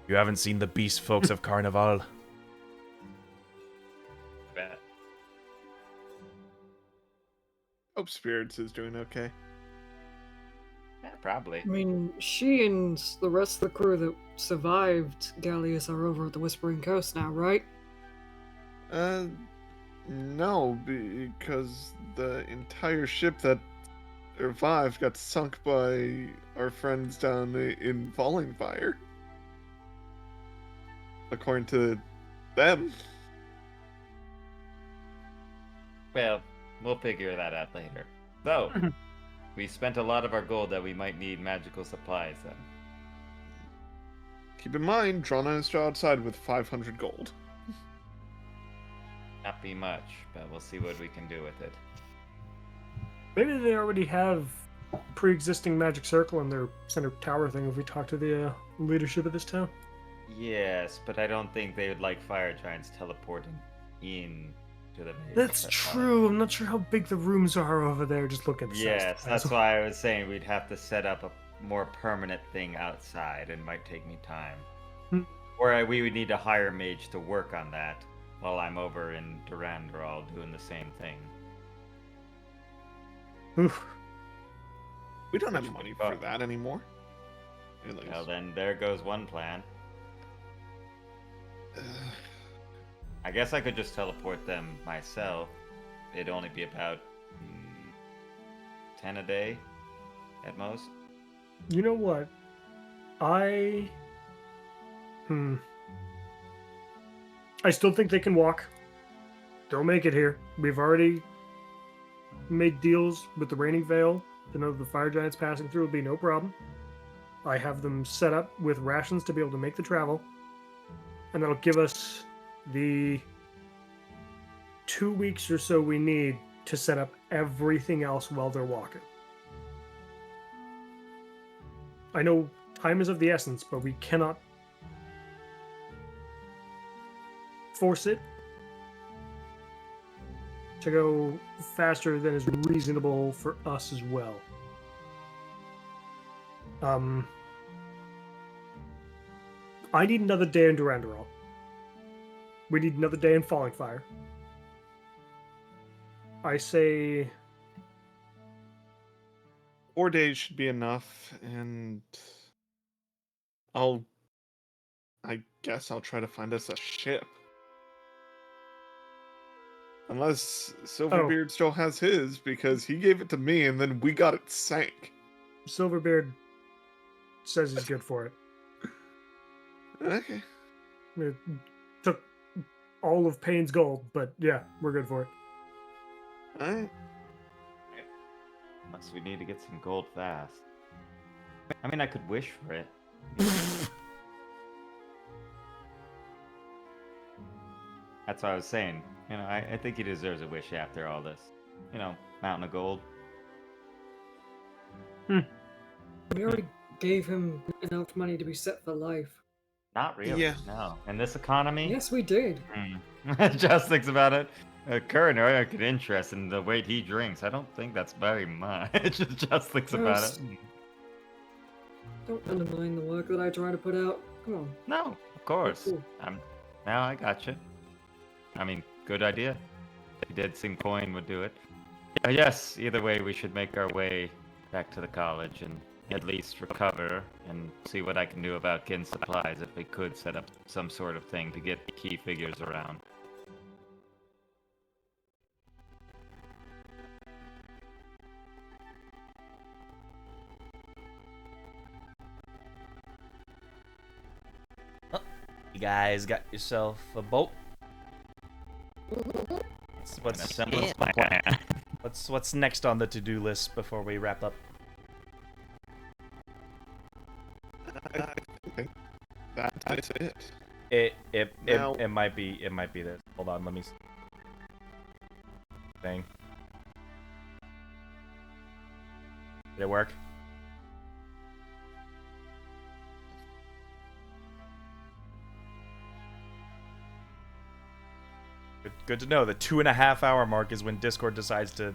you haven't seen the beast folks of Carnival. Bet. Hope Spirits is doing okay. Yeah, probably. I mean, she and the rest of the crew that survived Gallius are over at the Whispering Coast now, right? No, because the entire ship that survived got sunk by our friends down in Falling Fire. According to them. Well, we'll figure that out later. So, we spent a lot of our gold that we might need magical supplies then. Keep in mind, Drana is still outside with 500 gold. Not be much, but we'll see what we can do with it. Maybe they already have pre-existing magic circle in their center tower thing if we talk to the leadership of this town. Yes, but I don't think they would like fire giants teleporting in to the base. That's true. I'm not sure how big the rooms are over there. Just look at the size. Yes, that's why I was saying we'd have to set up a more permanent thing outside, and might take me time. Or we would need to hire a mage to work on that while I'm over in Durandal doing the same thing. Oof. We don't have money for that anymore. At Well, least. then there goes one plan. I guess I could just teleport them myself. It'd only be about 10 a day at most. You know what? I still think they can walk. They'll make it here. We've already made deals with the Raining Veil to know the fire giants passing through will be no problem. I have them set up with rations to be able to make the travel. And that'll give us the 2 weeks or so we need to set up everything else while they're walking. I know time is of the essence, but we cannot force it to go faster than is reasonable for us as well. I need another day in Durandal. We need another day in Falling Fire. I say 4 days should be enough, and I guess I'll try to find us a ship. Unless Silverbeard still has his, because he gave it to me and then we got it sank. Silverbeard says he's good for it. Okay. It took all of Payne's gold, but yeah, we're good for it. Alright. Unless we need to get some gold fast. I mean, I could wish for it. That's what I was saying. You know, I think he deserves a wish after all this. You know, mountain of gold. We already gave him enough money to be set for life. Not really. Yeah. No. In this economy. Yes, we did. Just thinks about it. Current I could interest in the weight he drinks. I don't think that's very much. Just thinks about Yes. it. Don't undermine the work that I try to put out. Come on. No, of course. Cool. Now I gotcha. I mean, good idea. A dead sing coin would do it. Yes, either way, we should make our way back to the college and at least recover and see what I can do about getting supplies if we could set up some sort of thing to get key figures around. You guys got yourself a boat What's An semblance of a plan. what's next on the to-do list before we wrap up? I think that's it. It might be this. Hold on, let me see. Thing. Did it work? Good to know. The 2.5 hour mark is when Discord decides to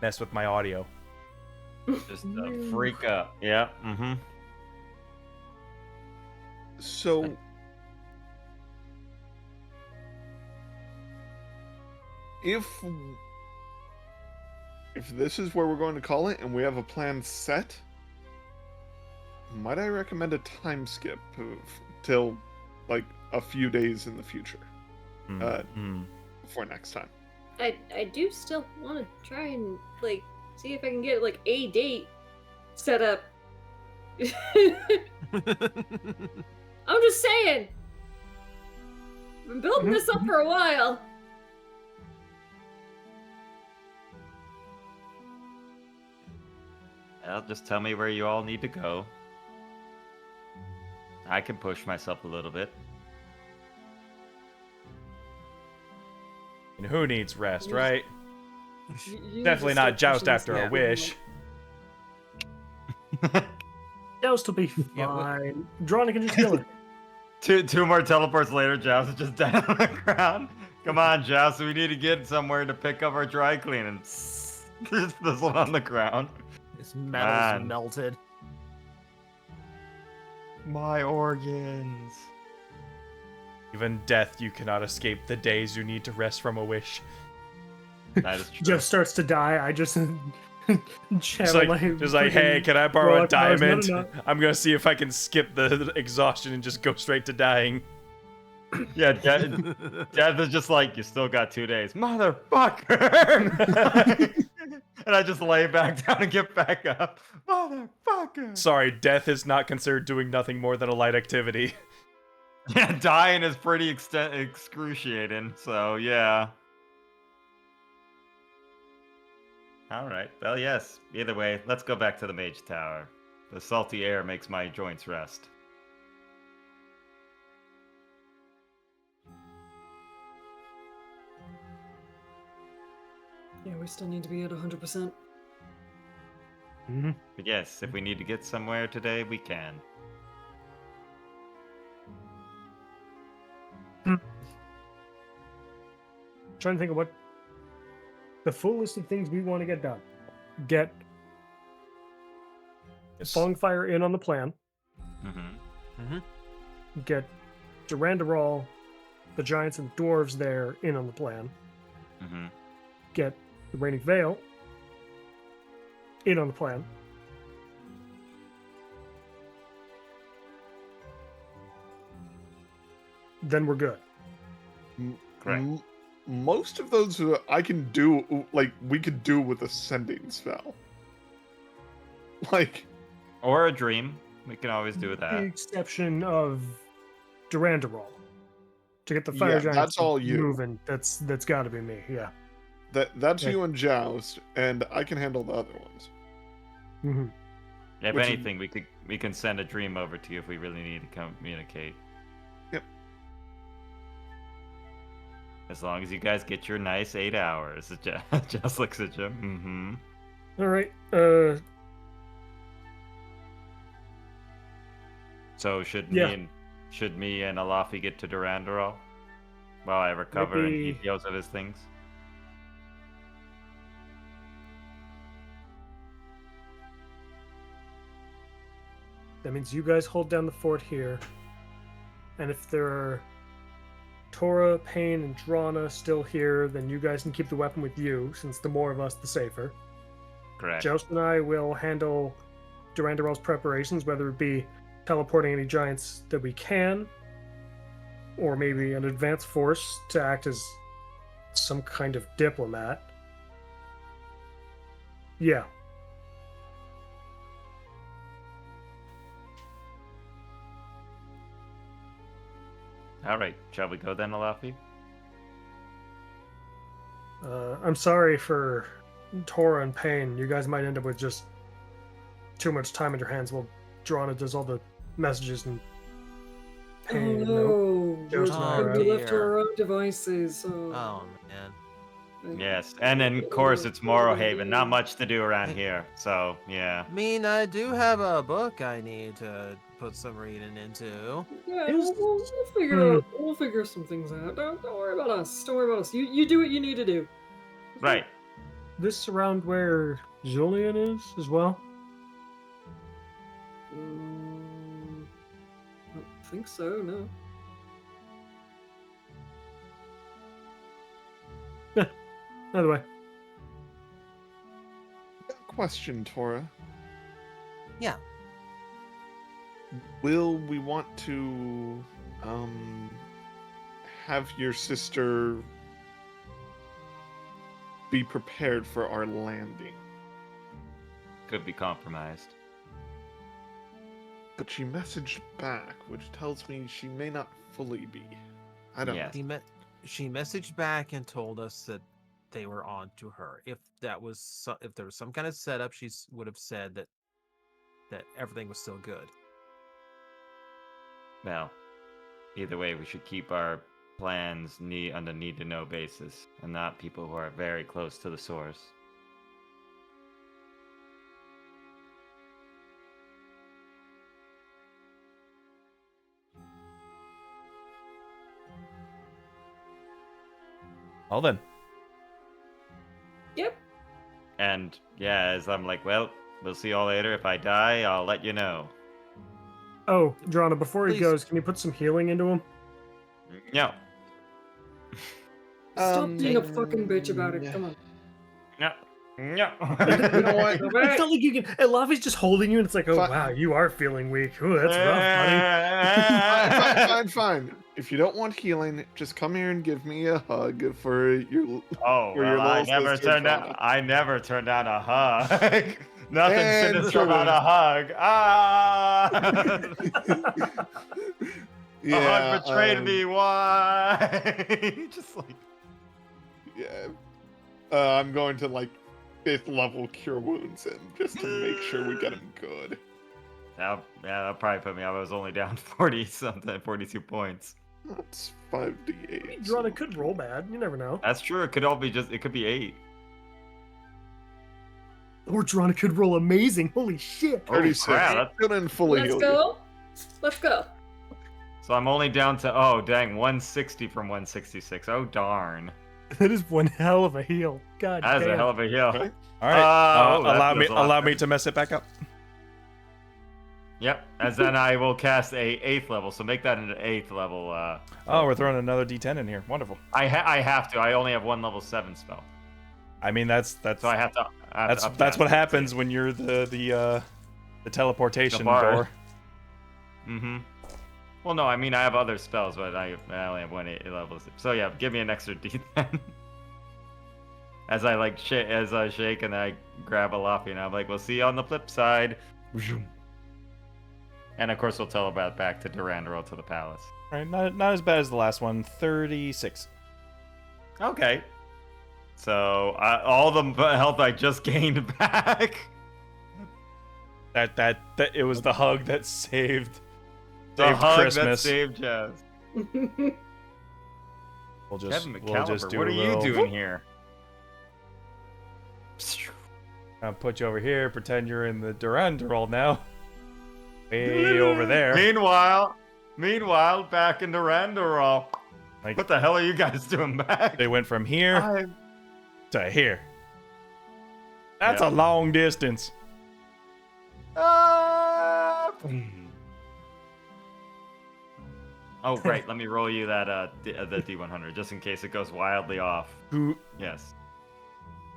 mess with my audio. Just a freak up. Yeah. Mm-hmm. So, if this is where we're going to call it and we have a plan set, might I recommend a time skip till like a few days in the future for next time? I do still want to try and like see if I can get like a date set up. I'm just saying. I've been building this up for a while. Well, just tell me where you all need to go. I can push myself a little bit. And who needs rest, You- right? You Definitely just not start joust pushing after this a down, wish. Joust will be Yeah, what- fine. Drona can just kill it. Two more teleports later, Joust is just down on the ground. Come on, Joust, we need to get somewhere to pick up our dry cleaning. Just this one on the ground. This metal's Man. melted. My organs. Even death, you cannot escape the days you need to rest from a wish. That is true. Jeff starts to die. I just Just channel like, my just like, hey, freaking can I borrow a warlock powers. No, diamond? no, no. I'm gonna see if I can skip the exhaustion and just go straight to dying. Yeah, Death is just like, you still got 2 days. Motherfucker! And I just lay back down and get back up. Motherfucker! Sorry, death is not considered doing nothing more than a light activity. Yeah, dying is pretty excruciating, so yeah. Alright, well, yes. Either way, let's go back to the Mage Tower. The salty air makes my joints rest. Yeah, we still need to be at 100%. But yes, if we need to get somewhere today, we can. Trying to think of what the full list of things we want to get done. Get Fongfire in on the plan. Mm-hmm. Get Durandaral, the giants and dwarves there in on the plan. Mm-hmm. Get the Reigning Veil in on the plan. Then we're good. Correct. Most of those I can do, like, we could do with a sending spell. Like, Or a dream. We can always do The that. exception of Durandaral. To get the fire Yeah, giants that's all you. moving, that's got to be me. Yeah. that's Yeah. you and Joust, and I can handle the other ones. Mm-hmm. If Which is- anything, we can send a dream over to you if we really need to communicate. Yep. As long as you guys get your nice 8 hours. Just looks at you. Mm-hmm. All right. So should Yeah. me and Alafi get to Durandaral while I recover and Maybe- eat those of his things? That means you guys hold down the fort here. And if there are Tora, Payne, and Drana still here, then you guys can keep the weapon with you, since the more of us, the safer. Correct. Joust and I will handle Durandaral's preparations, whether it be teleporting any giants that we can, or maybe an advance force to act as some kind of diplomat. Yeah. All right. Shall we go then, Alafi? I'm sorry for Tora and Pain. You guys might end up with just too much time in your hands while Drana does all the messages and Oh Pain. no, Ghost and I we're are gonna be out. left to our own devices. Oh man. Yes, and then of course it's Morrowhaven. Not much to do around here, so yeah. I mean, I do have a book I need to put some reading into. Yeah, Is- we'll figure out. We'll figure some things out. Don't worry about us. Don't worry about us. You do what you need to do. Right. This around where Julian is as well? I don't think so. No. Either way. Question, Tora. Yeah. Will we want to have your sister be prepared for our landing? Could be compromised. But she messaged back, which tells me she may not fully be. I don't Yes. She messaged back and told us that they were on to her. If that was if there was some kind of setup, she would have said that everything was still good. Well, either way, we should keep our plans on the need-to-know basis, and not people who are very close to the source. Well then. Yep. And yeah, as I'm like, well, we'll see y'all later. If I die, I'll let you know. Oh, Drana, before he Please. goes, can you put some healing into him? No, Stop being a fucking bitch about it. yeah. Come on. no, no. You know what? It's not like you can. And Lavi's just holding you, and it's like, oh Fi- wow, you are feeling weak. Ooh, that's rough, buddy. Fine. If you don't want healing, just come here and give me a hug for your. Oh, For your well, I little never sister, turned down. Drana. I never turned down a hug. Nothing And sinister about a hug. Ah, a hug betrayed me. Why? Just like Yeah. I'm going to like 5th level cure wounds and just to make sure we get him good. that'll probably put me up. I was only down 40 something, 42 points. That's 5d8. Drana could roll bad. You never know. That's true. It could all be just. It could be 8. Or Drana could roll amazing. Holy shit. Oh, 36. crap, that's- Couldn't fully Let's heal go. Let's go. So I'm only down to 160 from 166. Oh darn. That is one hell of a heal. God That is damn. a hell of a heal. Okay. All right. Oh, that allow feels a lot me better. to mess it back up. Yep. As then I will cast a 8th level. So make that an 8th level. Oh, we're throwing another D10 in here. Wonderful. I have to. I only have one level 7 spell, I mean, that's so I have to. that's what happens when you're the teleportation bar. door. Mm-hmm. Well, no, I mean I have other spells, but I only have 8 levels. So yeah, give me an extra D10. As I as I shake and I grab a Laffy and I'm like, we'll see you on the flip side. And of course we'll telepath back to Durandal to the palace. All right, not as bad as the last one. 36. Okay. So all the health I just gained back. That it was the hug that saved The hug Christmas. that saved Jazz. We'll Kevin just McCalliver, do what a are you little- doing here? I'll put you over here. Pretend you're in the Durandal now. Way over there. Meanwhile, back in Durandal. Like, What the hell are you guys doing back? they went from here to here. That's a long distance. Oh, right. Let me roll you that the D100 just in case it goes wildly off. Who Yes.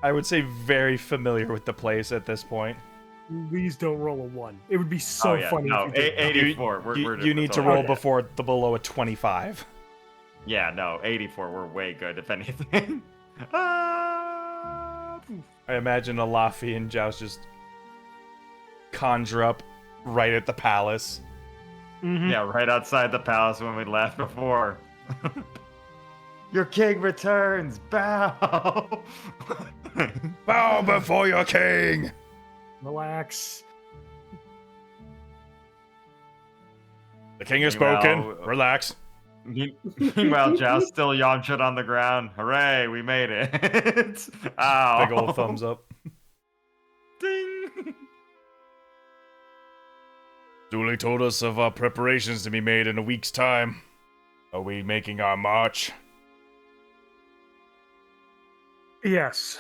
I would say very familiar with the place at this point. Please don't roll a 1. It would be so funny No, if you did. 84. You need to roll before the below a 25. Yeah, no, 84. We're way good, if anything. Ah, I imagine Alafi and Joust just conjure up right at the palace. Mhm. Yeah, right outside the palace when we left before. Your king returns! Bow! Bow before your king! Relax. The king has Meanwhile, spoken. Relax. Meanwhile, Joust still yamcha on the ground. Hooray, we made it! Ow! Big old thumbs up. Ding! Dooley told us of our preparations to be made in a week's time. Are we making our march? Yes.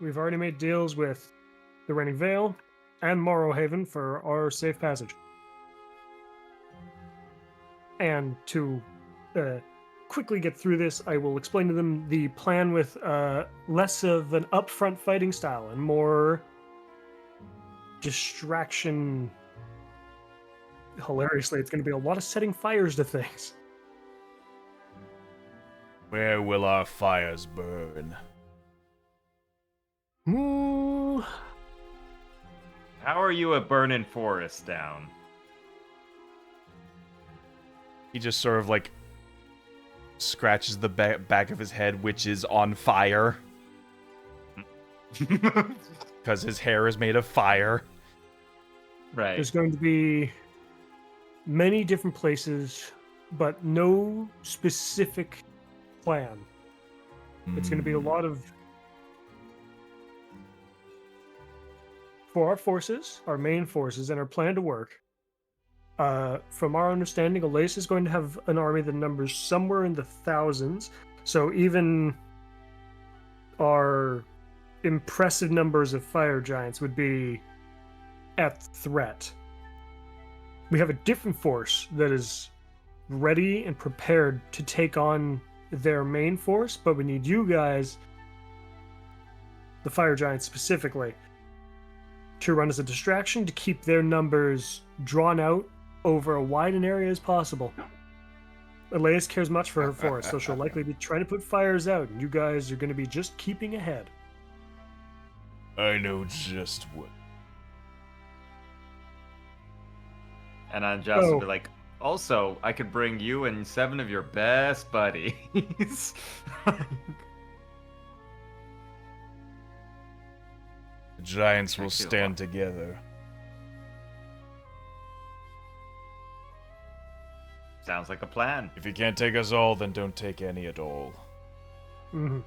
We've already made deals with the Reigning Vale and Morrowhaven for our safe passage. And to quickly get through this, I will explain to them the plan with less of an upfront fighting style and more distraction. Hilariously, it's going to be a lot of setting fires to things. Where will our fires burn? Ooh. How are you a burning forest down? He just sort of like scratches the back of his head, which is on fire. Because his hair is made of fire. Right. There's going to be many different places, but no specific plan. It's going to be a lot of... For our forces, our main forces, and our plan to work, from our understanding, Alaiis is going to have an army that numbers somewhere in the thousands. So even our impressive numbers of fire giants would be at threat. We have a different force that is ready and prepared to take on their main force, but we need you guys, the fire giants specifically, to run as a distraction to keep their numbers drawn out over a wide an area as possible. Alaiis cares much for her forest, so she'll likely be trying to put fires out, and you guys are going to be just keeping ahead. I know just what. And I'm just will be like, also, I could bring you and 7 of your best buddies. The giants will Actually, stand together. Sounds like a plan. If you can't take us all, then don't take any at all. Mm-hmm.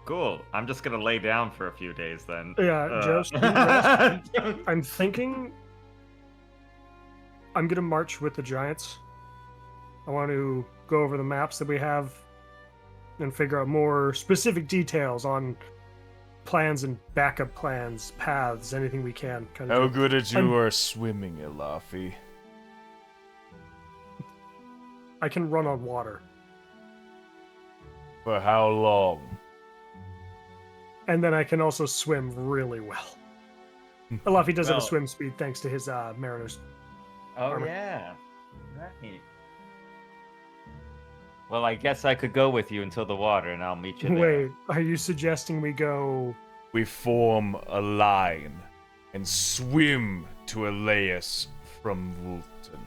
Cool. I'm just gonna lay down for a few days then. Yeah, Joust, I'm thinking I'm going to march with the giants. I want to go over the maps that we have and figure out more specific details on plans and backup plans, paths, anything we can. How good at you are swimming, Alaiis? I can run on water. For how long? And then I can also swim really well. Alaiis does have a Well- swim speed thanks to his Mariner's. Oh Armor. yeah. Right. Well, I guess I could go with you until the water, and I'll meet you there. Wait, are you suggesting we go... We form a line and swim to Alaiis from Vulton.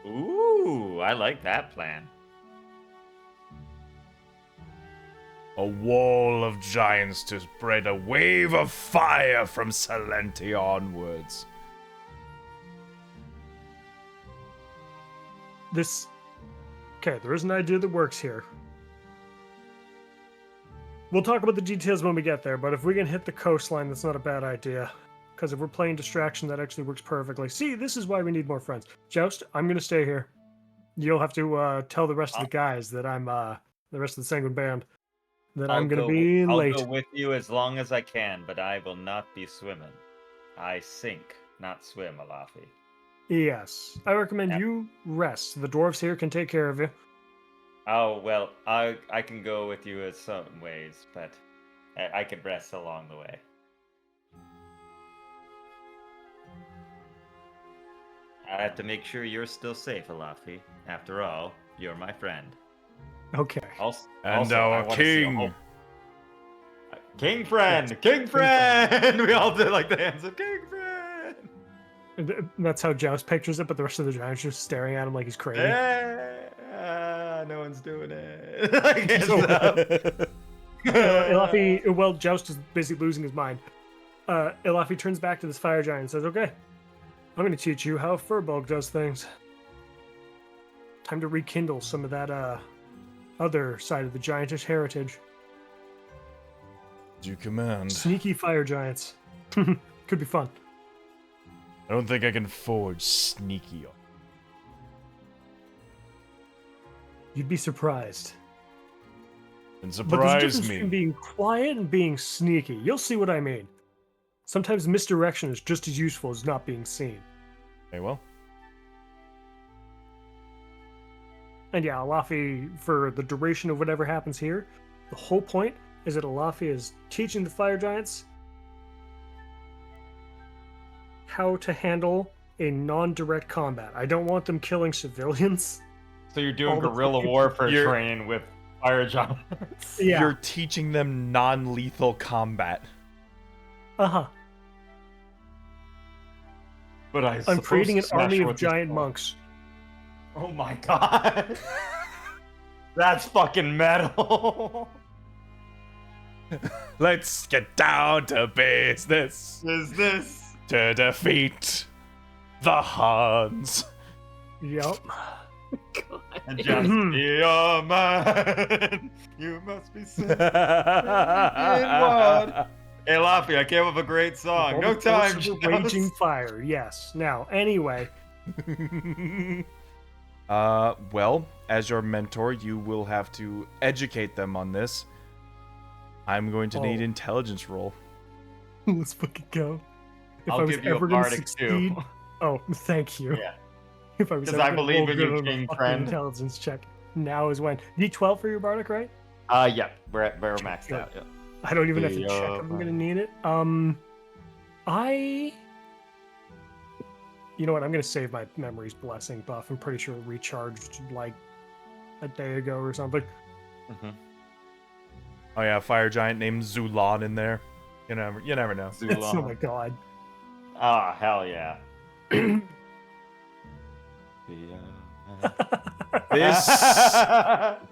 Ooh, I like that plan. A wall of giants to spread a wave of fire from Salenti onwards. This... Okay, there is an idea that works here. We'll talk about the details when we get there, but if we can hit the coastline, that's not a bad idea. Because if we're playing distraction, that actually works perfectly. See, this is why we need more friends. Joust, I'm going to stay here. You'll have to tell the rest of the guys that I'm, the rest of the Sanguine Band, that I'm going to be late. I'll go with you as long as I can, but I will not be swimming. I sink, not swim, Alaiis. Yes. I recommend you rest. The dwarves here can take care of you. Oh, well, I can go with you in some ways, but I could rest along the way. I have to make sure you're still safe, Alaiis. After all, you're my friend. Okay. And our king. King friend! King friend! We all did like the hands of king friend! That's how Joust pictures it, but the rest of the giants are just staring at him like he's crazy. No one's doing it. I can't stop. Ilafi, well, Joust is busy losing his mind. Ilafi turns back to this fire giant and says, okay, I'm going to teach you how a Furbolg does things. Time to rekindle some of that other side of the giantish heritage. Do you command? Sneaky fire giants. Could be fun. I don't think I can forge sneaky. You'd be surprised. And But there's a surprise difference me. between being quiet and being sneaky. You'll see what I mean. Sometimes misdirection is just as useful as not being seen. Okay, well. And yeah, Alafi, for the duration of whatever happens here, the whole point is that Alafi is teaching the fire giants how to handle a non-direct combat. I don't want them killing civilians. So you're doing All the guerrilla fucking- warfare You're- training with fire giants. Yeah. You're teaching them non-lethal combat. Uh-huh. But I'm creating an army of giant monks. Oh my god. That's fucking metal. Let's get down to business Is this? to defeat the Huns. Yep. God. And just be a man. You must be simple. Hey, Laffy, I came up with a great song. All No the time. forces of Jones. raging fire. Yes. Now, anyway, Well, as your mentor, you will have to educate them on this. I'm going to need Oh. intelligence roll. let's fucking go. If I'll I was give you a ever gonna bardic succeed, too. oh, thank you. Yeah. If I was 'Cause ever I gonna believe roll in good you, on a King fucking friend. intelligence check, now is when. D12 for your bardic, right? Yeah, we're maxed Good. out. Yeah. I don't even have to The, check. I'm gonna need it. You know what? I'm gonna save my memory's blessing buff. I'm pretty sure it recharged like a day ago or something. Mm-hmm. Oh yeah, fire giant named Zulon in there. You never know. Oh my god. Ah, hell yeah.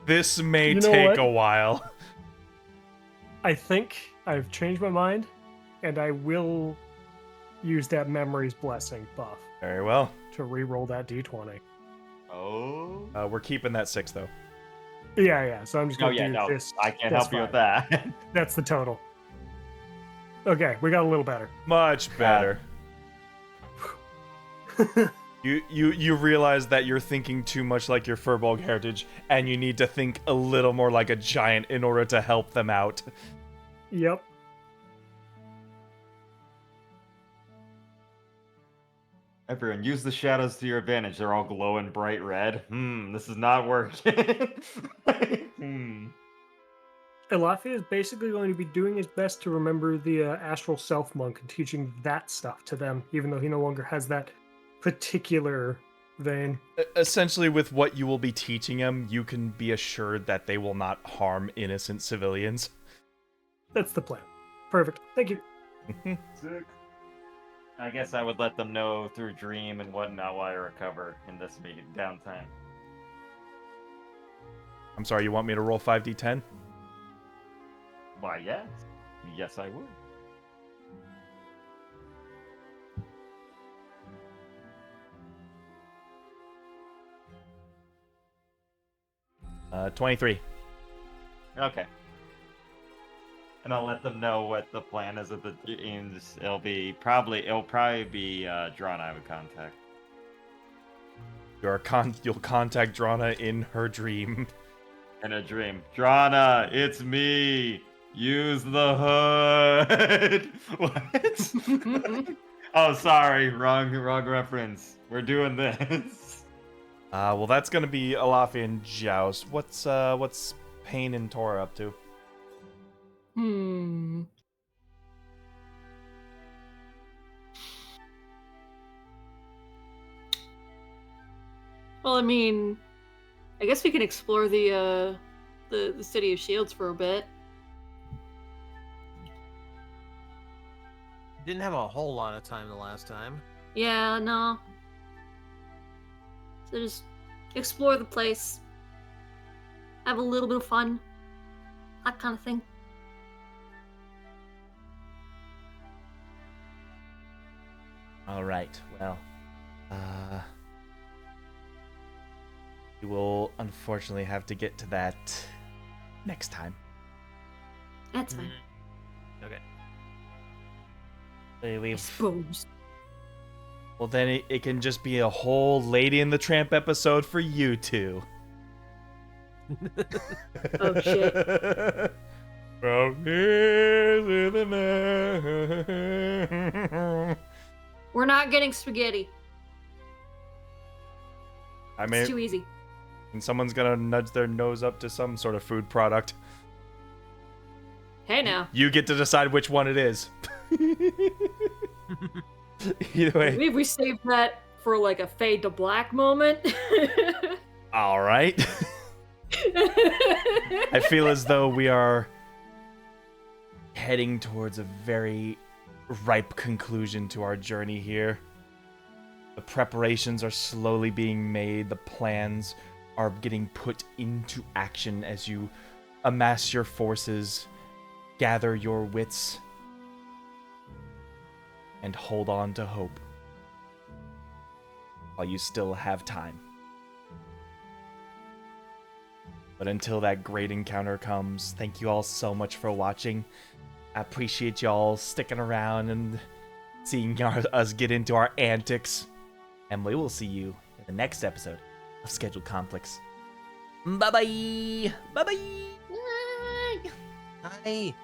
This may You know take what? a while. I think I've changed my mind, and I will use that memory's blessing buff Very well. to re-roll that d20. Oh. We're keeping that 6 though. Yeah. So I'm just No, gonna yeah, do no. this. I can't That's help you with fine. that. That's the total. Okay, we got a little better. Much better. You realize that you're thinking too much like your Furbolg heritage, and you need to think a little more like a giant in order to help them out. Yep. Everyone, use the shadows to your advantage. They're all glowing bright red. This is not working. Elafi is basically going to be doing his best to remember the Astral Self Monk and teaching that stuff to them, even though he no longer has that particular vein. Essentially, with what you will be teaching them, you can be assured that they will not harm innocent civilians. That's the plan. Perfect. Thank you. Sick. I guess I would let them know through dream and whatnot while I recover in this meeting downtime. I'm sorry, you want me to roll 5d10? Why, yes. Yes, I would. Uh, 23. Okay. And I'll let them know what the plan is of the dreams. It'll probably be Drawn I would contact. You'll contact Drana in her dream. In a dream. Drana, it's me. Use the hood. What? Oh, sorry. Wrong reference. We're doing this. Well, that's gonna be Alafi and Joust. What's Pain and Tora up to? Well, I mean, I guess we can explore the city of Shields for a bit. Didn't have a whole lot of time the last time. Yeah, no. So just explore the place. have a little bit of fun, that kind of thing. All right. Well, we will unfortunately have to get to that next time. That's fine. Okay. I We've suppose. Well, then it can just be a whole Lady and the Tramp episode for you two. Oh, shit. From here to the night. We're not getting spaghetti. I It's mean, too easy. and someone's gonna nudge their nose up to some sort of food product. Hey now. You get to decide which one it is. Either way. Maybe we save that for like a fade to black moment. All right. I feel as though we are heading towards a very ripe conclusion to our journey here. The preparations are slowly being made. The plans are getting put into action as you amass your forces, gather your wits, and hold on to hope while you still have time. But until that great encounter comes, thank you all so much for watching. I appreciate y'all sticking around and seeing us get into our antics. And we will see you in the next episode of Scheduled Conflicts. Bye-bye! Bye-bye! Hi.